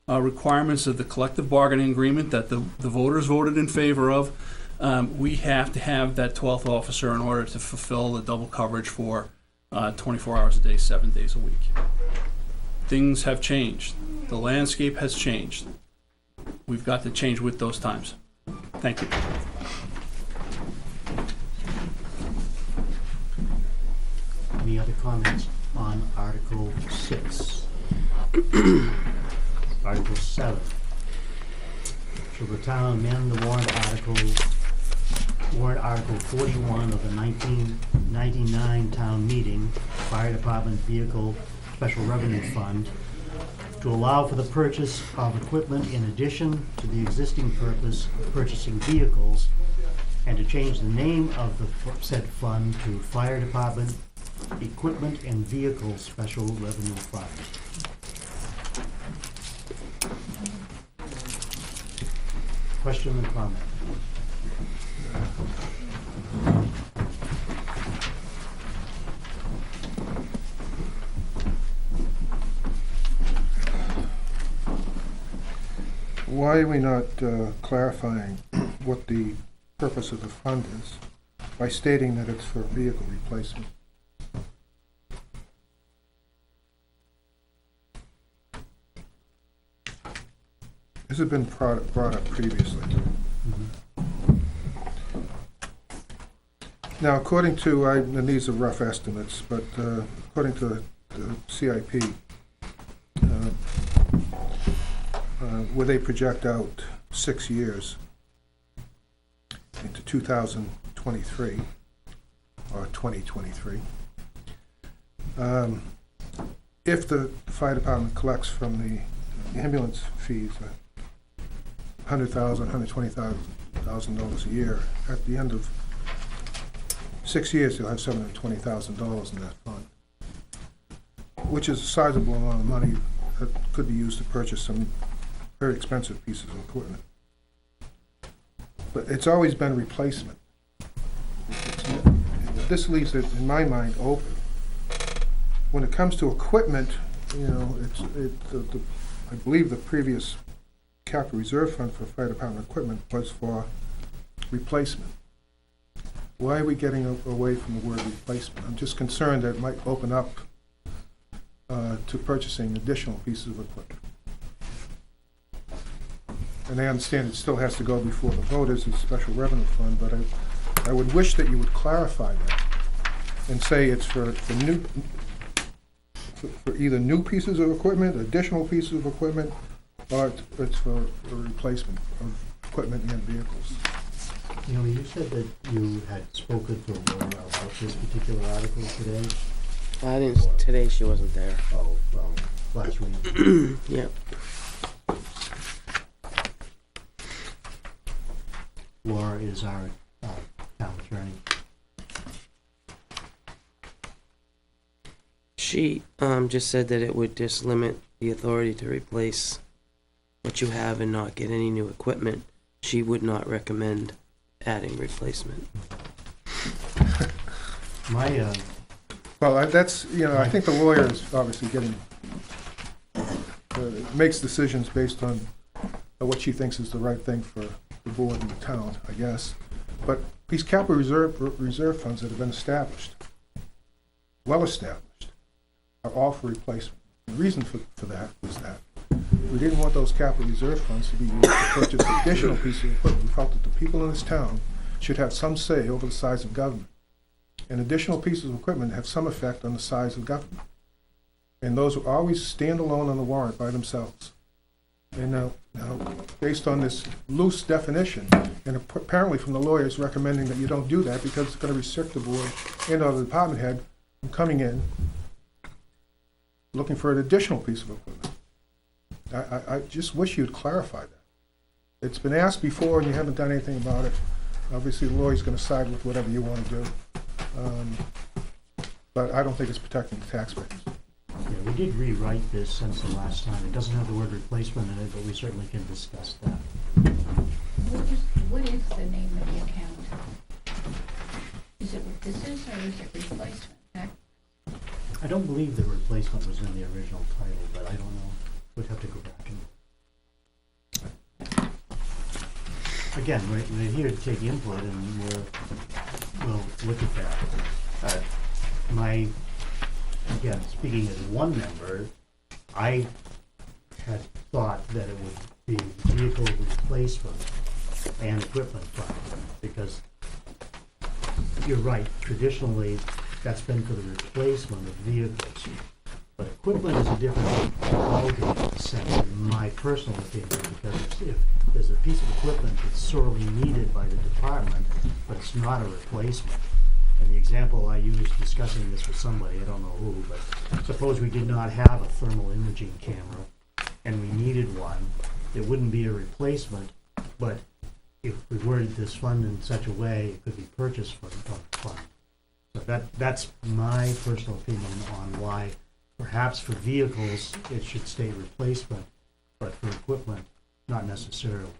requirements of the collective bargaining agreement that the voters voted in favor of, we have to have that 12th officer in order to fulfill the double coverage for 24 hours a day, 7 days a week. Things have changed. The landscape has changed. We've got to change with those times. Thank you. Any other comments on Article 6? Article 7. Shall the town amend the warrant Article 41 of the 1999 town meeting, Fire Department Vehicle Special Revenue Fund, to allow for the purchase of equipment in addition to the existing purpose of purchasing vehicles, and to change the name of the said fund to Fire Department Equipment and Vehicle Special Revenue Fund. Question and comment? Why are we not clarifying what the purpose of the fund is by stating that it's for vehicle replacement? This has been brought up previously. Now, according to, and these are rough estimates, but according to the CIP, where they project out 6 years into 2023 or 2023, if the fire department collects from the ambulance fees $100,000, $120,000 a year, at the end of 6 years, you'll have $720,000 in that fund, which is a sizable amount of money that could be used to purchase some very expensive pieces of equipment. But it's always been replacement. This leaves it, in my mind, open. When it comes to equipment, you know, I believe the previous capital reserve fund for fire department equipment was for replacement. Why are we getting away from the word replacement? I'm just concerned that it might open up to purchasing additional pieces of equipment. And I understand it still has to go before the voters as a special revenue fund, but I would wish that you would clarify that and say it's for either new pieces of equipment, additional pieces of equipment, or it's for replacement of equipment and vehicles. You know, you said that you had spoken to Laura about this particular article today. I didn't. Today she wasn't there. Oh, well, last week. Yep. Laura is our town attorney. She just said that it would just limit the authority to replace what you have and not get any new equipment. She would not recommend adding replacement. My, Well, that's, you know, I think the lawyer is obviously getting, makes decisions based on what she thinks is the right thing for the board and the town, I guess. But these capital reserve funds that have been established, well established, are all for replacement. The reason for that was that we didn't want those capital reserve funds to be used to purchase additional pieces of equipment. We felt that the people in this town should have some say over the size of government. And additional pieces of equipment have some effect on the size of government. And those will always stand alone on the warrant by themselves. And now, based on this loose definition, and apparently from the lawyers recommending that you don't do that because it's going to restrict the board and or the department head from coming in looking for an additional piece of equipment. I just wish you'd clarify that. It's been asked before and you haven't done anything about it. Obviously, the lawyer's going to side with whatever you want to do. But I don't think it's protecting the taxpayers. yeah, we did rewrite this since the last time. It doesn't have the word replacement in it, but we certainly can discuss that. What is the name of the account? Is it what this is, or is it replacement? I don't believe the replacement was in the original title, but I don't know. We'd have to go back and... Again, we're here to take input, and we'll look at that. Again, speaking as one member, I had thought that it would be vehicle replacement and equipment fund, because you're right, traditionally, that's been for the replacement of vehicles. But equipment is a different ballgame sense, in my personal opinion, because if there's a piece of equipment that's sorely needed by the department, but it's not a replacement. And the example I used discussing this with somebody, I don't know who, but suppose we did not have a thermal imaging camera and we needed one, it wouldn't be a replacement, but if we worded this fund in such a way, it could be purchased from the fund. So that's my personal opinion on why perhaps for vehicles it should stay replacement, but for equipment, not necessarily.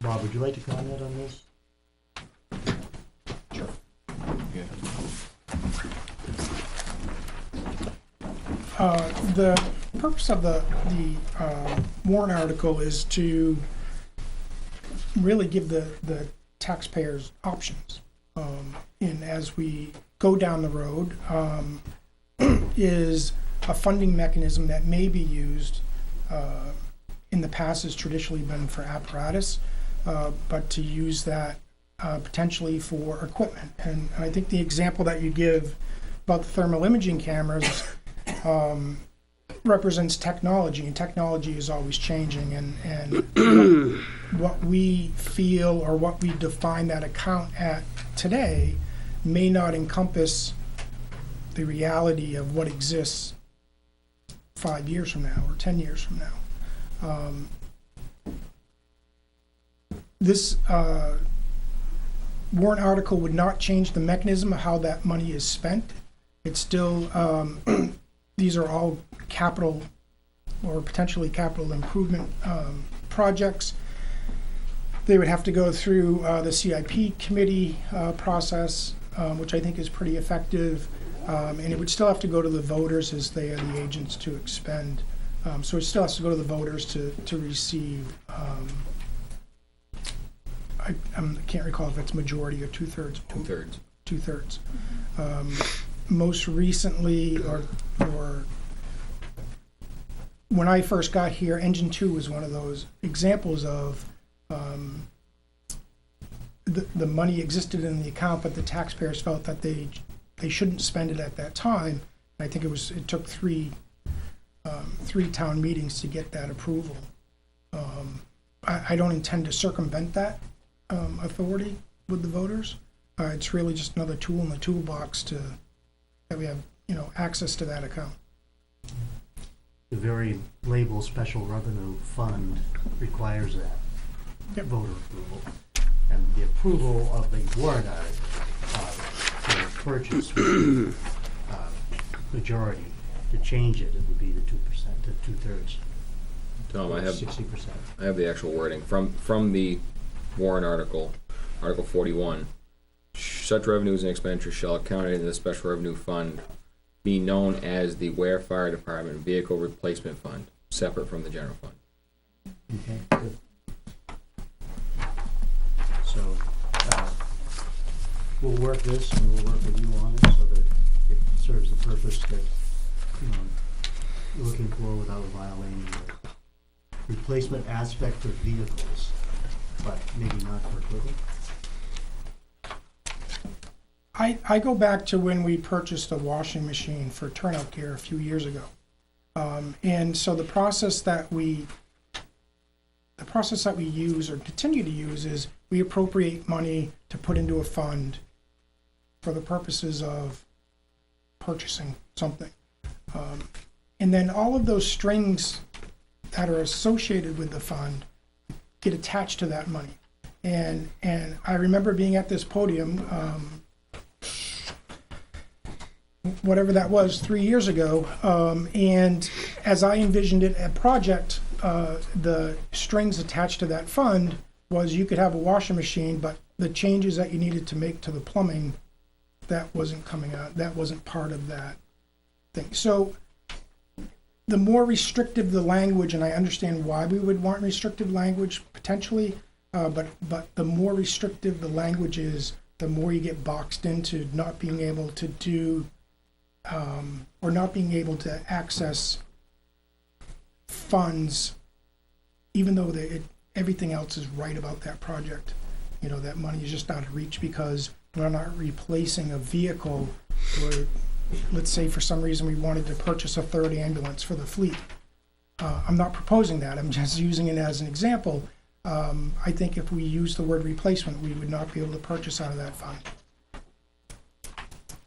Bob, would you like to comment on this? The purpose of the warrant article is to really give the taxpayers options. And as we go down the road, is a funding mechanism that may be used, in the past has traditionally been for apparatus, but to use that potentially for equipment. And I think the example that you give about the thermal imaging cameras represents technology, and technology is always changing, and what we feel or what we define that account at today may not encompass the reality of what exists 5 years from now or 10 years from now. This warrant article would not change the mechanism of how that money is spent. It's still, these are all capital or potentially capital improvement projects. They would have to go through the CIP committee process, which I think is pretty effective, and it would still have to go to the voters as they are the agents to expend. So it still has to go to the voters to receive, I can't recall if it's majority or two-thirds. Two-thirds. Two-thirds. Most recently, or when I first got here, Engine 2 was one of those examples of the money existed in the account, but the taxpayers felt that they shouldn't spend it at that time. And I think it took three town meetings to get that approval. I don't intend to circumvent that authority with the voters. It's really just another tool in the toolbox that we have, access to that account. The very label special revenue fund requires that. Yep. Voter approval. And the approval of the warrant article for purchase would majority. To change it, it would be the 2% to two-thirds. Tom, I have 60%. I have the actual wording from the warrant article, Article 41. Such revenues and expenditures shall account in the special revenue fund be known as the Weare Fire Department Vehicle Replacement Fund, separate from the general fund. Okay, good. So, we'll work this and we'll work with you on it so that it serves the purpose that, you're looking for without violating the replacement aspect of vehicles, but maybe not for equipment. I go back to when we purchased a washing machine for turnout gear a few years ago. And so the process that we use or continue to use is we appropriate money to put into a fund for the purposes of purchasing something. And then all of those strings that are associated with the fund get attached to that money. And I remember being at this podium, whatever that was, 3 years ago, and as I envisioned it, a project, the strings attached to that fund was you could have a washing machine, but the changes that you needed to make to the plumbing, that wasn't coming out, that wasn't part of that thing. So the more restrictive the language, and I understand why we would want restrictive language potentially, but the more restrictive the language is, the more you get boxed into not being able to do or not being able to access funds, even though everything else is right about that project. That money is just out of reach because we're not replacing a vehicle where, let's say for some reason we wanted to purchase a third ambulance for the fleet. I'm not proposing that, I'm just using it as an example. I think if we use the word replacement, we would not be able to purchase out of that fund.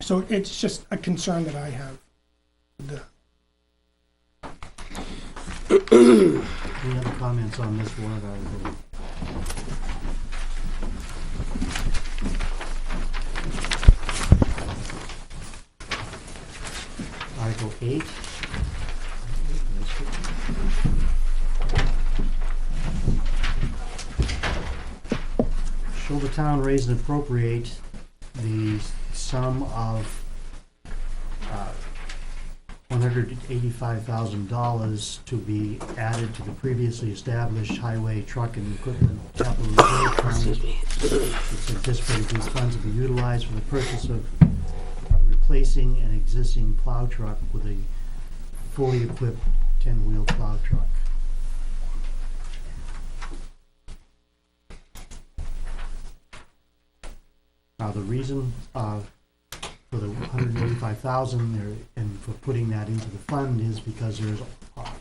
So it's just a concern that I have. Any other comments on this warrant article? Article 8. shall the town raise and appropriate the sum of $185,000 to be added to the previously established highway, truck, and equipment capital reserve fund? It's anticipated these funds will be utilized for the purchase of replacing an existing plow truck with a fully equipped 10-wheel plow truck. Now, the reason for the $185,000 and for putting that into the fund is because there's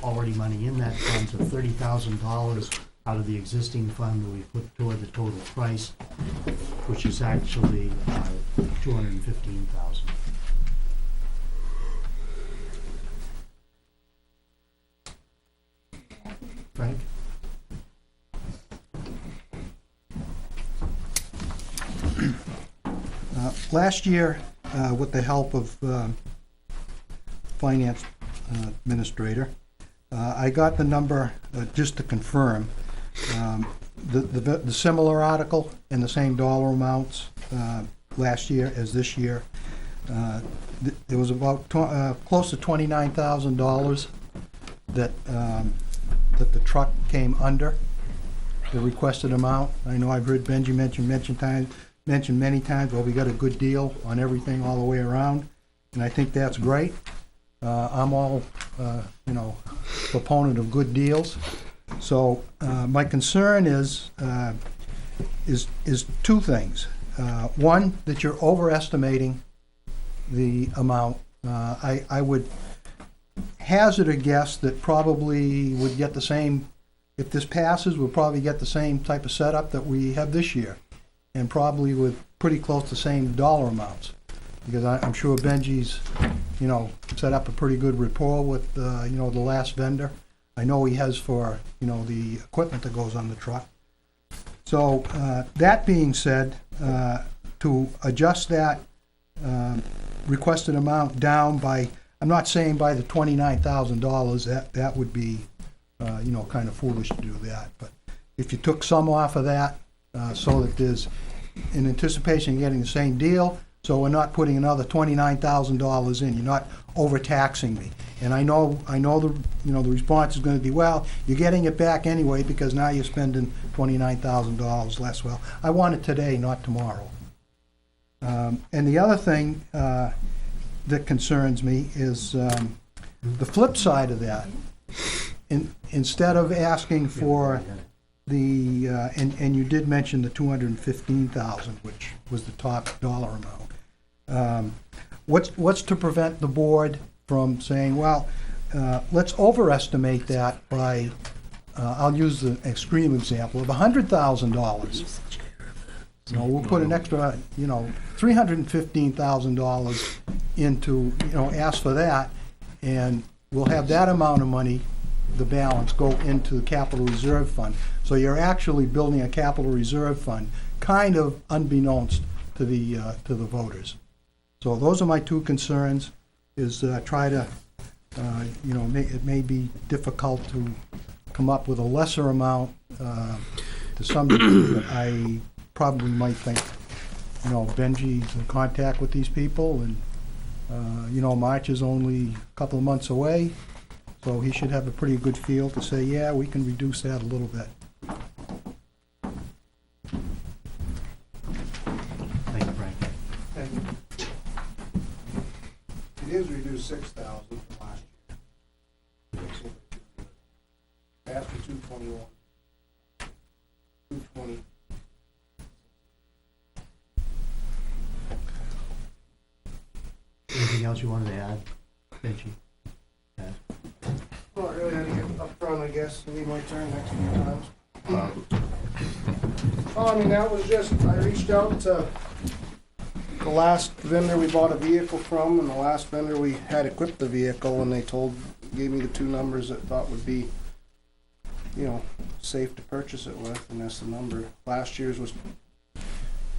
already money in that fund, so $30,000 out of the existing fund that we put toward the total price, which is actually $215,000. Frank? Last year, with the help of finance administrator, I got the number, just to confirm, the similar article and the same dollar amounts last year as this year. There was about close to $29,000 that the truck came under the requested amount. I know I've heard Benji mention many times, well, we got a good deal on everything all the way around, and I think that's great. I'm all, proponent of good deals. So my concern is two things. One, that you're overestimating the amount. I would hazard a guess that probably would get the same, if this passes, we'll probably get the same type of setup that we have this year, and probably with pretty close to the same dollar amounts. Because I'm sure Benji's, set up a pretty good rapport with, the last vendor. I know he has for, the equipment that goes on the truck. So that being said, to adjust that requested amount down by, I'm not saying by the $29,000, that would be, kind of foolish to do that. But if you took some off of that, so that there's, in anticipation of getting the same deal, so we're not putting another $29,000 in. You're not overtaxing me. And I know the response is going to be, well, you're getting it back anyway because now you're spending $29,000 less. Well, I want it today, not tomorrow. And the other thing that concerns me is the flip side of that. Instead of asking for the and you did mention the $215,000, which was the top dollar amount. What's to prevent the board from saying, well, let's overestimate that by, I'll use the extreme example of $100,000. We'll put an extra, $315,000 into, ask for that, and we'll have that amount of money, the balance, go into the capital reserve fund. So you're actually building a capital reserve fund, kind of unbeknownst to the voters. So those are my two concerns, is try to, it may be difficult to come up with a lesser amount to some degree, but I probably might think, Benji's in contact with these people, and, March is only a couple of months away, so he should have a pretty good feel to say, yeah, we can reduce that a little bit. Thank you, Frank. Thank you. It is reduced $6,000 from last year. After 221. 220. Anything else you wanted to add, Benji? Not really anything up front, I guess. It'll be my turn next few times. That was just, I reached out to the last vendor we bought a vehicle from, and the last vendor we had equipped the vehicle, and they gave me the two numbers that thought would be, safe to purchase it with, and that's the number. Last year's was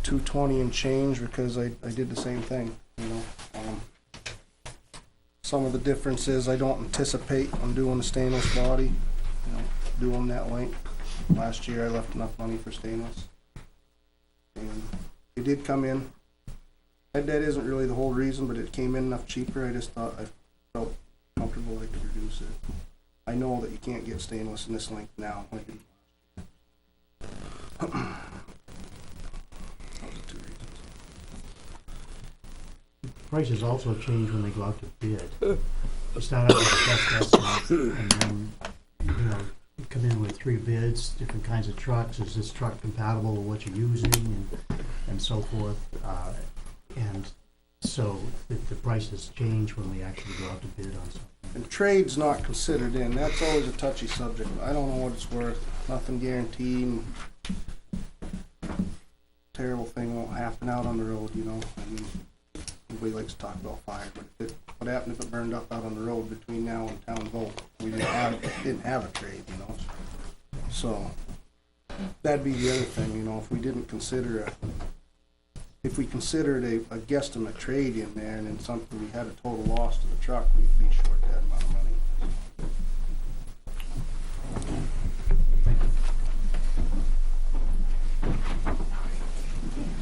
$220 and change because I did the same thing, Some of the differences I don't anticipate on doing a stainless body, doing that length. Last year I left enough money for stainless. did come in. That isn't really the whole reason, but it came in enough cheaper. I just thought I felt comfortable I could reduce it. I know that you can't get stainless in this length now. Like it, those are two reasons. Prices also change when they go out to bid. You start out with the best estimate, and then, you come in with 3 bids, different kinds of trucks. Is this truck compatible with what you're using, and so forth. And so the prices change when we actually go out to bid on something. And trade's not considered in. That's always a touchy subject. I don't know what it's worth. Nothing guaranteed. Terrible thing won't happen out on the road, I mean, nobody likes to talk about fire, but what happened if it burned up out on the road between now and town vote? We didn't have a trade, So that'd be the other thing, if we didn't consider if we considered a guesstimate trade in there, and then something we had a total loss to the truck, we'd be short that amount of money.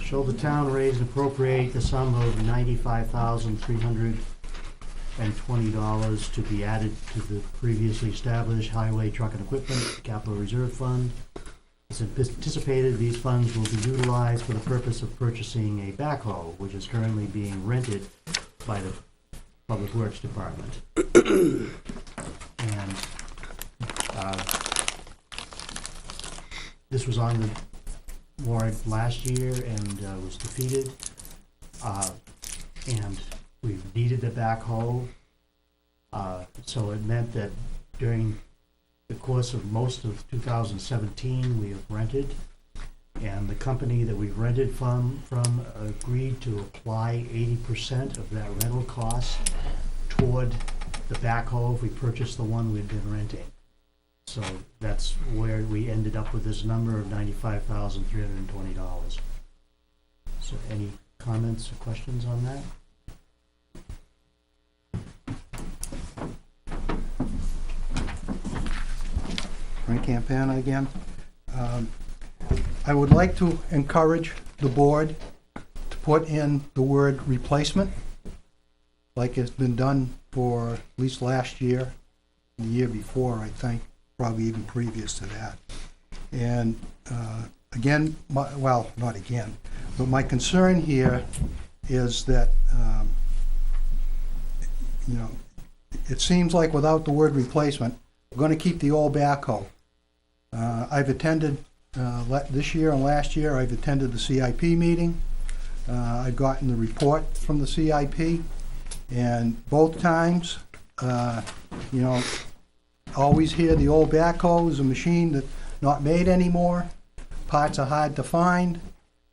Shall the town raise and appropriate the sum of $95,320 to be added to the previously established Highway Truck and Equipment Capital Reserve Fund? As anticipated, these funds will be utilized for the purpose of purchasing a backhoe, which is currently being rented by the Public Works Department. And this was on the warrant last year and was defeated. And we needed the backhoe. So it meant that during the course of most of 2017, we have rented, and the company that we've rented from agreed to apply 80% of that rental cost toward the backhoe if we purchased the one we've been renting. So that's where we ended up with this number of $95,320. So any comments or questions on that? Frank Campana again. I would like to encourage the board to put in the word replacement, like it's been done for at least last year, the year before, I think, probably even previous to that. And again, well, not again, but my concern here is that, it seems like without the word replacement, we're going to keep the old backhoe. I've attended this year and last year. I've attended the CIP meeting. I've gotten the report from the CIP, and both times, always hear the old backhoe is a machine that's not made anymore. Parts are hard to find.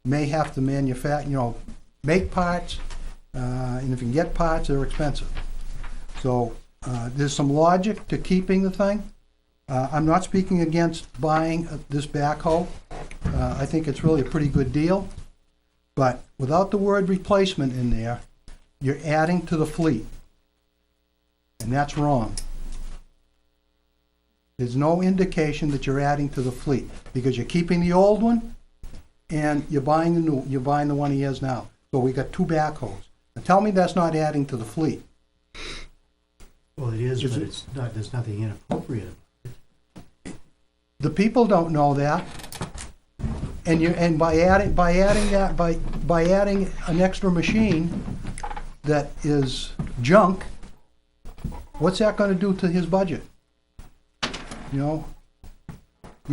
May have to manufacture, make parts, and if you can get parts, they're expensive. So there's some logic to keeping the thing. I'm not speaking against buying this backhoe. I think it's really a pretty good deal. But without the word replacement in there, you're adding to the fleet. And that's wrong. There's no indication that you're adding to the fleet, because you're keeping the old one and you're buying the new. You're buying the one he has now. So we got 2 backhoes. Now tell me that's not adding to the fleet. Well, it is, but it's not. There's nothing inappropriate. The people don't know that, and by adding an extra machine that is junk, what's that going to do to his budget? You're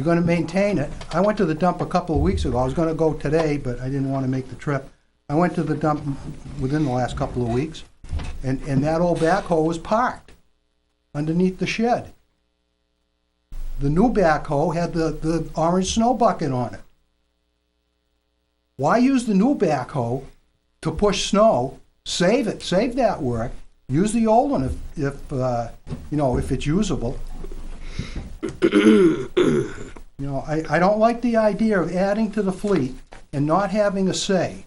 going to maintain it. I went to the dump a couple of weeks ago. I was going to go today, but I didn't want to make the trip. I went to the dump within the last couple of weeks, and that old backhoe was parked underneath the shed. The new backhoe had the orange snow bucket on it. Why use the new backhoe to push snow? Save it, save that work. Use the old one if it's usable. I don't like the idea of adding to the fleet and not having a say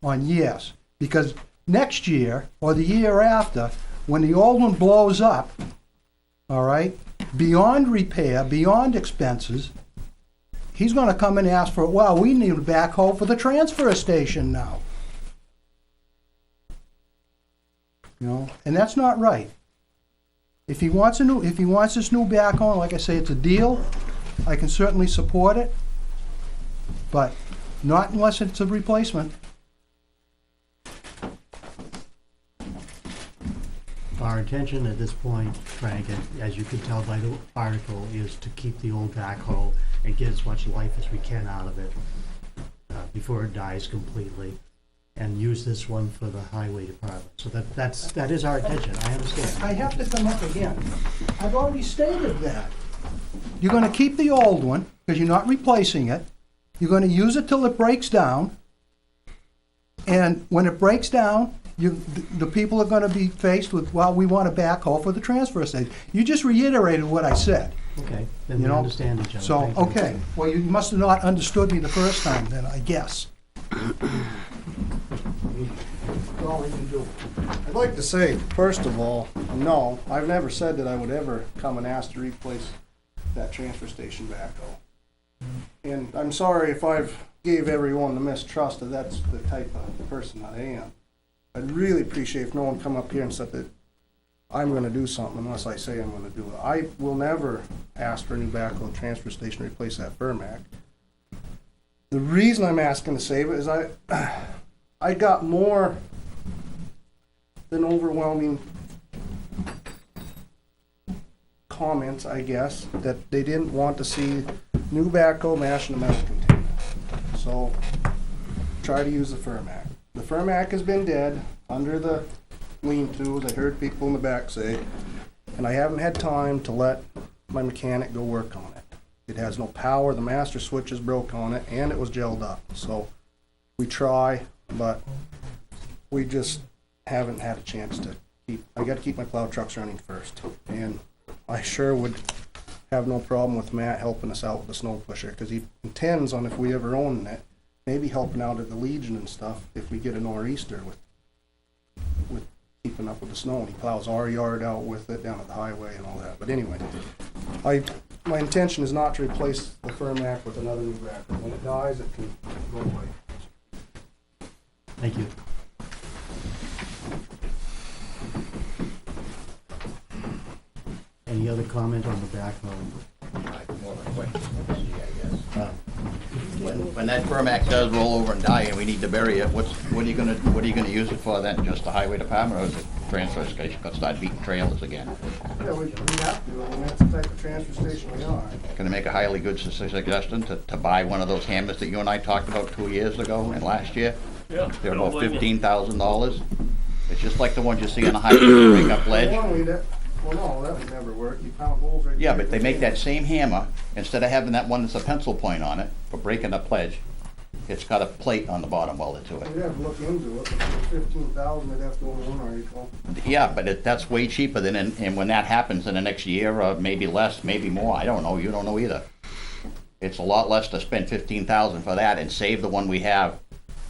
on yes, because next year or the year after, when the old one blows up, all right, beyond repair, beyond expenses, he's gonna come and ask for, well, we need a backhoe for the transfer station now. You know, and that's not right. If he wants this new backhoe, like I say, it's a deal, I can certainly support it, but not unless it's a replacement. Our intention at this point, Frank, as you can tell by the article, is to keep the old backhoe and get as much life as we can out of it before it dies completely, and use this one for the highway department. So that is our intention, I understand. I have to come up again. I've already stated that. You're gonna keep the old one, because you're not replacing it. You're gonna use it till it breaks down. And when it breaks down, the people are gonna be faced with, well, we want a backhoe for the transfer station. You just reiterated what I said. Okay, then we You know, understand each other. So, Thank you. okay, well, you must have not understood me the first time then, I guess. All we can do. I'd like to say, first of all, no, I've never said that I would ever come and ask to replace that transfer station backhoe. And I'm sorry if I've gave everyone the mistrust that that's the type of person that I am. I'd really appreciate if no one come up here and said that I'm gonna do something unless I say I'm gonna do it. I will never ask for a new backhoe transfer station to replace that Vermac. The reason I'm asking to save it is I got more than overwhelming comments, I guess, that they didn't want to see new backhoe mashing a metal container. So try to use the Vermac. The Vermac has been dead under the lean-tos, I heard people in the back say, and I haven't had time to let my mechanic go work on it. It has no power, the master switch is broke on it, and it was gelled up. So we try, but we just haven't had a chance to I gotta keep my plow trucks running first. And I sure would have no problem with Matt helping us out with the snow pusher, because he intends on, if we ever own it, maybe helping out at the Legion and stuff if we get a nor'easter with keeping up with the snow. And he plows our yard out with it down at the highway and all that. But anyway, my intention is not to replace the Vermac with another new backhoe. When it dies, it can go away. Thank you. Any other comment on the backhoe? More of a question, I guess. When that Vermac does roll over and die and we need to bury it, what are you gonna use it for then? Just the highway department, or is it transfer station? Gonna start beating trailers again? Yeah, we have to. I mean, that's the type of transfer station we are. Can I make a highly good suggestion to buy one of those hammers that you and I talked about 2 years ago and last year? Yeah. They're about $15,000. It's just like the ones you see on the highway to break up ledge. Well, no, that would never work. You pound holes right Yeah, there. but they make that same hammer, instead of having that one that's a pencil point on it for breaking up ledge, it's got a plate on the bottom welded to it. We'd have to look into it. For 15,000, they'd have to go in one article. Yeah, but that's way cheaper than, and when that happens in the next year, or maybe less, maybe more, I don't know, you don't know either. It's a lot less to spend 15,000 for that and save the one we have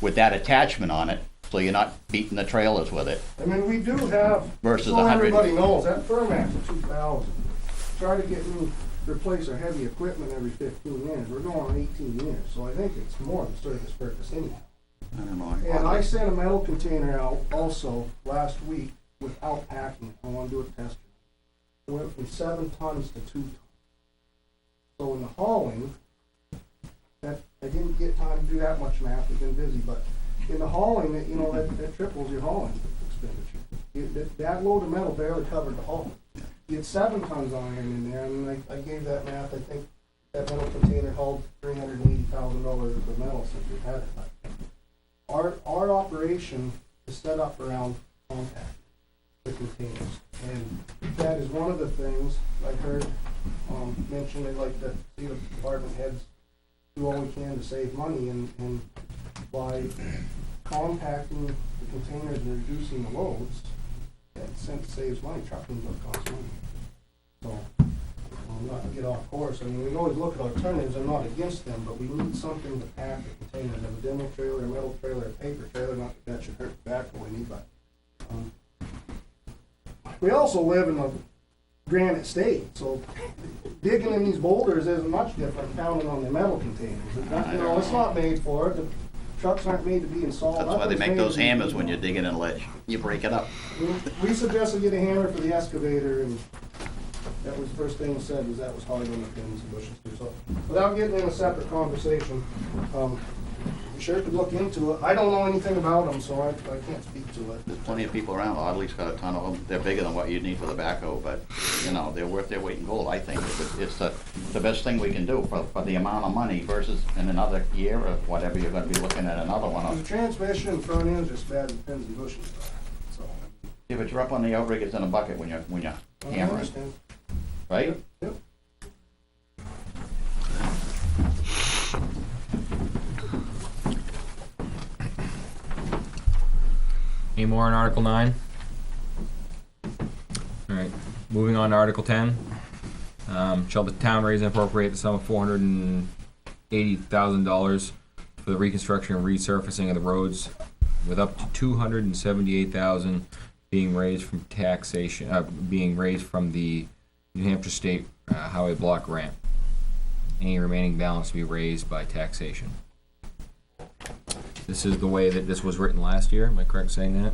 with that attachment on it, so you're not beating the trailers with it. I mean, we do have, Versus so 100. everybody knows, that Vermac's a 2,000. Try to get me, replace our heavy equipment every 15 years. We're going on 18 years, so I think it's more than service purpose anyhow. I don't know. And I sent a metal container out also last week without packing it. I want to do a test. It went from 7 tons to 2 tons. So in the hauling, that I didn't get time to do that much math. I've been busy, but in the hauling, that triples your hauling expenditure. That load of metal barely covered the haul. You had 7 tons of iron in there. I mean, I gave that math. I think that metal container hauled $380,000 worth of metal since we've had it. But our operation is set up around compact, the containers. And that is one of the things I heard mentioned. They'd like to see the department heads do all we can to save money, and by compacting the containers and reducing the loads, that sense saves money. Trucking does cost money. So, not to get off course, I mean, we always look at alternatives. I'm not against them, but we need something to pack the containers. Have a demo trailer, a metal trailer, a paper trailer. Not that should hurt the back, but we need that. We also live in granite state, so digging in these boulders isn't much different pounding on the metal containers. It's not, you know, it's not made for it. The trucks aren't made to be installed. That's why they Nothing's make made those to be- hammers when you're digging in a ledge. You break it up. We suggested get a hammer for the excavator, and that was the first thing said, was that was hard on the pins and bushes too. So, without getting in a separate conversation, we sure could look into it. I don't know anything about them, so I can't speak to it. There's plenty of people around. Audley's got a ton of them. They're bigger than what you'd need for the backhoe, but, you know, they're worth their weight in gold, I think. It's the best thing we can do for the amount of money versus in another year or whatever, you're gonna be looking at another one. The transmission and front end's just bad with pins and bushes. So, Yeah, but you're up on the outriggers in a bucket when you're I hammering, understand. right? Yep. Any more on Article 9? Alright, moving on to Article 10. Shall the town raise and appropriate the sum of $480,000 for the reconstruction and resurfacing of the roads, with up to $278,000 being raised from taxation, being raised from the New Hampshire State Highway Block Grant. Any remaining balance to be raised by taxation. This is the way that this was written last year. Am I correct saying that?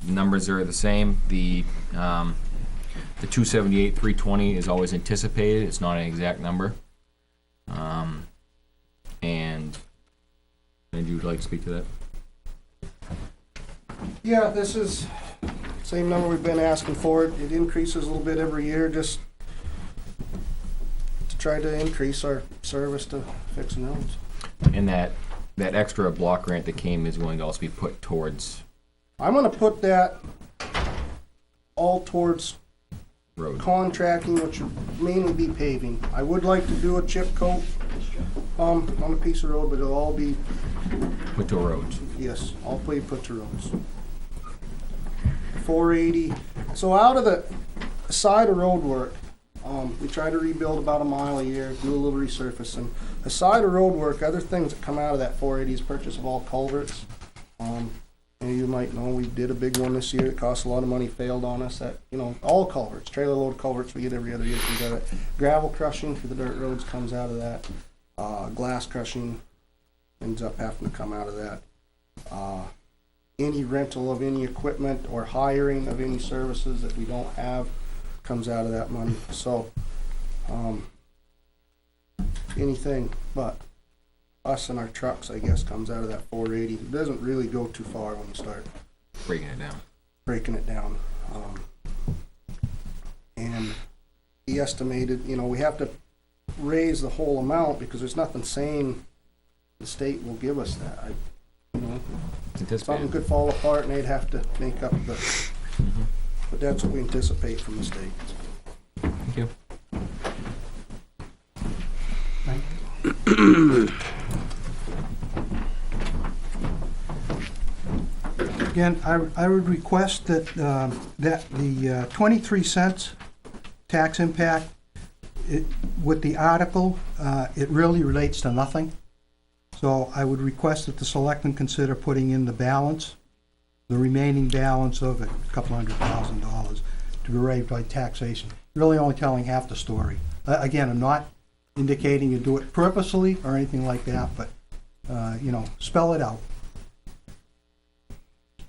Numbers are the same. The 278, 320 is always anticipated. It's not an exact number. And would you like to speak to that? Yeah, this is same number we've been asking for. It increases a little bit every year, just to try to increase our service to fixing roads. And that extra block grant that came is going to also be put towards I'm gonna put that all towards road. contracting, which would mainly be paving. I would like to do a chip coat on a piece of road, but it'll all be, Put to roads. yes, all put to roads. 480. So out of the side of road work, we try to rebuild about a mile a year, do a little resurfacing. The side of road work, other things that come out of that 480 is purchase of all culverts. And you might know, we did a big one this year. It cost a lot of money, failed on us. That, you know, all culverts, trailer load culverts we get every other year comes out of it. Gravel crushing for the dirt roads comes out of that. Glass crushing ends up having to come out of that. Any rental of any equipment or hiring of any services that we don't have comes out of that money. So, anything but us and our trucks, I guess, comes out of that 480. It doesn't really go too far when you start Breaking it down. breaking it down. And he estimated, you know, we have to raise the whole amount because there's nothing saying the state will give us that. You know, something could fall apart and they'd have to make up the, but that's what we anticipate from the state. Thank you. Again, I would request that, that the 23 cents tax impact, with the article, it really relates to nothing. So I would request that the selectmen consider putting in the balance, the remaining balance of it, a couple $100,000, to be raised by taxation. Really only telling half the story. Again, I'm not indicating you do it purposely or anything like that, but, you know, spell it out.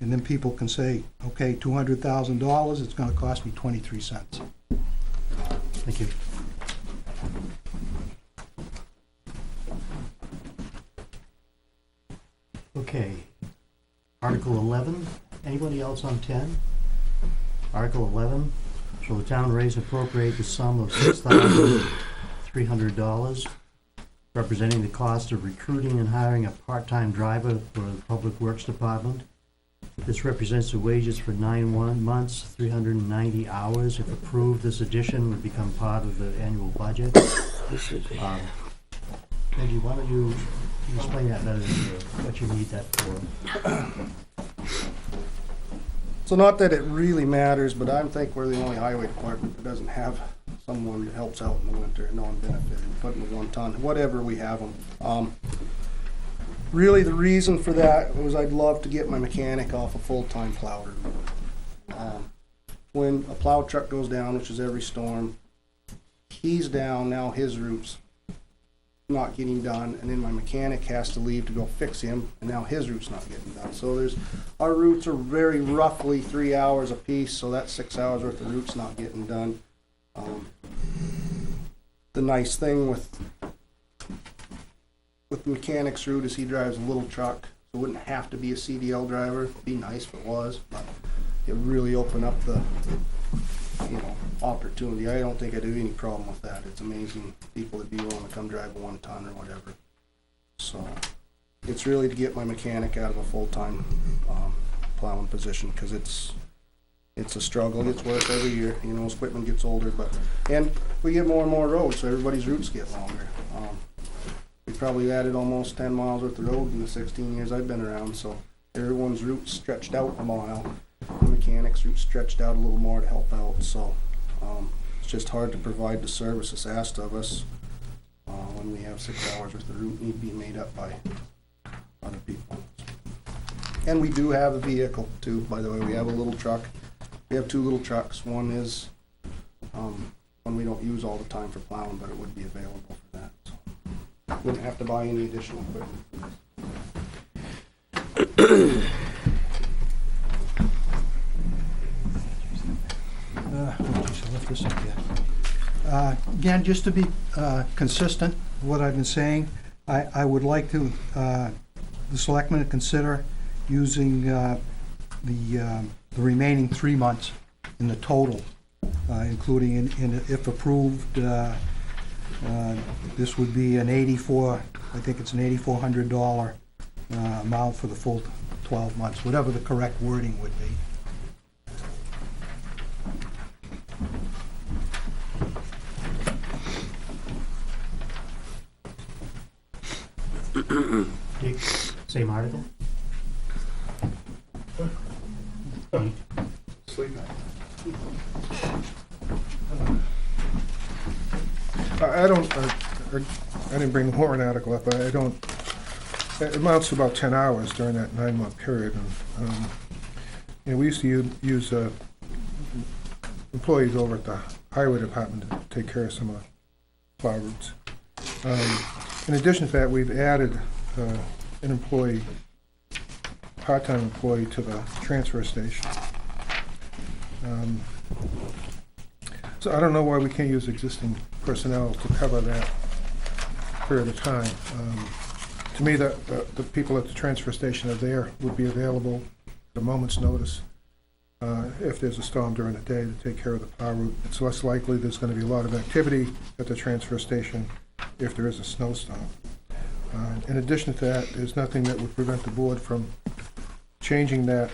And then people can say, okay, $200,000, it's gonna cost me 23 cents. Thank you. Okay. Article 11. Anybody else on 10? Article 11. Shall the town raise and appropriate the sum of $6,300 representing the cost of recruiting and hiring a part-time driver for the Public Works Department? This represents the wages for 9 months, 390 hours. If approved, this addition would become part of the annual budget. Reggie, why don't you explain that better, what you need that for? So not that it really matters, but I think we're the only highway department that doesn't have someone that helps out in the winter, non-benefited, putting the 1 ton, whatever we have them. Really, the reason for that was I'd love to get my mechanic off a full-time plow. when a plow truck goes down, which is every storm, he's down, now his route's not getting done, and then my mechanic has to leave to go fix him, and now his route's not getting done. So our routes are very roughly 3 hours apiece, so that's 6 hours worth of routes not getting done. The nice thing with the mechanic's route is he drives a little truck, so it wouldn't have to be a CDL driver. It'd be nice if it was, but it really opened up the opportunity. I don't think I'd have any problem with that. It's amazing people would be willing to come drive a 1 ton or whatever. So it's really to get my mechanic out of a full-time plowing position, because it's a struggle. It gets worse every year. As equipment gets older, and we get more and more roads, so everybody's routes get longer. We probably added almost 10 miles worth of road in the 16 years I've been around, so everyone's route stretched out a mile. The mechanic's route stretched out a little more to help out, so it's just hard to provide the service that's asked of us when we have 6 hours worth of route need to be made up by other people. And we do have a vehicle too, by the way. We have a little truck. We have 2 little trucks. One is one we don't use all the time for plowing, but it would be available for that. So wouldn't have to buy any additional equipment. Again, just to be consistent with what I've been saying, I would like to, the selectmen to consider using the remaining 3 months in the total, including, if approved, this would be an $8,400 amount for the full 12 months, whatever the correct wording would be. Dick, same article? Sleeping. I didn't bring the warrant article up, but I don't, it amounts to about 10 hours during that 9-month period. And we used to use employees over at the highway department to take care of some of the plow routes. In addition to that, we've added an employee, part-time employee, to the transfer station. So I don't know why we can't use existing personnel to cover that period of time. To me, the people at the transfer station are there, would be available at a moment's notice if there's a storm during the day to take care of the plow route. It's less likely there's going to be a lot of activity at the transfer station if there is a snowstorm. In addition to that, there's nothing that would prevent the board from changing that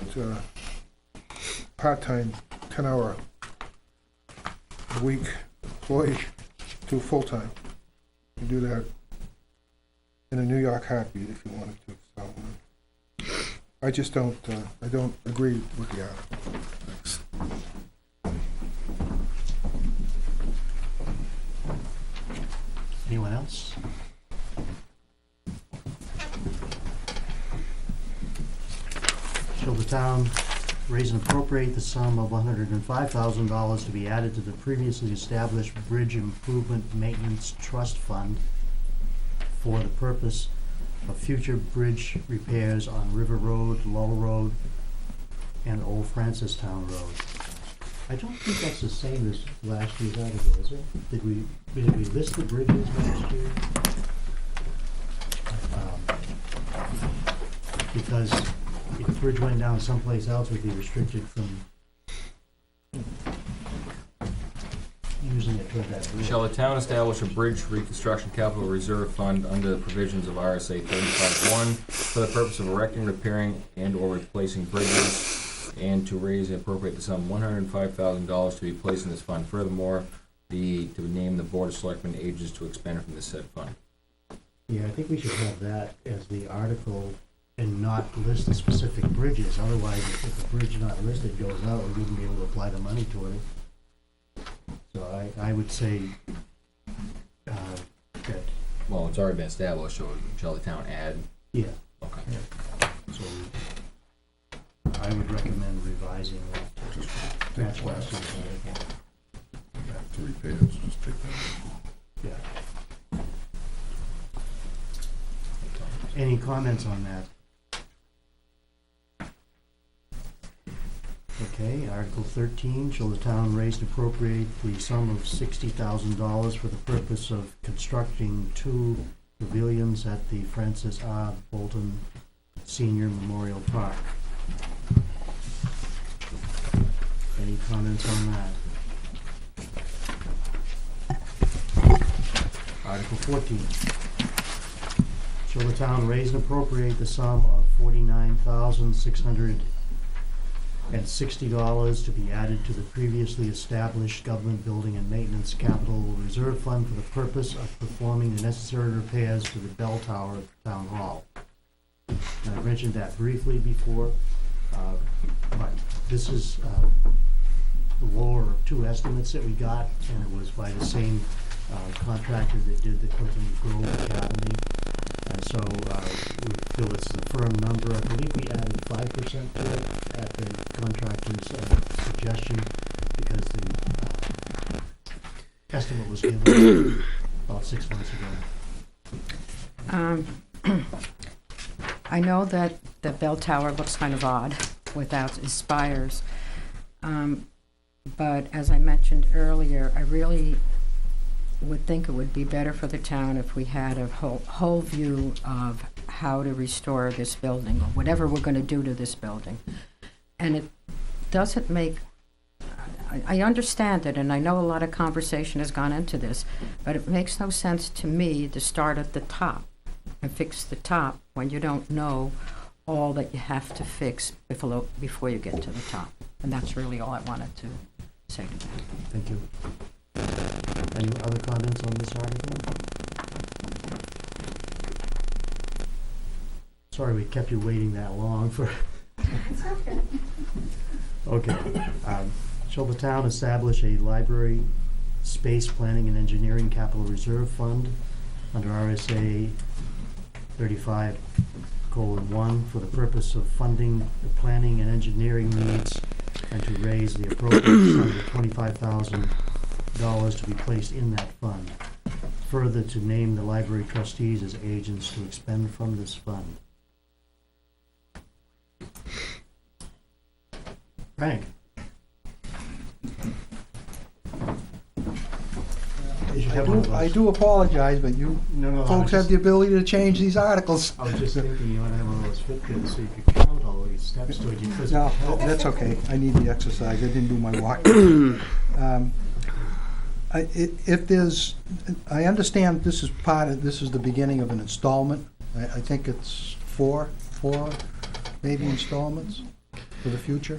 part-time 10-hour a week employee to full-time. You do that in a New York heartbeat if you wanted to. So I just don't. I don't agree with the article. Thanks. Anyone else? Shall the town raise and appropriate the sum of $105,000 to be added to the previously established Bridge Improvement Maintenance Trust Fund for the purpose of future bridge repairs on River Road, Lowell Road, and Old Francistown Road? I don't think that's the same as last year's article, is it? Did we list the bridges last year? Because if the bridge went down someplace else, we'd be restricted from using it toward that bridge. Shall the town establish a bridge reconstruction capital reserve fund under the provisions of RSA 35-1 for the purpose of erecting, repairing, and/or replacing bridges, and to raise and appropriate the sum $105,000 to be placed in this fund. Furthermore, to name the Board of Selectmen agents to expend from the said fund. Yeah, I think we should have that as the article and not list the specific bridges. Otherwise, if the bridge not listed goes out, we wouldn't be able to apply the money toward it. So I would say that. Well, it's already been established, so shall the town add? Yeah. Okay. Yeah. So I would recommend revising that. Take Match last last. year's article. To repairs, just take that. Yeah. Any comments on that? Okay, Article 13, shall the town raise and appropriate the sum of $60,000 for the purpose of constructing 2 pavilions at the Francis R. Bolton Senior Memorial Park? Any comments on that? Article 14. Shall the town raise and appropriate the sum of $49,660 to be added to the previously established Government Building and Maintenance Capital Reserve Fund for the purpose of performing the necessary repairs to the bell tower at the Town Hall? And I mentioned that briefly before, but this is the lower of 2 estimates that we got, and it was by the same contractor that did the Clinton Grove Academy. And so we feel it's the firm number. I believe we added 5% to it at the contractor's suggestion, because the estimate was given about 6 months ago. I know that the bell tower looks kind of odd without its spires. But as I mentioned earlier, I really would think it would be better for the town if we had a whole view of how to restore this building, or whatever we're going to do to this building. And it doesn't make, I understand it, and I know a lot of conversation has gone into this, but it makes no sense to me to start at the top and fix the top when you don't know all that you have to fix before you get to the top. And that's really all I wanted to say to that. Thank you. Any other comments on this article? Sorry we kept you waiting that long for... It's okay. Okay. Shall the town establish a library space planning and engineering capital reserve fund under RSA 35:1 for the purpose of funding the planning and engineering needs, and to raise the appropriate sum of $25,000 to be placed in that fund. Further, to name the library trustees as agents to expend from this fund. Frank? You should have one of I those. do apologize, but you No, I folks was have just- the ability to change these articles. I was just thinking you ought to have one of those Fitbits so you could count all these steps toward your physical No, health. that's okay. I need the exercise. I didn't do my walk. If there's, I understand this is the beginning of an installment. I think it's four maybe installments for the future.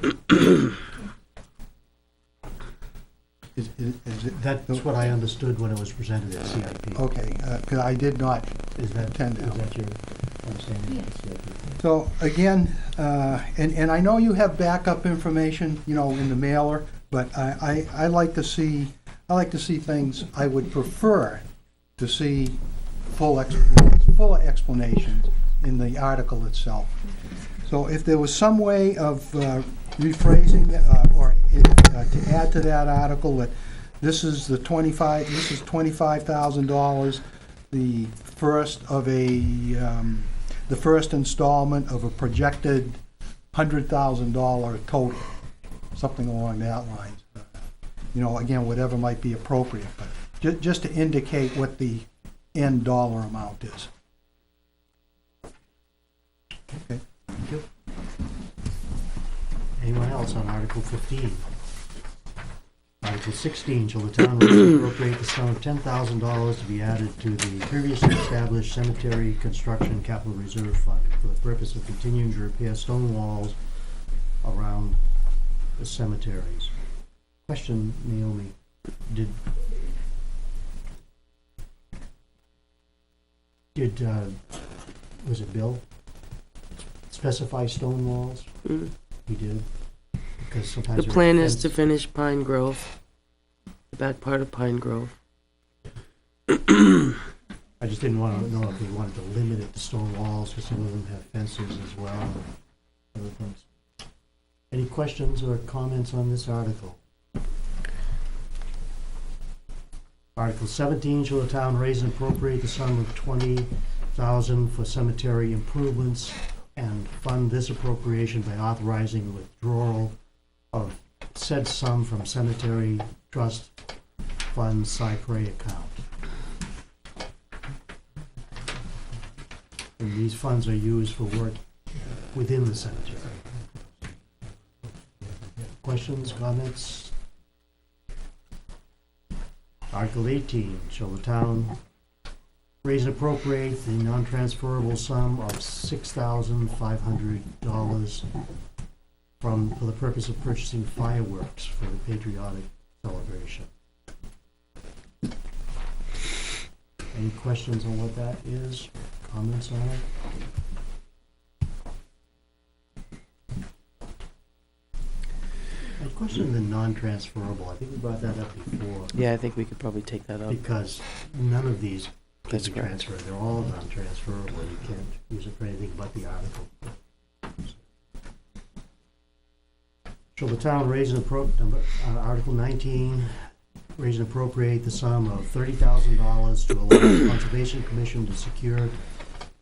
Is it? That's what I understood when it was presented at CIP. Okay, 'cause I did not Is that attend it. your understanding of CIP? So again, and I know you have backup information, in the mailer, but I like to see things. I would prefer to see full explanations in the article itself. So if there was some way of rephrasing or to add to that article that this is $25,000, the first installment of a projected $100,000 total, something along that line. Again, whatever might be appropriate, but just to indicate what the end dollar amount is. Okay. Thank you. Anyone else on Article 15? Article 16, shall the town raise and appropriate the sum of $10,000 to be added to the previously established cemetery construction capital reserve fund for the purpose of continuing to repair stone walls around the cemeteries? Question, Naomi, was it Bill specify stone walls? Mm. He did? Because The sometimes they're plan is to fenced. finish Pine Grove, the back part of Pine Grove. I just didn't want to know if we wanted to limit it to stone walls, because some of them have fences as well, and other things. Any questions or comments on this article? Article 17, shall the town raise and appropriate the sum of $20,000 for cemetery improvements and fund this appropriation by authorizing the withdrawal of said sum from cemetery trust fund Cypre account. And these funds are used for work within the cemetery. Questions, comments? Article 18, shall the town raise and appropriate the non-transferable sum of $6,500 for the purpose of purchasing fireworks for the patriotic celebration. Any questions on what that is? Comments on it? I question the non-transferable. I think we brought that up before. Yeah, I think we could probably take that up. Because none of these can That's be correct. transferred. They're all non-transferable. You can't use it for anything but the article. Shall the town raise and Article 19, raise and appropriate the sum of $30,000 to allow the Conservation Commission to secure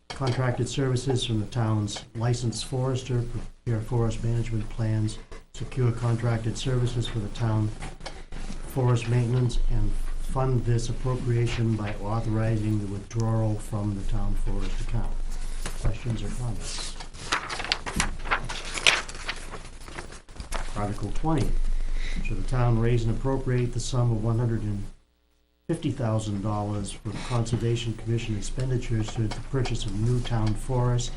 contracted services from the town's licensed forester, prepare forest management plans, secure contracted services for the town forest maintenance, and fund this appropriation by authorizing the withdrawal from the town forest account. Questions or comments? Article 20, should the town raise and appropriate the sum of $150,000 for Conservation Commission expenditures to the purchase of new town forest,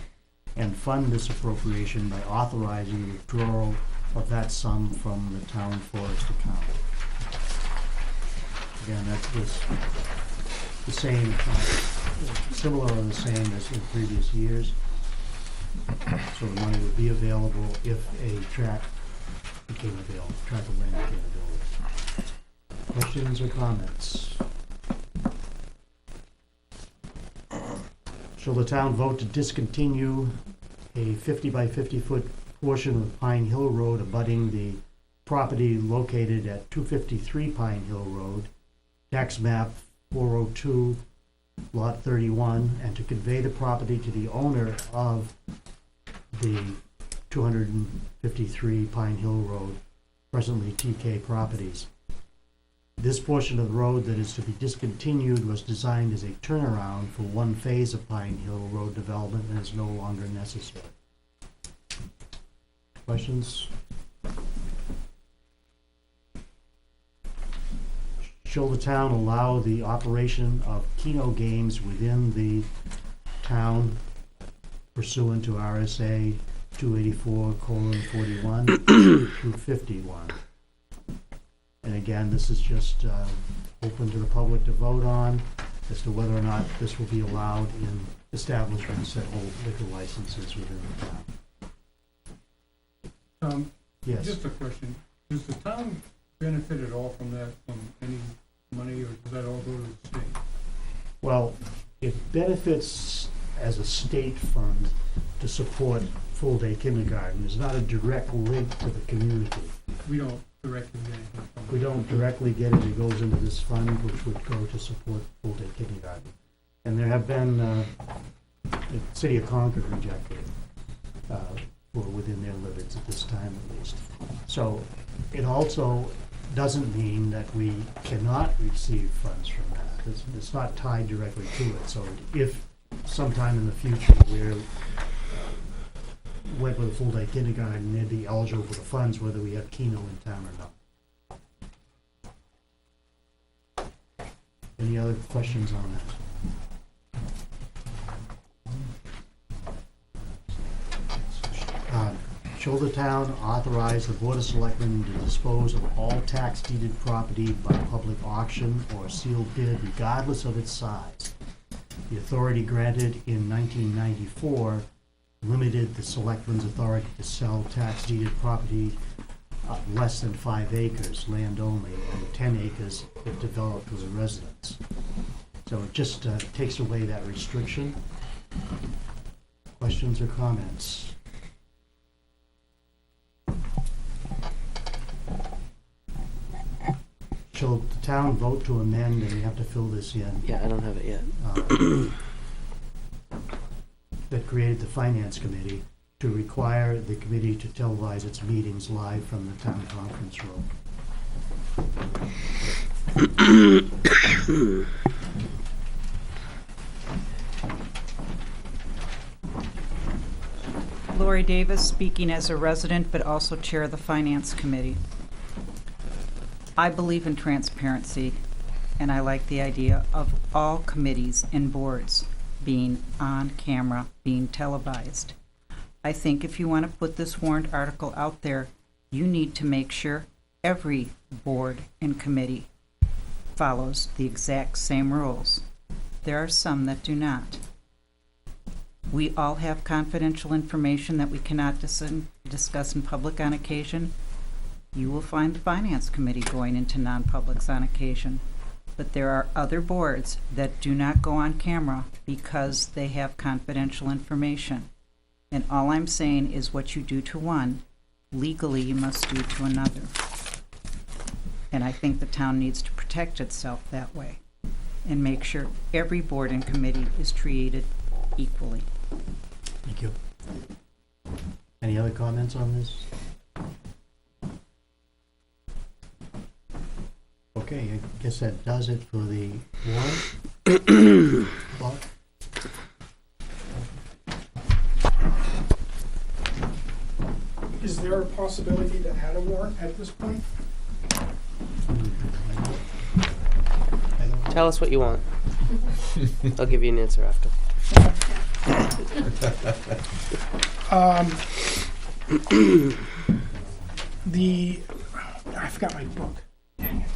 and fund this appropriation by authorizing the withdrawal of that sum from the town forest account. Again, that was the same, similar or the same as in previous years. So the money would be available if a tract became available, tract of land became available. Questions or comments? Shall the town vote to discontinue a 50 by 50 foot portion of Pine Hill Road abutting the property located at 253 Pine Hill Road, tax map 402, lot 31, and to convey the property to the owner of the 253 Pine Hill Road, presently TK Properties. This portion of the road that is to be discontinued was designed as a turnaround for one phase of Pine Hill Road development and is no longer necessary. Questions? Shall the town allow the operation of Keno games within the town pursuant to RSA 284:41 through 51? And again, this is just open to the public to vote on as to whether or not this will be allowed in establishments that hold liquor licenses within the town. Yes. Just a question, does the town benefit at all from that, from any money, or does that all go to the state? Well, it benefits as a state fund to support full-day kindergarten. There's not a direct link to the community. We don't directly get anything from it? We don't directly get it. It goes into this fund, which would go to support full-day kindergarten. And there have been, the city of Concord rejected for within their limits at this time at least. So it also doesn't mean that we cannot receive funds from that. It's not tied directly to it. So if sometime in the future we're went with a full-day kindergarten, they'd be eligible for the funds whether we have Keno in town or not. Any other questions on that? Shall the town authorize the Board of Selectmen to dispose of all tax deeded property by public auction or sealed bid regardless of its size? The authority granted in 1994 limited the Selectmen's authority to sell tax deeded property of less than 5 acres, land only, and 10 acres if developed as a residence. So it just takes away that restriction. Questions or comments? shall the town vote to amend, and we have to fill this in, Yeah, I don't have it yet. that created the finance committee to require the committee to televise its meetings live from the town conference room. Lori Davis, speaking as a resident, but also chair of the Finance Committee. I believe in transparency, and I like the idea of all committees and boards being on camera, being televised. I think if you want to put this warrant article out there, you need to make sure every board and committee follows the exact same rules. There are some that do not. We all have confidential information that we cannot discuss in public on occasion. You will find the Finance Committee going into non-publics on occasion. But there are other boards that do not go on camera because they have confidential information. And all I'm saying is what you do to one, legally you must do to another. And I think the town needs to protect itself that way and make sure every board and committee is treated equally. Thank you. Any other comments on this? Okay, I guess that does it for the warrant. Bob? Is there a possibility to add a warrant at this point? Tell us what you want. I'll give you an answer after. I forgot my book. Dang it.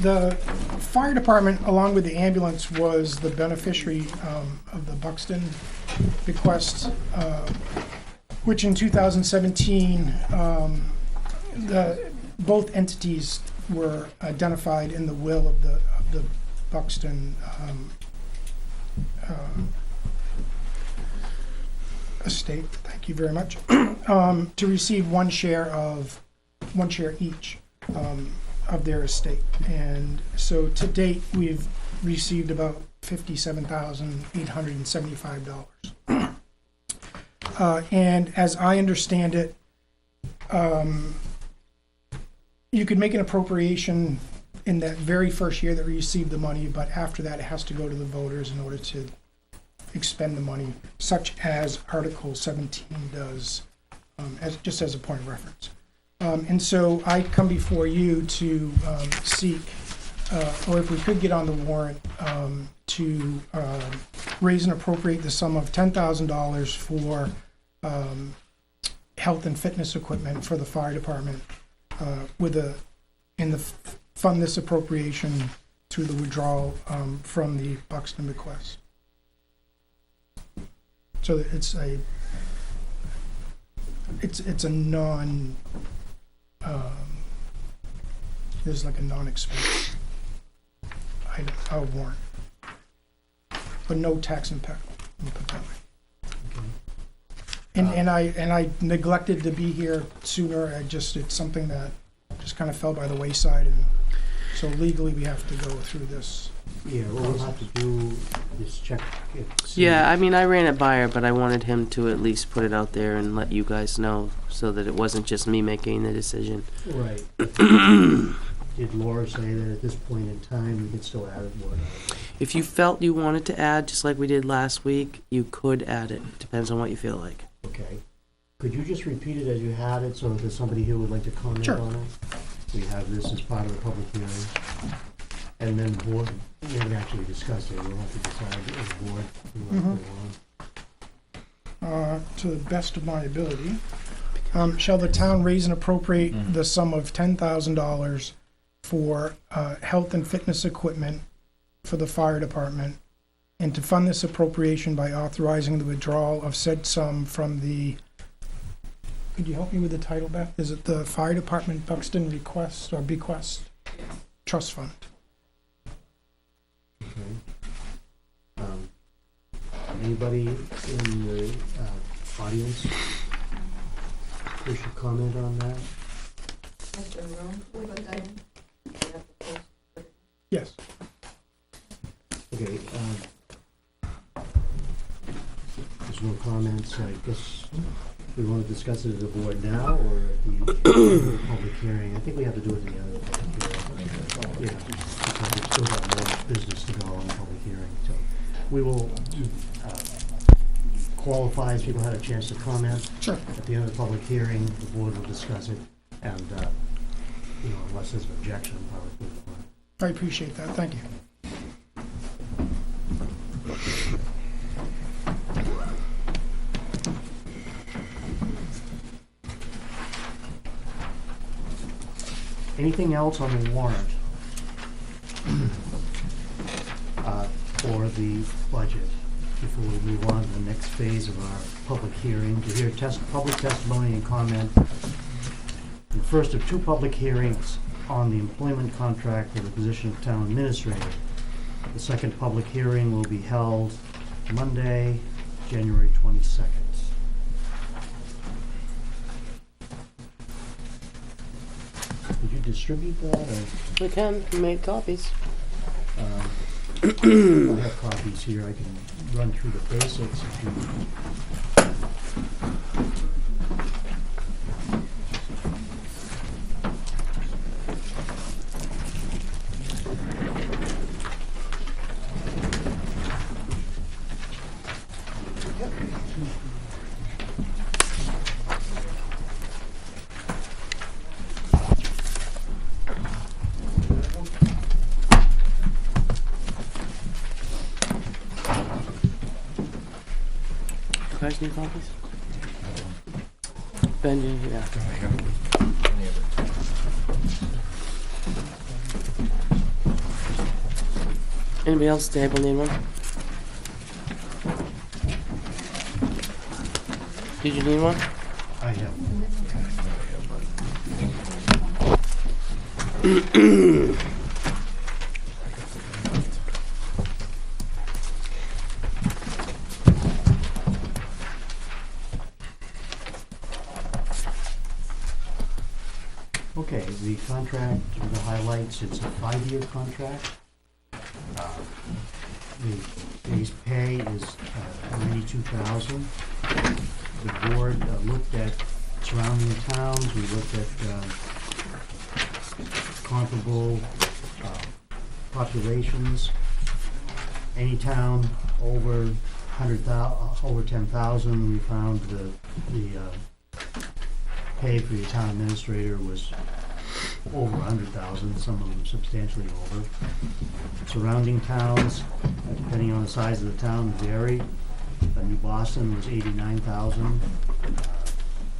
The fire department, along with the ambulance, was the beneficiary of the Buxton bequest, which in 2017, both entities were identified in the will of the Buxton estate. Thank you very much. To receive one share each of their estate, and so to date we've received about $57,875. And as I understand it, you could make an appropriation in that very first year that we received the money, but after that it has to go to the voters in order to expend the money, such as Article 17 does, just as a point of reference. And so I come before you to seek, or if we could get on the warrant, to raise and appropriate the sum of $10,000 for health and fitness equipment for the fire department, fund this appropriation through the withdrawal from the Buxton bequest. So it's a non, there's like a non-expense warrant, but no tax impact. Let me put that way. And I neglected to be here sooner. It's something that just kind of fell by the wayside, and so legally we have to go through this. Yeah, what we'll have to do is check it. Yeah, I mean, I ran it by her, but I wanted him to at least put it out there and let you guys know so that it wasn't just me making the decision. Right. Did Laura say that at this point in time we could still add it more? If you felt you wanted to add, just like we did last week, you could add it. Depends on what you feel like. Okay. Could you just repeat it as you had it, so if there's somebody here who would like to comment on it? We have this as part of the public hearing. And then board, we haven't actually discussed it, we'll have to decide as a board. To the best of my ability, shall the town raise and appropriate the sum of $10,000 for health and fitness equipment for the fire department, and to fund this appropriation by authorizing the withdrawal of said sum from the, could you help me with the title, Beth? Is it the Fire Department Buxton Request or Bequest Trust Fund? Okay. Anybody in the audience wish to comment on that? Yes. Okay, there's no comments, I guess we want to discuss it at the board now, or at the public hearing? I think we have to do it at the end of the public hearing. Yeah, because we've still got more business to go on the public hearing, so we will qualify as people had a chance to comment. Sure. At the end of the public hearing, the board will discuss it, and, unless there's an objection, probably. I appreciate that, thank you. Anything else on the warrant for the budget before we move on to the next phase of our public hearing, to hear public testimony and comment? The first of two public hearings on the employment contract for the position of town administrator. The second public hearing will be held Monday, January 22nd. Did you distribute that, or? We can make copies. I have copies here, I can run through the basics if you. You guys need copies? Benji, yeah. Anybody else at the table need one? Did you need one? I have. Okay, the contract, the highlights, it's a 5-year contract. The base pay is $92,000. The board looked at surrounding towns, we looked at comparable populations. Any town over 100,000, over 10,000, we found the pay for your town administrator was over 100,000, some of them substantially over. Surrounding towns, depending on the size of the town, vary. New Boston was 89,000.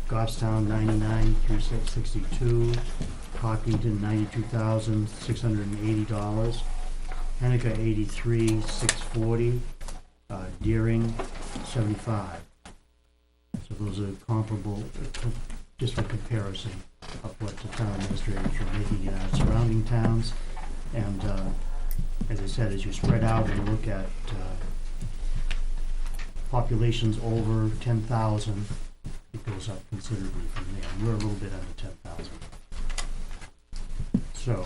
Goffstown, 99,362. Hopkinton, $92,680. Henniker, 83,640. Deering, 75. So those are comparable, just for comparison of what the town administrators are making in our surrounding towns. And as I said, as you spread out and look at populations over 10,000, it goes up considerably from there. And we're a little bit under 10,000. So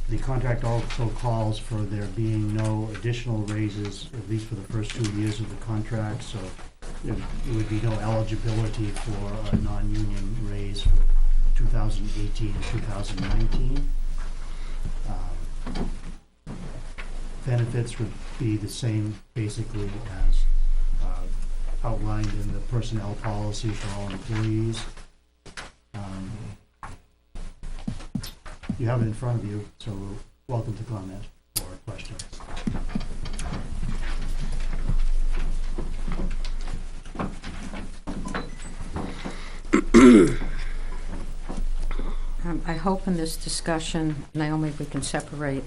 the contract also calls for there being no additional raises, at least for the first 2 years of the contract. So there would be no eligibility for a non-union raise for 2018 and 2019. Benefits would be the same basically as outlined in the personnel policy for all employees. You have it in front of you, so welcome to comment or questions. I hope in this discussion, Naomi, we can separate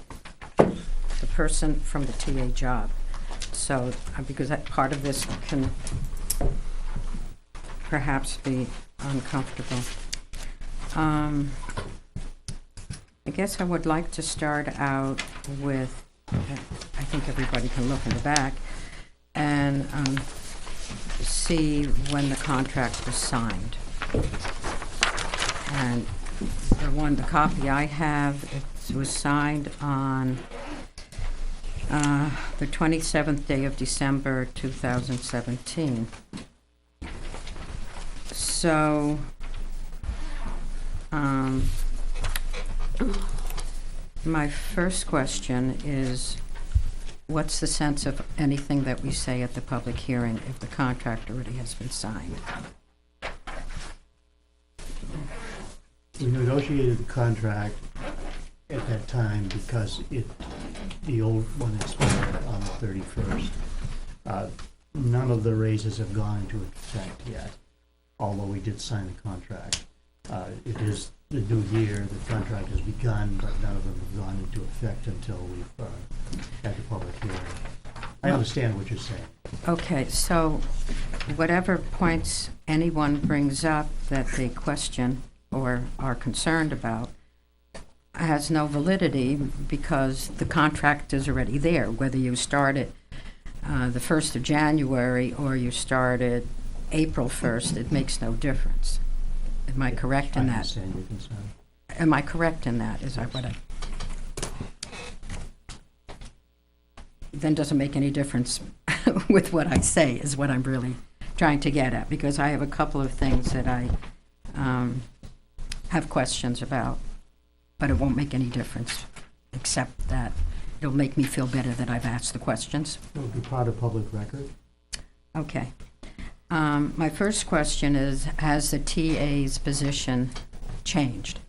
the person from the TA job. So, because that part of this can perhaps be uncomfortable. I guess I would like to start out with, I think everybody can look in the back, and see when the contract was signed. And the copy I have, it was signed on the 27th day of December 2017. So, my first question is, what's the sense of anything that we say at the public hearing if the contract already has been signed? We negotiated the contract at that time because the old one expired on the 31st. None of the raises have gone into effect yet, although we did sign the contract. It is the new year, the contract has begun, but none of them have gone into effect until we've had the public hearing. I understand what you're saying. Okay, so whatever points anyone brings up that they question or are concerned about has no validity because the contract is already there, whether you start it the 1st of January or you start it April 1st, it makes no difference. Am I correct in that? I understand your concern. Am I correct in that? Is that what I... Then doesn't make any difference with what I say is what I'm really trying to get at, because I have a couple of things that I have questions about, but it won't make any difference, except that it'll make me feel better that I've asked the questions. It'll be part of public record. Okay. My first question is, has the TA's position changed?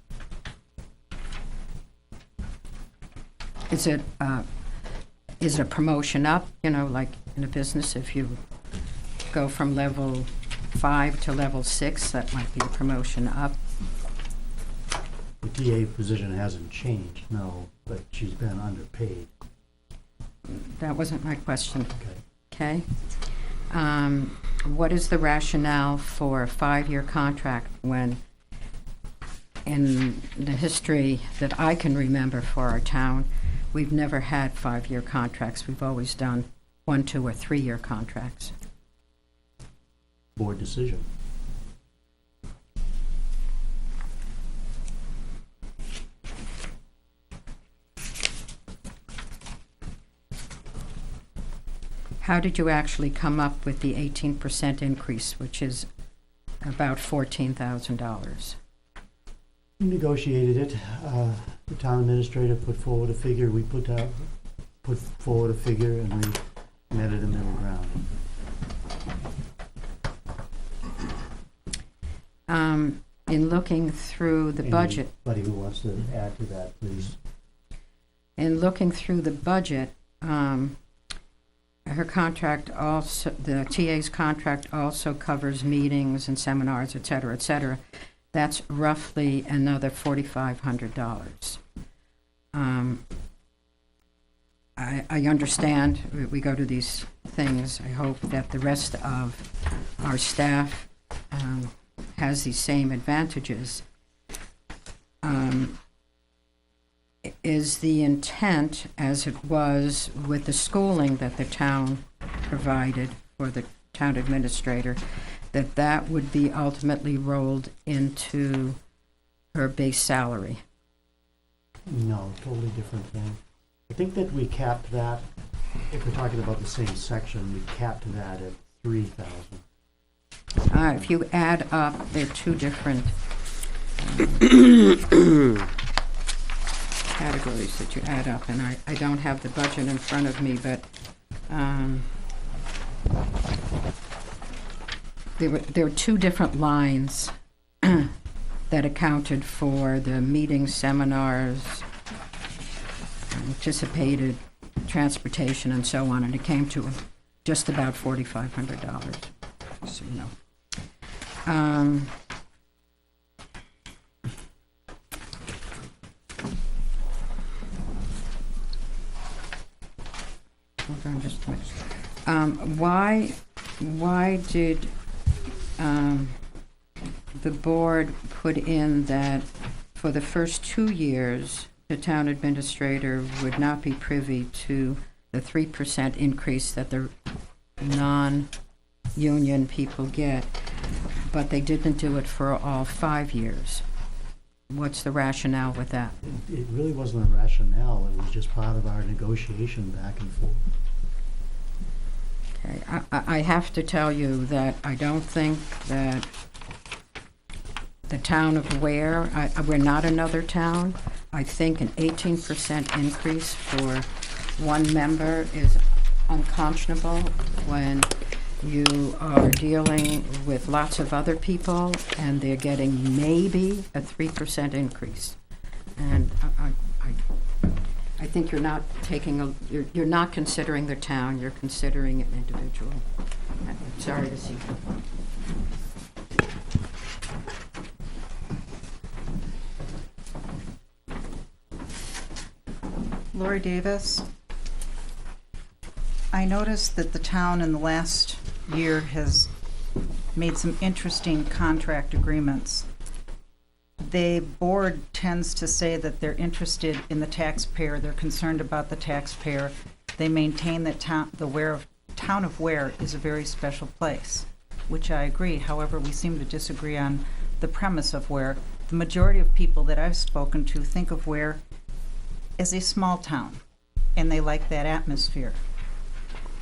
Is it a promotion up? You know, like in a business, if you go from level 5 to level 6, that might be a promotion up. The TA position hasn't changed, no, but she's been underpaid. That wasn't my question. Okay. Okay. What is the rationale for a 5-year contract when, in the history that I can remember for our town, we've never had 5-year contracts. We've always done 1, 2, or 3-year contracts. Board decision. How did you actually come up with the 18% increase, which is about $14,000? We negotiated it. The town administrator put forward a figure, we put forward a figure, and we met at a middle ground. In looking through the budget... Anybody who wants to add to that, please. In looking through the budget, her contract also, the TA's contract also covers meetings and seminars, et cetera, That's roughly another $4,500. I understand we go to these things. I hope that the rest of our staff has these same advantages. Is the intent, as it was with the schooling that the town provided for the town administrator, that that would be ultimately rolled into her base salary? No, totally different thing. I think that we capped that, if we're talking about the same section, we capped that at $3,000. If you add up, they're two different categories that you add up, and I don't have the budget in front of me, but there were two different lines that accounted for the meetings, seminars, anticipated transportation, and so on, and it came to just about $4,500. So, you know. Hold on just a minute. Why did the board put in that for the first 2 years, the town administrator would not be privy to the 3% increase that the non-town union people get, but they didn't do it for all 5 years. What's the rationale with that? It really wasn't a rationale, it was just part of our negotiation back and forth. Okay, I have to tell you that I don't think that the town of Weare, we're not another town. I think an 18% increase for one member is unconscionable when you are dealing with lots of other people and they're getting maybe a 3% increase. And I think you're not taking you're not considering the town, you're considering an individual. I'm sorry to see that. Lori Davis, I noticed that the town in the last year has made some interesting contract agreements. The board tends to say that they're interested in the taxpayer, they're concerned about the taxpayer. They maintain that town of Weare is a very special place, which I agree. However, we seem to disagree on the premise of Weare. The majority of people that I've spoken to think of Weare as a small town, and they like that atmosphere.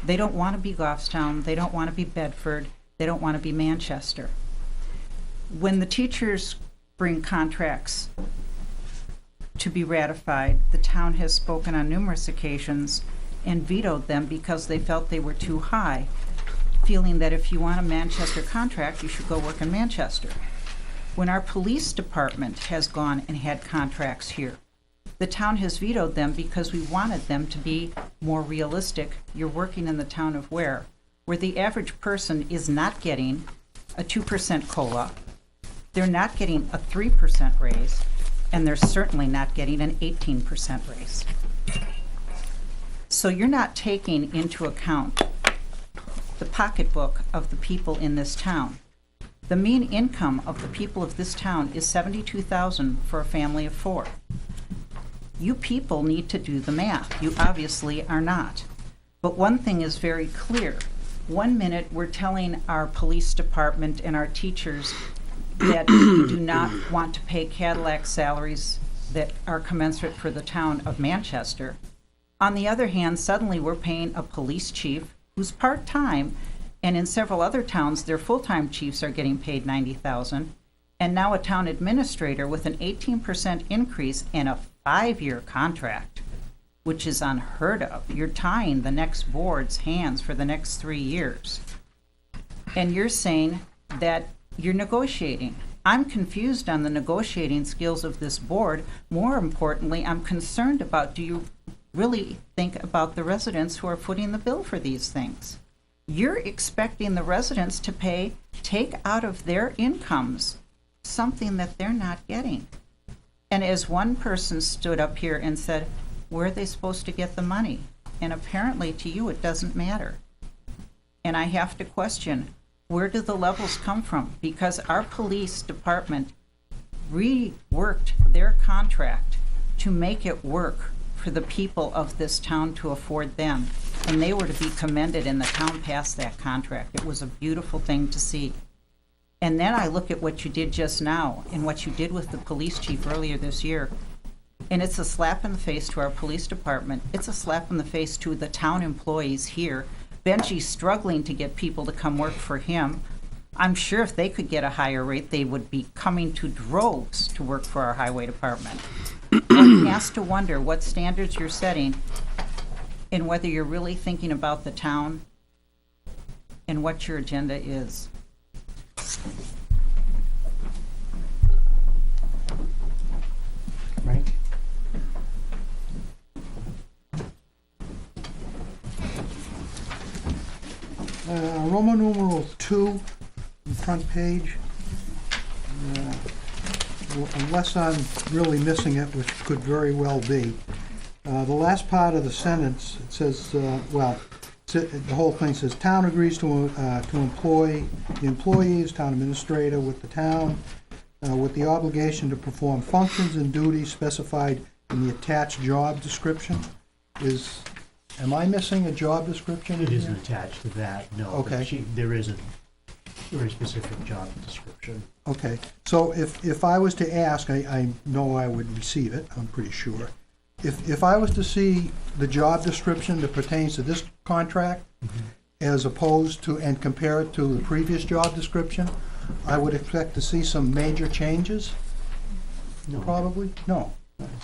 They don't want to be Goffstown, they don't want to be Bedford, they don't want to be Manchester. When the teachers bring contracts to be ratified, the town has spoken on numerous occasions and vetoed them because they felt they were too high, feeling that if you want a Manchester contract, you should go work in Manchester. When our police department has gone and had contracts here, the town has vetoed them because we wanted them to be more realistic. You're working in the town of Weare, where the average person is not getting a 2% COLA, they're not getting a 3% raise, and they're certainly not getting an 18% raise. So you're not taking into account the pocketbook of the people in this town. The mean income of the people of this town is $72,000 for a family of 4. You people need to do the math. You obviously are not. But one thing is very clear. 1 minute we're telling our police department and our teachers that we do not want to pay Cadillac salaries that are commensurate for the town of Manchester. On the other hand, suddenly we're paying a police chief who's part-time, and in several other towns, their full-time chiefs are getting paid $90,000, and now a town administrator with an 18% increase and a 5-year contract, which is unheard of. You're tying the next board's hands for the next 3 years. And you're saying that you're negotiating. I'm confused on the negotiating skills of this board. More importantly, I'm concerned about, do you really think about the residents who are footing the bill for these things? You're expecting the residents to take out of their incomes something that they're not getting. And as one person stood up here and said, where are they supposed to get the money? And apparently to you it doesn't matter. And I have to question, where do the levels come from? Because our police department reworked their contract to make it work for the people of this town to afford them. And they were to be commended, and the town passed that contract. It was a beautiful thing to see. And then I look at what you did just now and what you did with the police chief earlier this year. And it's a slap in the face to our police department. It's a slap in the face to the town employees here. Benji's struggling to get people to come work for him. I'm sure if they could get a higher rate, they would be coming to droves to work for our highway department. One has to wonder what standards you're setting and whether you're really thinking about the town and what your agenda is. Right? Roman numeral 2, the front page. Unless I'm really missing it, which could very well be. The last part of the sentence, it says, the whole thing says, town agrees to employ the employees, town administrator with the town, with the obligation to perform functions and duties specified in the attached job description. Is am I missing a job description? It in isn't here? attached to that, no. but Okay. There is a very specific job description. Okay, so if I was to ask, I know I would receive it, I'm pretty sure. If I was to see the job description that pertains to this contract, as opposed to, and compare it to the previous job description, I would expect to see some major changes, No. probably? No.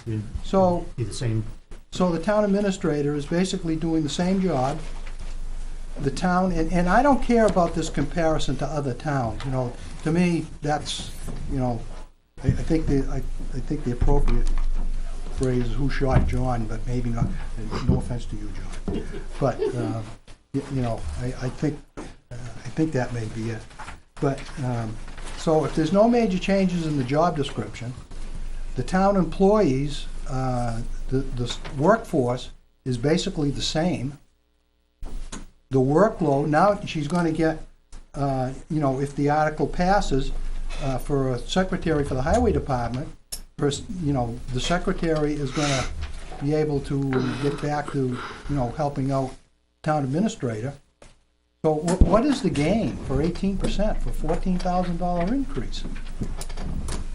It'd So, be the same, so the town administrator is basically doing the same job. The town, and I don't care about this comparison to other towns, you know, to me, that's, you know, I think the appropriate phrase is who shot John, but maybe not, no offense to you, John. But, you know, I think that may be it. But, so if there's no major changes in the job description, the town employees, the workforce is basically the same. The workload, now she's gonna get, you know, if the article passes, for a secretary for the highway department, you know, the secretary is gonna be able to get back to, you know, helping out town administrator. So what is the gain for 18%, for $14,000 increase?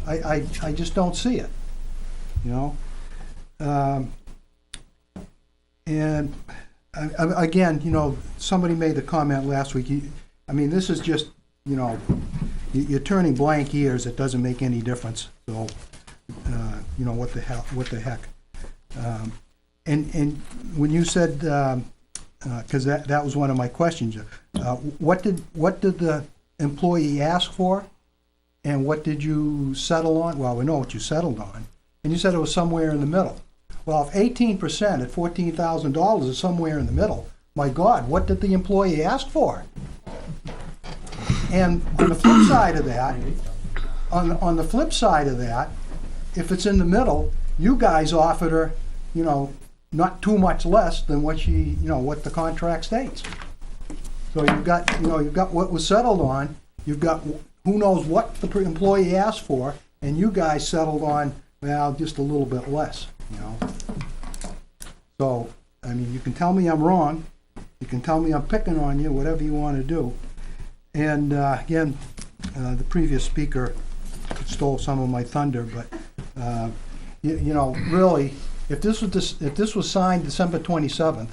I just don't see it, you know? And again, you know, somebody made the comment last week, I mean, this is just, you know, you're turning blank ears, it doesn't make any difference, so, you know, what the heck. And when you said, because that was one of my questions, what did the employee ask for, and what did you settle on? Well, we know what you settled on, and you said it was somewhere in the middle. Well, if 18% at $14,000 is somewhere in the middle, my God, what did the employee ask for? And on the flip side of that, on the flip side of that, if it's in the middle, you guys offered her, you know, not too much less than what she, you know, what the contract states. So you've got, you know, you've got what was settled on, you've got who knows what the employee asked for, and you guys settled on, well, just a little bit less, you know. So, I mean, you can tell me I'm wrong, you can tell me I'm picking on you, whatever you want to do. And again, the previous speaker stole some of my thunder, but you know, really, if this was signed December 27th,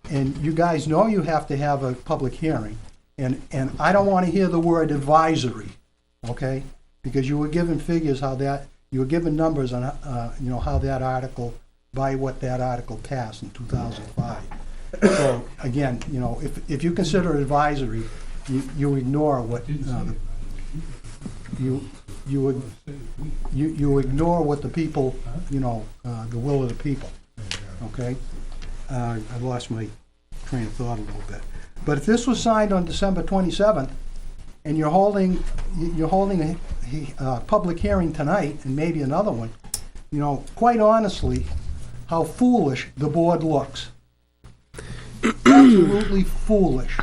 and you guys know you have to have a public hearing, and I don't want to hear the word advisory, okay? Because you were given figures how that, you were given numbers on, you know, how that article, by what that article passed in 2005. So again, you know, if you consider advisory, you ignore what you ignore what the people, you know, the will of the people. Okay, I lost my train of thought a little bit. But if this was signed on December 27th, and you're holding a public hearing tonight, and maybe another one, you know, quite honestly, how foolish the board looks. Absolutely foolish.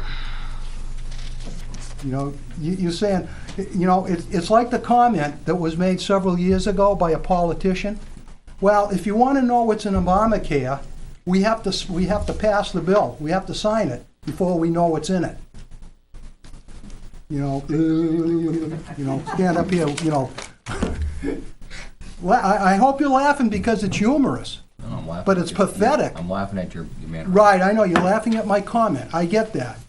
You know, you're saying, you know, it's like the comment that was made several years ago by a politician. Well, if you want to know what's in Obamacare, we have to pass the bill. We have to sign it before we know what's in it. You know, stand up here, you know. I hope you're laughing because it's humorous. No, I'm laughing But at it's your- pathetic. I'm laughing at your manner. Right, I know, you're laughing at my comment, I get that.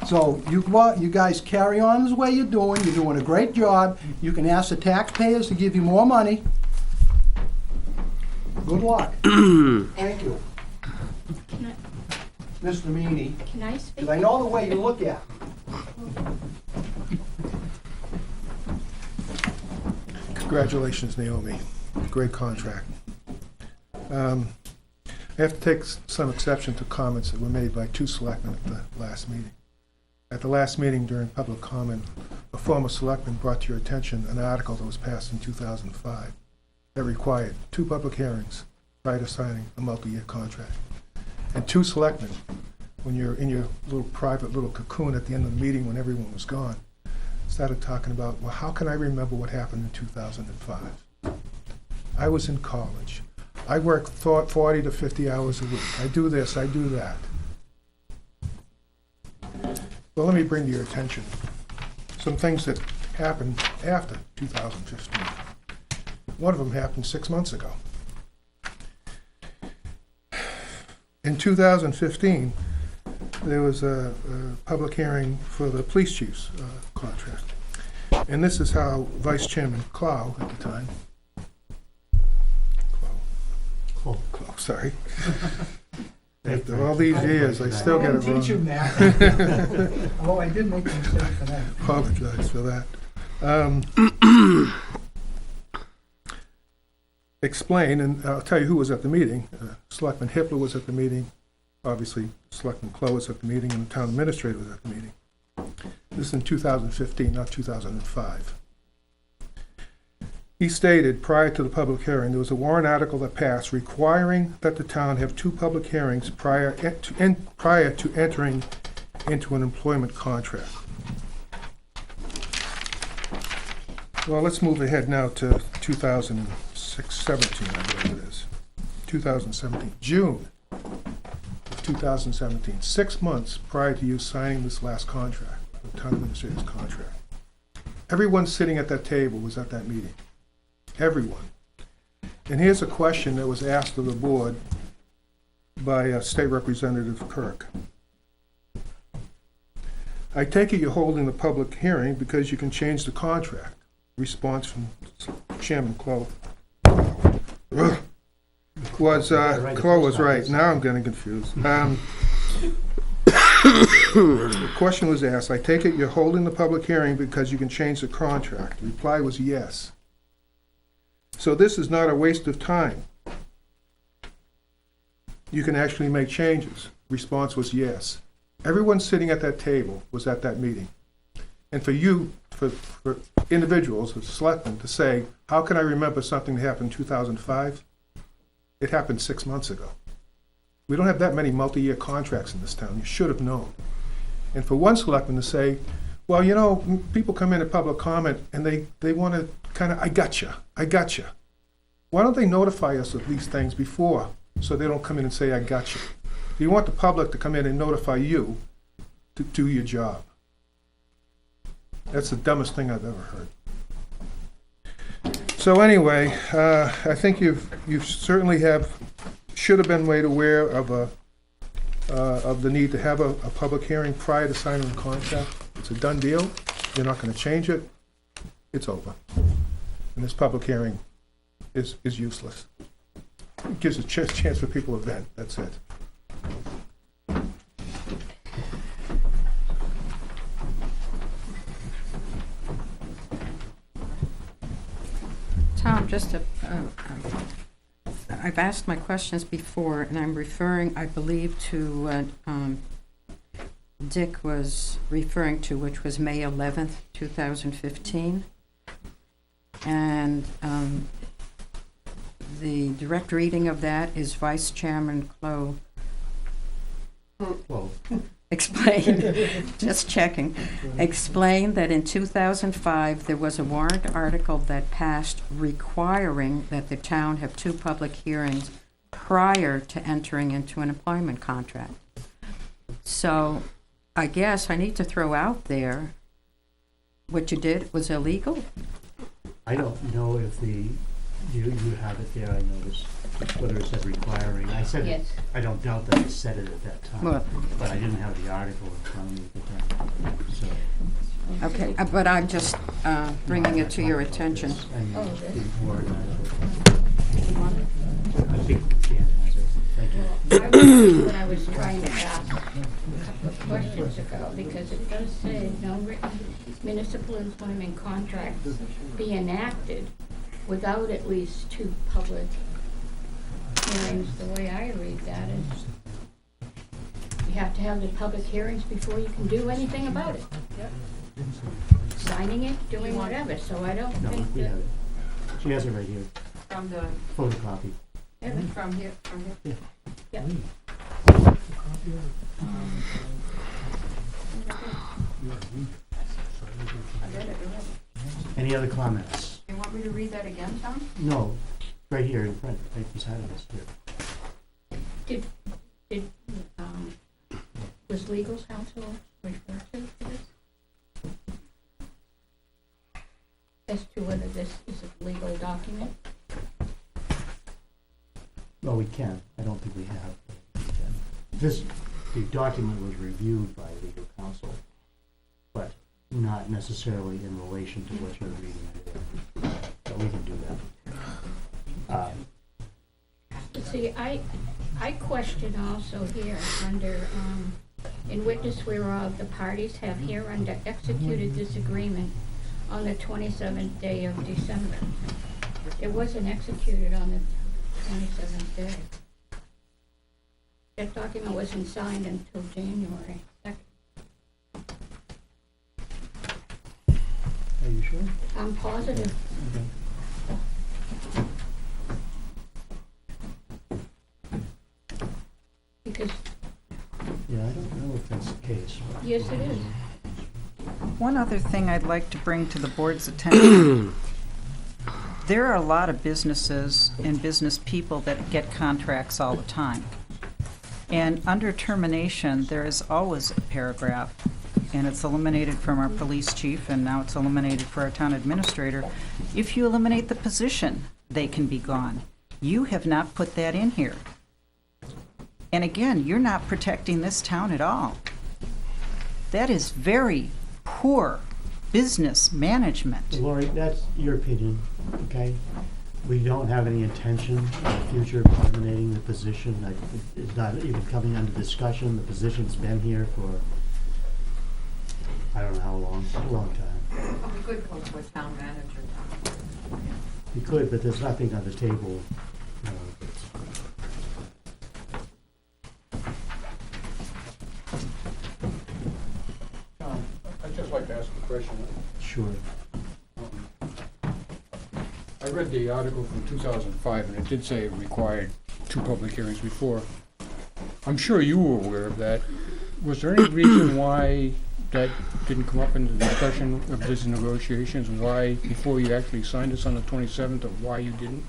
So you guys carry on the way you're doing a great job. You can ask the taxpayers to give you more money. Good luck. Thank you, Can Mr. Meany, I speak? because I know the way you look at me. Congratulations, Naomi. Great contract. I have to take some exception to comments that were made by two selectmen at the last meeting. At the last meeting during public comment, a former selectman brought to your attention an article that was passed in 2005 that required 2 public hearings prior to signing a multi-year contract. And 2 selectmen, when you're in your little private little cocoon at the end of the meeting when everyone was gone, started talking about, well, how can I remember what happened in 2005? I was in college. I work 40 to 50 hours a week. I do this, I do that. Well, let me bring to your attention some things that happened after 2015. One of them happened 6 months ago. In 2015, there was a public hearing for the police chief's contract. And this is how Vice Chairman Clow at the time, Clow, sorry. After all these years, I still get it wrong. Teach him that. Oh, I did make a mistake for that. Apologize for that. Explain, and I'll tell you who was at the meeting. Selectman Hippler was at the meeting. Obviously, Selectman Clow was at the meeting, and the town administrator was at the meeting. This is in 2015, not 2005. He stated, prior to the public hearing, there was a warrant article that passed requiring that the town have 2 public hearings prior to entering into an employment contract. Well, let's move ahead now to 2017, I believe it is. 2017, June of 2017, 6 months prior to you signing this last contract, the town administrator's contract. Everyone sitting at that table was at that meeting. Everyone. And here's a question that was asked of the board by State Representative Kirk. I take it you're holding the public hearing because you can change the contract. Response from Chairman Clow was, Clow was right. Now I'm getting confused. The question was asked, I take it you're holding the public hearing because you can change the contract. The reply was yes. So this is not a waste of time. You can actually make changes. Response was yes. Everyone sitting at that table was at that meeting. And for you, for individuals, as selectmen, to say, how can I remember something that happened in 2005? It happened 6 months ago. We don't have that many multi-year contracts in this town. You should have known. And for one selectman to say, well, you know, people come in at public comment and they want to kind of, I gotcha. Why don't they notify us of these things before so they don't come in and say, I gotcha? You want the public to come in and notify you to do your job. That's the dumbest thing I've ever heard. So anyway, I think you certainly should have been made aware of the need to have a public hearing prior to signing the contract. It's a done deal. You're not going to change it. It's over. And this public hearing is useless. It gives a chance for people to vent. That's it. Tom, I've asked my questions before, and I'm referring, I believe, to what Dick was referring to, which was May 11th, 2015. And the direct reading of that is Vice Chairman Clow. Whoa. Explained, just checking, explained that in 2005, there was a warrant article that passed requiring that the town have 2 public hearings prior to entering into an employment contract. So I guess I need to throw out there, what you did was illegal? I don't know if you have it there, I noticed, whether it said requiring. I said, Yes. I don't doubt that I said it at that time, Well- but I didn't have the article in front of me at the time, so. Okay, but I'm just bringing it to your attention. And Oh, the this? warrant article. I think Jan has it, thank you. What I was trying to ask a couple of questions ago, because it does say no written municipal employment contracts be enacted without at least 2 public hearings. The way I read that is you have to have the public hearings before you can do anything about it. Signing it, doing whatever, so I don't No, think we that. have it. She has it right here, From the, photocopy. from here. Yeah. Any other comments? You want me to read that again, Tom? No, right here in front, right beside of us here. Did, was legal counsel referred to this? As to whether this is a legal document? Well, we can. I don't think we have. The document was reviewed by legal counsel, but not necessarily in relation to what you're reading there. But we can do that. See, I question also here under, in witness whereof the parties have hereunder executed this agreement on the 27th day of December. It wasn't executed on the 27th day. That document wasn't signed until January 2nd. Are you sure? I'm positive. Because, Yeah, I don't know if that's the case. yes, it is. One other thing I'd like to bring to the board's attention. There are a lot of businesses and business people that get contracts all the time. And under termination, there is always a paragraph, and it's eliminated from our police chief, and now it's eliminated for our town administrator. If you eliminate the position, they can be gone. You have not put that in here. And again, you're not protecting this town at all. That is very poor business management. Lori, that's your opinion, okay? We don't have any intention in the future of eliminating the position. It's not even coming under discussion. The position's been here for, I don't know how long, a long time. We could go to a town manager. You could, but there's nothing on the table. I'd just like to ask a question. Sure. I read the article from 2005, and it did say it required 2 public hearings before. I'm sure you were aware of that. Was there any reason why that didn't come up in the discussion of these negotiations, and why, before you actually signed this on the 27th, of why you didn't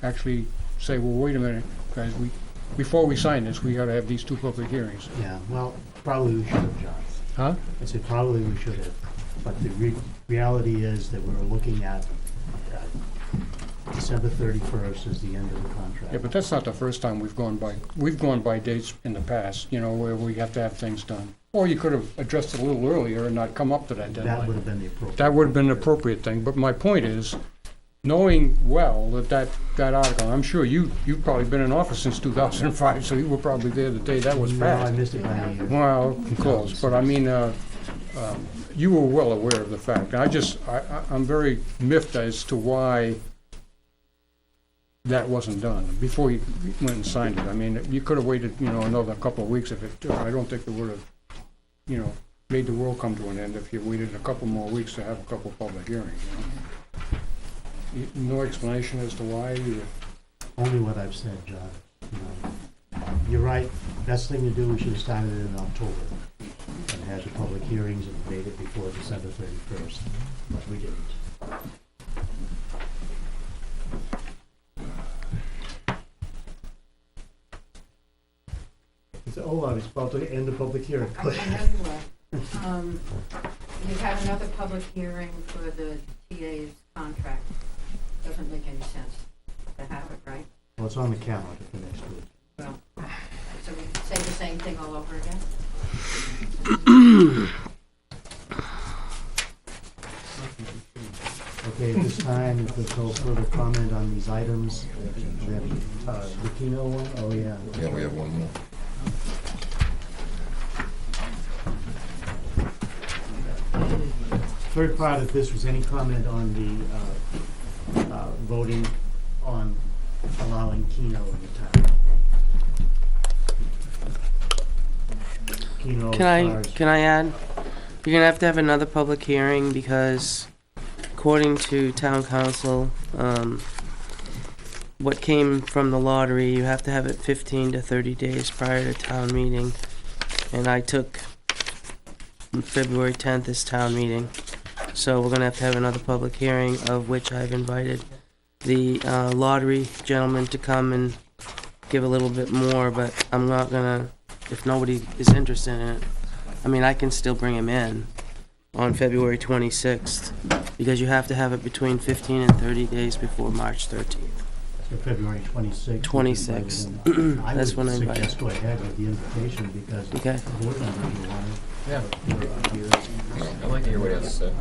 actually say, well, wait a minute, guys, before we sign this, we gotta have these 2 public hearings? Yeah, well, probably we should have, John. Huh? I said probably we should have, but the reality is that we're looking at December 31st is the end of the contract. Yeah, but that's not the first time we've gone by dates in the past, you know, where we have to have things done. Or you could have addressed it a little earlier and not come up to that deadline. That would have been the appropriate. That would have been the appropriate thing, but my point is, knowing well that article, I'm sure you've probably been in office since 2005, so you were probably there the day that was No, I passed. missed it by a year. Well, close, but I mean, you were well aware of the fact. I'm very miffed as to why that wasn't done before you went and signed it. I mean, you could have waited, you know, another couple of weeks if it, I don't think it would have, you know, made the world come to an end if you waited a couple more weeks to have a couple of public hearings, you know? No explanation as to why? Only what I've said, John. You know, you're right. Best thing to do, we should have started it in October and had the public hearings and made it before December 31st, but we didn't. Oh, I was about to end the public hearing. I know you will. You have another public hearing for the TA's contract. Doesn't make any sense to have it, right? Well, it's on the calendar for next week. Well, so we say the same thing all over again? Okay, at this time, if there's no further comment on these items, then, the Keno one, oh, yeah. Yeah, we have one more. Third part of this was any comment on the voting on allowing Keno in the town. Keno, Can I add? You're gonna have to have another public hearing because according to town council, what came from the lottery, you have to have it 15 to 30 days prior to town meeting. And I took February 10th as town meeting. So we're gonna have to have another public hearing, of which I've invited the lottery gentleman to come and give a little bit more, but I'm not gonna, if nobody is interested in it, I mean, I can still bring him in on February 26th, because you have to have it between 15 and 30 days before March 13th. So February 26th. 26th. That's when I would invite. suggest go ahead with the invitation because Okay. the board members will want to. Yeah. Here. I'd like to hear what he has to say.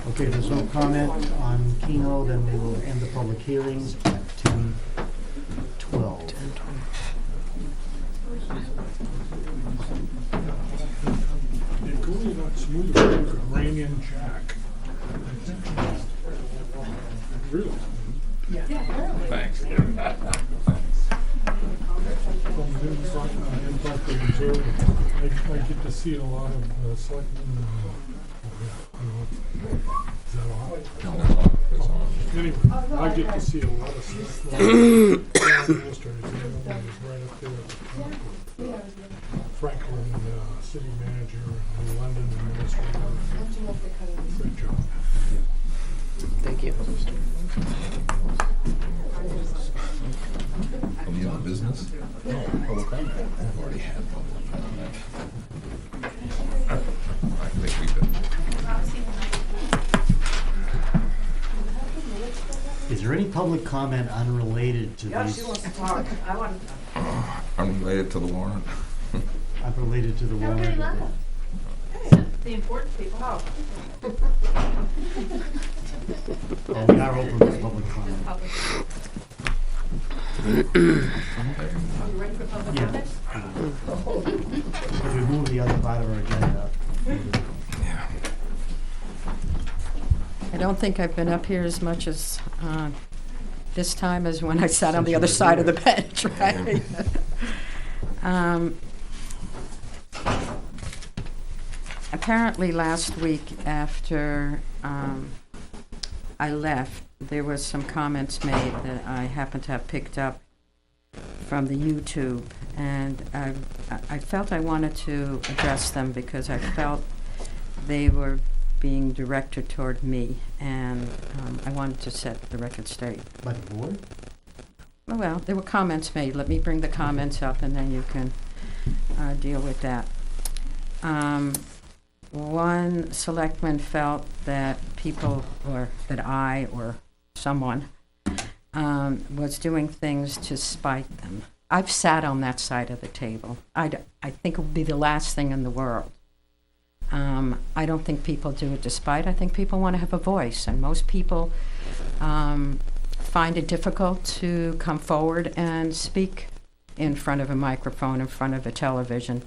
Okay, if there's no comment on Keno, then we will end the public hearings at 2:12. You're going not smooth, you could rein in Jack. Really? Thanks. From the Impact Reserve, I get to see a lot of selectmen. Is that on? Anyway, I get to see a lot of stuff. Administrators, right up there at the top with Franklin, city manager, and London administrator. Great job. Thank you. Any other business? Public comment. I've already had public comment. I think we did. Is there any public comment unrelated to these? to talk. I want to. Unrelated to the warrant? Unrelated to the warrant? The important people. Oh. Well, we are open for public comment. Yeah. If we move the other part of our agenda. I don't think I've been up here as much as this time as when I sat on the other side of the bench, right? Apparently last week after I left, there was some comments made that I happened to have picked up from the YouTube, and I felt I wanted to address them because I felt they were being directed toward me, and I wanted to set the record straight. By the board? Well, there were comments made. Let me bring the comments up, and then you can deal with that. One selectman felt that people, or that I, or someone, was doing things to spite them. I've sat on that side of the table. I think it would be the last thing in the world. I don't think people do it to spite. I think people want to have a voice, and most people find it difficult to come forward and speak in front of a microphone, in front of a television,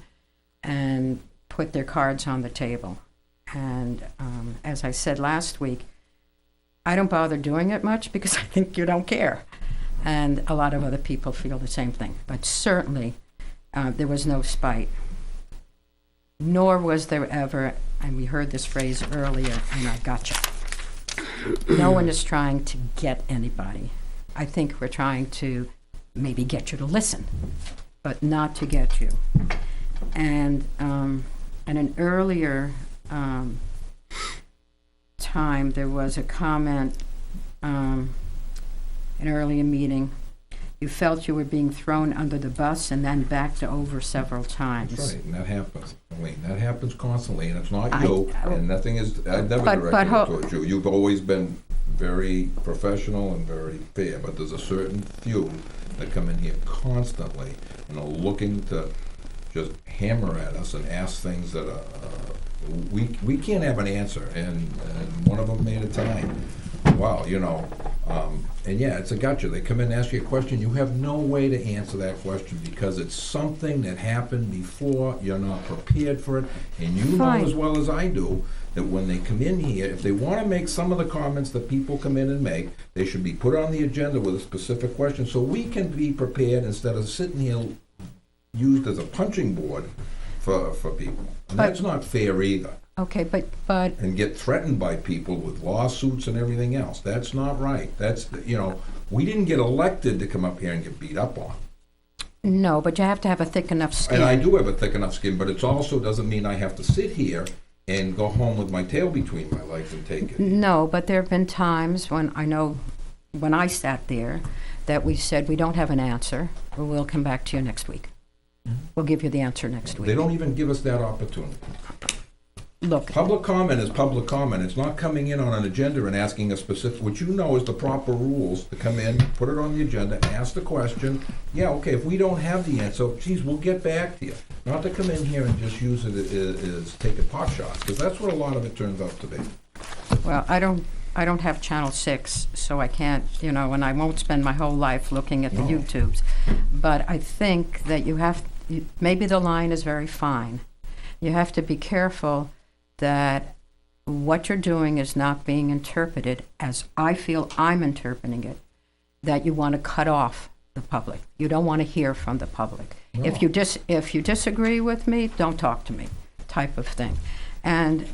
and put their cards on the table. And as I said last week, I don't bother doing it much because I think you don't care. And a lot of other people feel the same thing. But certainly, there was no spite. Nor was there ever, and we heard this phrase earlier, and I gotcha. No one is trying to get anybody. I think we're trying to maybe get you to listen, but not to get you. And in an earlier time, there was a comment in an earlier meeting. You felt you were being thrown under the bus and then backed over several times. That's right, and that happens. That happens constantly, and it's not you, and nothing is, I've never directed it towards you. You've always been very professional and very fair, but there's a certain few that come in here constantly and are looking to just hammer at us and ask things that are, we can't have an answer, and one of them made a time. Wow, and yeah, it's a gotcha. They come in and ask you a question. You have no way to answer that question because it's something that happened before. You're not prepared for it. And you know as well as I do that when they come in here, if they want to make some of the comments that people come in and make, they should be put on the agenda with a specific question so we can be prepared instead of sitting here used as a punching board for people. And that's not fair either. Okay, but and get threatened by people with lawsuits and everything else. That's not right. That's, we didn't get elected to come up here and get beat up on. No, but you have to have a thick enough skin. And I do have a thick enough skin, but it also doesn't mean I have to sit here and go home with my tail between my legs and take it. No, but there have been times when I know, when I sat there, that we said, we don't have an answer, or we'll come back to you next week. We'll give you the answer next They week. don't even give us that opportunity. Look, Public comment is public comment. It's not coming in on an agenda and asking a specific, what you know is the proper rules to come in, put it on the agenda, ask the question. Yeah, okay, if we don't have the answer, geez, we'll get back to you. Not to come in here and just use it as taking pot shots, because that's what a lot of it turns out to be. well, I don't have Channel 6, so I can't, and I won't spend my whole life looking at the No. YouTubes. But I think that maybe the line is very fine. You have to be careful that what you're doing is not being interpreted as I feel I'm interpreting it, that you want to cut off the public. You don't want to hear from the public. No. If you disagree with me, don't talk to me, type of thing. And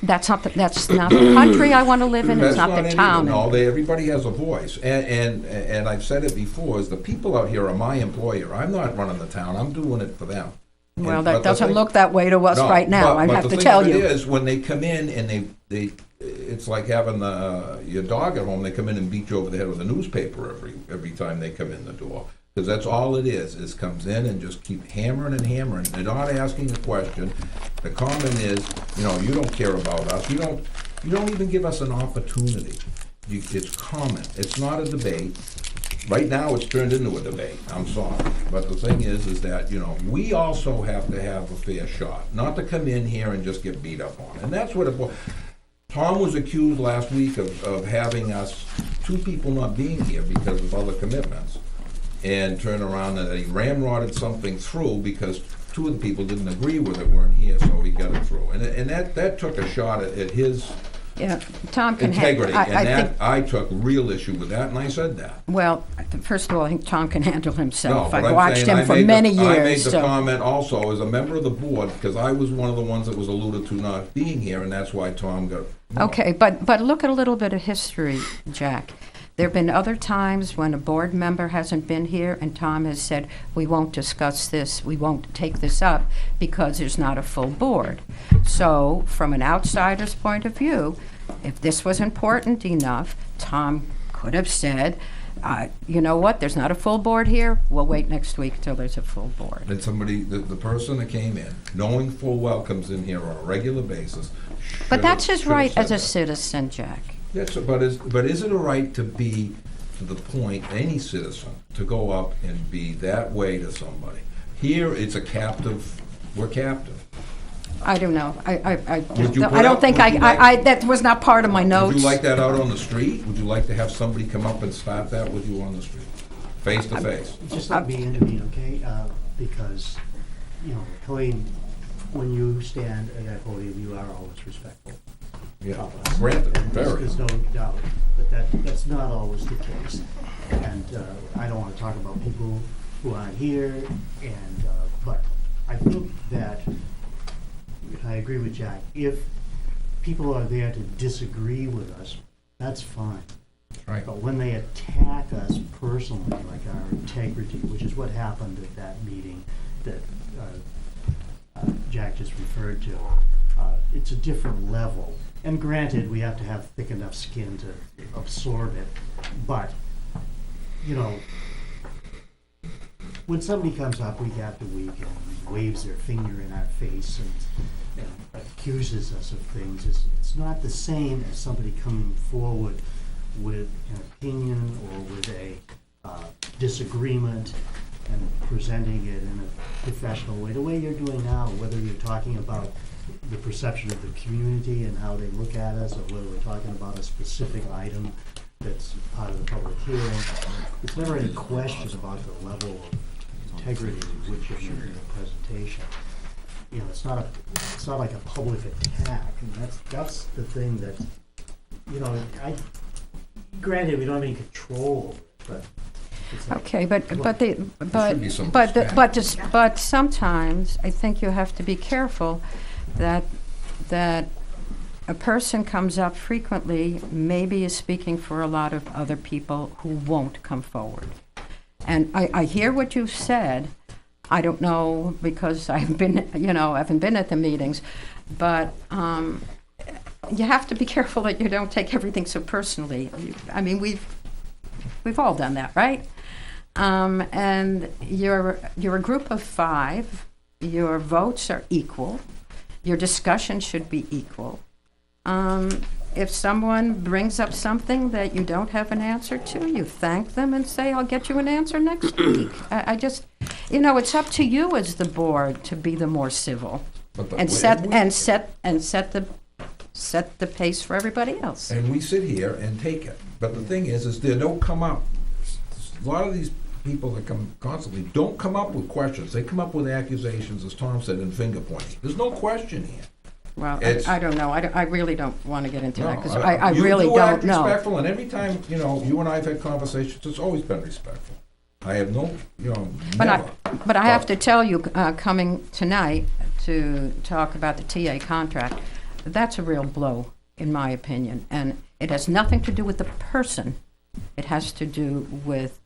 that's not the country I want to live in. It's not the town. No, everybody has a voice, and I've said it before. Is the people out here are my employer. I'm not running the town. I'm doing it for them. Well, that doesn't look that way to us No, right now. I have to tell you. But the thing of it is, when they come in and it's like having your dog at home. They come in and beat you over the head with a newspaper every time they come in the door. Because that's all it is comes in and just keep hammering and hammering. They're not asking a question. The comment is, you don't care about us. You don't even give us an opportunity. It's comment. It's not a debate. Right now, it's turned into a debate. I'm sorry. But the thing is that, we also have to have a fair shot. Not to come in here and just get beat up on. And that's what it was. Tom was accused last week of having us, two people not being here because of other commitments. And turn around and he ramrodded something through because two of the people didn't agree with it, weren't here, so he got it through. And that took a shot at his Tom can integrity. think I took real issue with that, and I said that. Well, first of all, I think Tom can handle himself. No, I've but I'm watched saying him for many years. I made the comment also as a member of the board, because I was one of the ones that was alluded to not being here, and that's why Tom got... Okay, but look at a little bit of history, Jack. There have been other times when a board member hasn't been here and Tom has said, we won't discuss this, we won't take this up because there's not a full board. So from an outsider's point of view, if this was important enough, Tom could have said, you know what, there's not a full board here, we'll wait next week till there's a full board. And somebody, the person that came in, knowing full well comes in here on a regular basis. But that's his right as a that. citizen, Jack. Yes, but is it a right to be, to the point, any citizen, to go up and be that way to somebody? Here, it's a captive, we're captive. I don't know. I put don't up- think would you like- that was not part of my notes. Would you like that out on the street? Would you like to have somebody come up and start that with you on the street, face to face? Just let me intervene, okay? Because, Colleen, when you stand at that podium, you are always respectful. Yeah, granted, very. There's no doubt, but that's not always the case. And I don't want to talk about people who aren't here, but I think that, I agree with Jack, if people are there to disagree with us, that's fine. Right. But when they attack us personally, like our integrity, which is what happened at that meeting that Jack just referred to, it's a different level. And granted, we have to have thick enough skin to absorb it, but, when somebody comes up week after week and waves their finger in our face and accuses us of things, it's not the same as somebody coming forward with an opinion or with a disagreement and presenting it in a professional way, the way you're doing now, whether you're talking about the perception of the community and how they look at us, or whether we're talking about a specific item that's part of the public hearing. It's never any question about the level of integrity with which you're making a presentation. It's not like a public attack, and that's the thing that, granted, we don't have any control over it, but it's like, Okay, some but sometimes I think you have to be careful that a person comes up frequently, maybe is speaking for a lot of other people who won't come forward. And I hear what you've said. I don't know because I haven't been at the meetings, but you have to be careful that you don't take everything so personally. I mean, we've all done that, right? And you're a group of 5. Your votes are equal. Your discussion should be equal. If someone brings up something that you don't have an answer to, you thank them and say, I'll get you an answer next week. I just, it's up to you as the board to be the more civil and set the pace for everybody else. And we sit here and take it. But the thing is they don't come up. A lot of these people that come constantly don't come up with questions. They come up with accusations, as Tom said, and finger pointing. There's no question here. Well, I don't know. I really don't want to get into that because No, I really don't know. Respectful, and every time, you and I have had conversations, it's always been respectful. I have no, never. But I have to tell you, coming tonight to talk about the TA contract, that's a real blow, in my opinion. And it has nothing to do with the person. It has to do with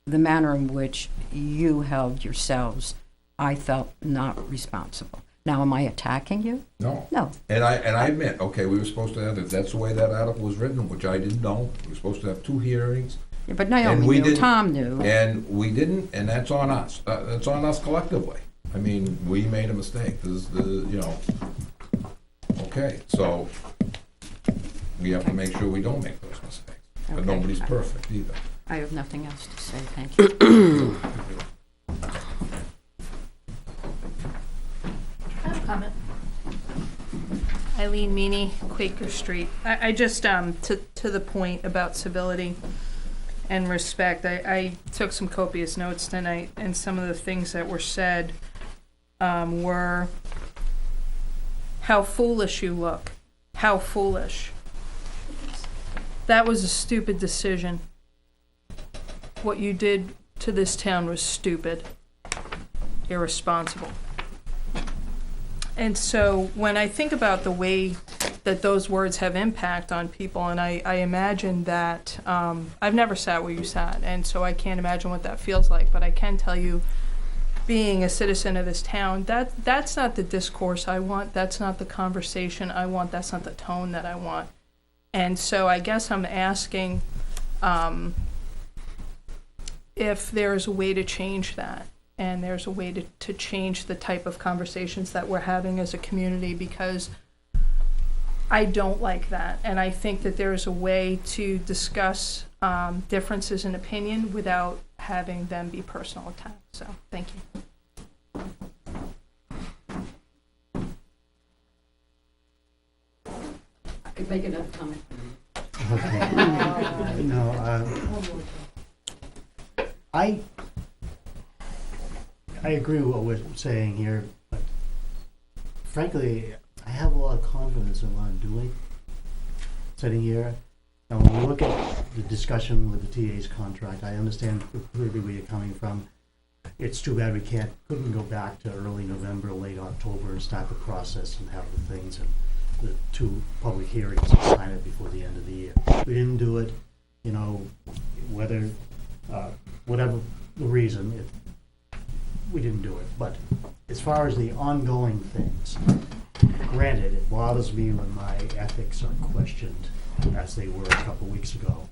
the manner in which you held yourselves, I felt, not responsible. Now, am I attacking you? No. No. And I admit, okay, we were supposed to have, if that's the way that article was written, which I didn't know, we were supposed to have 2 hearings. Yeah, but Naomi knew, Tom knew. And we didn't, and that's on us. That's on us collectively. I mean, we made a mistake. Okay, so we have to make sure we don't make those mistakes. But nobody's perfect either. I have nothing else to say, thank you. Comment. Eileen Meany, Quaker Street. I just, to the point about civility and respect, I took some copious notes tonight, and some of the things that were said were how foolish you look. How foolish. That was a stupid decision. What you did to this town was stupid, irresponsible. And so when I think about the way that those words have impact on people, and I imagine that, I've never sat where you sat, and so I can't imagine what that feels like, but I can tell you, being a citizen of this town, that's not the discourse I want, that's not the conversation I want, that's not the tone that I want. And so I guess I'm asking if there's a way to change that. And there's a way to change the type of conversations that we're having as a community, because I don't like that. And I think that there's a way to discuss differences in opinion without having them be personal attacks. So, thank you. I could make another comment. Okay. No, I agree with what we're saying here, but frankly, I have a lot of confidence in what I'm doing, sitting here. Now, when we look at the discussion with the TA's contract, I understand clearly where you're coming from. It's too bad we couldn't go back to early November, late October and start the process and have the things and the 2 public hearings and sign it before the end of the year. We didn't do it, whether, whatever the reason, we didn't do it. But as far as the ongoing things, granted, it bothers me when my ethics are questioned, as they were a couple weeks ago.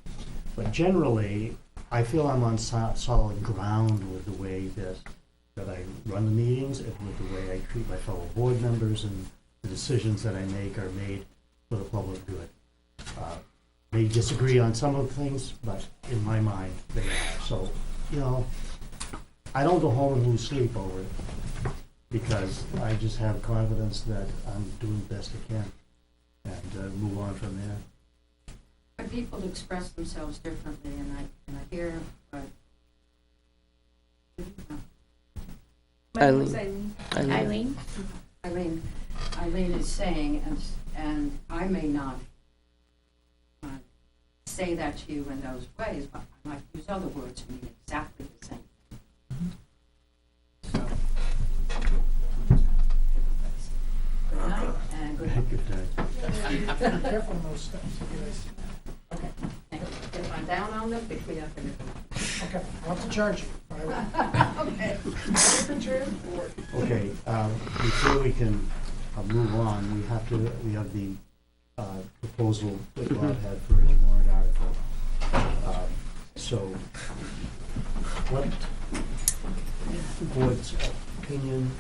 But generally, I feel I'm on solid ground with the way that I run the meetings and with the way I treat my fellow board members, and the decisions that I make are made for the public good. May disagree on some of the things, but in my mind, they are. So, I don't go home and lose sleep over it, because I just have confidence that I'm doing the best I can and move on from there. But people express themselves differently, and I hear, but My name is Eileen. Eileen is saying, and I may not say that to you in those ways, but I might use other words to mean exactly the same thing. So, good night and good luck. Good day. Careful on those steps. Okay, thank you. If I'm down on them, pick me up and Okay, I'll have to charge you. Okay, before we can move on, we have the proposal that Bob had for his warrant article. So, what the board's opinion,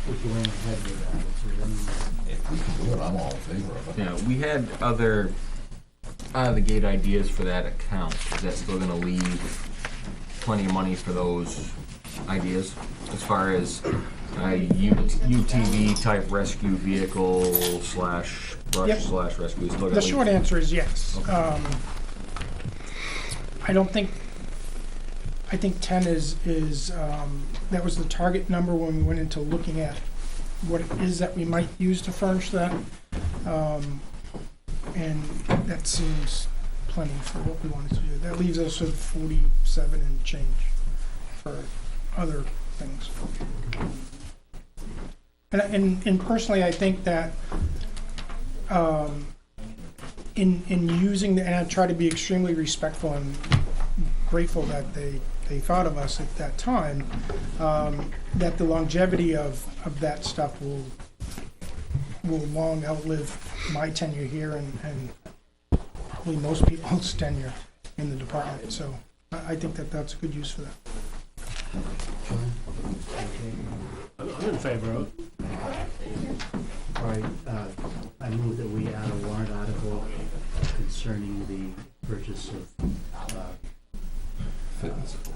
with going ahead with that? Is there any? If we can do it, I'm all in favor of it. Yeah, we had other out-of-the-gate ideas for that account. Is that still gonna leave plenty of money for those ideas? As far as UTV type rescue vehicle slash brush Yep. slash rescue? Still gonna The leave- short answer is yes. Okay. I think 10 is that was the target number when we went into looking at what it is that we might use to furnish that. And that seems plenty for what we wanted to do. That leaves us with 47 and change for other things. And personally, I think that in using and I try to be extremely respectful and grateful that they thought of us at that time, that the longevity of that stuff will long outlive my tenure here and probably most people's tenure in the department. So I think that that's a good use for that. I'm in favor of it. All right, I move that we add a warrant article concerning the purchase of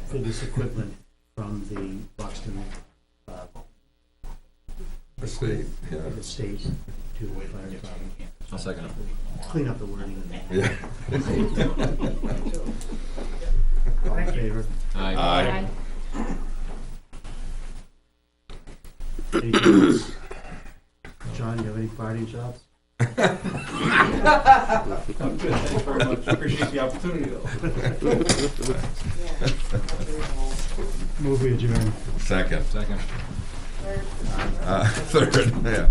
fitness equipment from the Buxton Estate, yeah. estate to the fire department. I'll second it. Clean up the wording. Yeah. All in favor? Aye. Anything else? John, you have any parting shots? I'm good, thanks very much, appreciate the opportunity though. Move we adjourn. Second. Second. Third, yeah.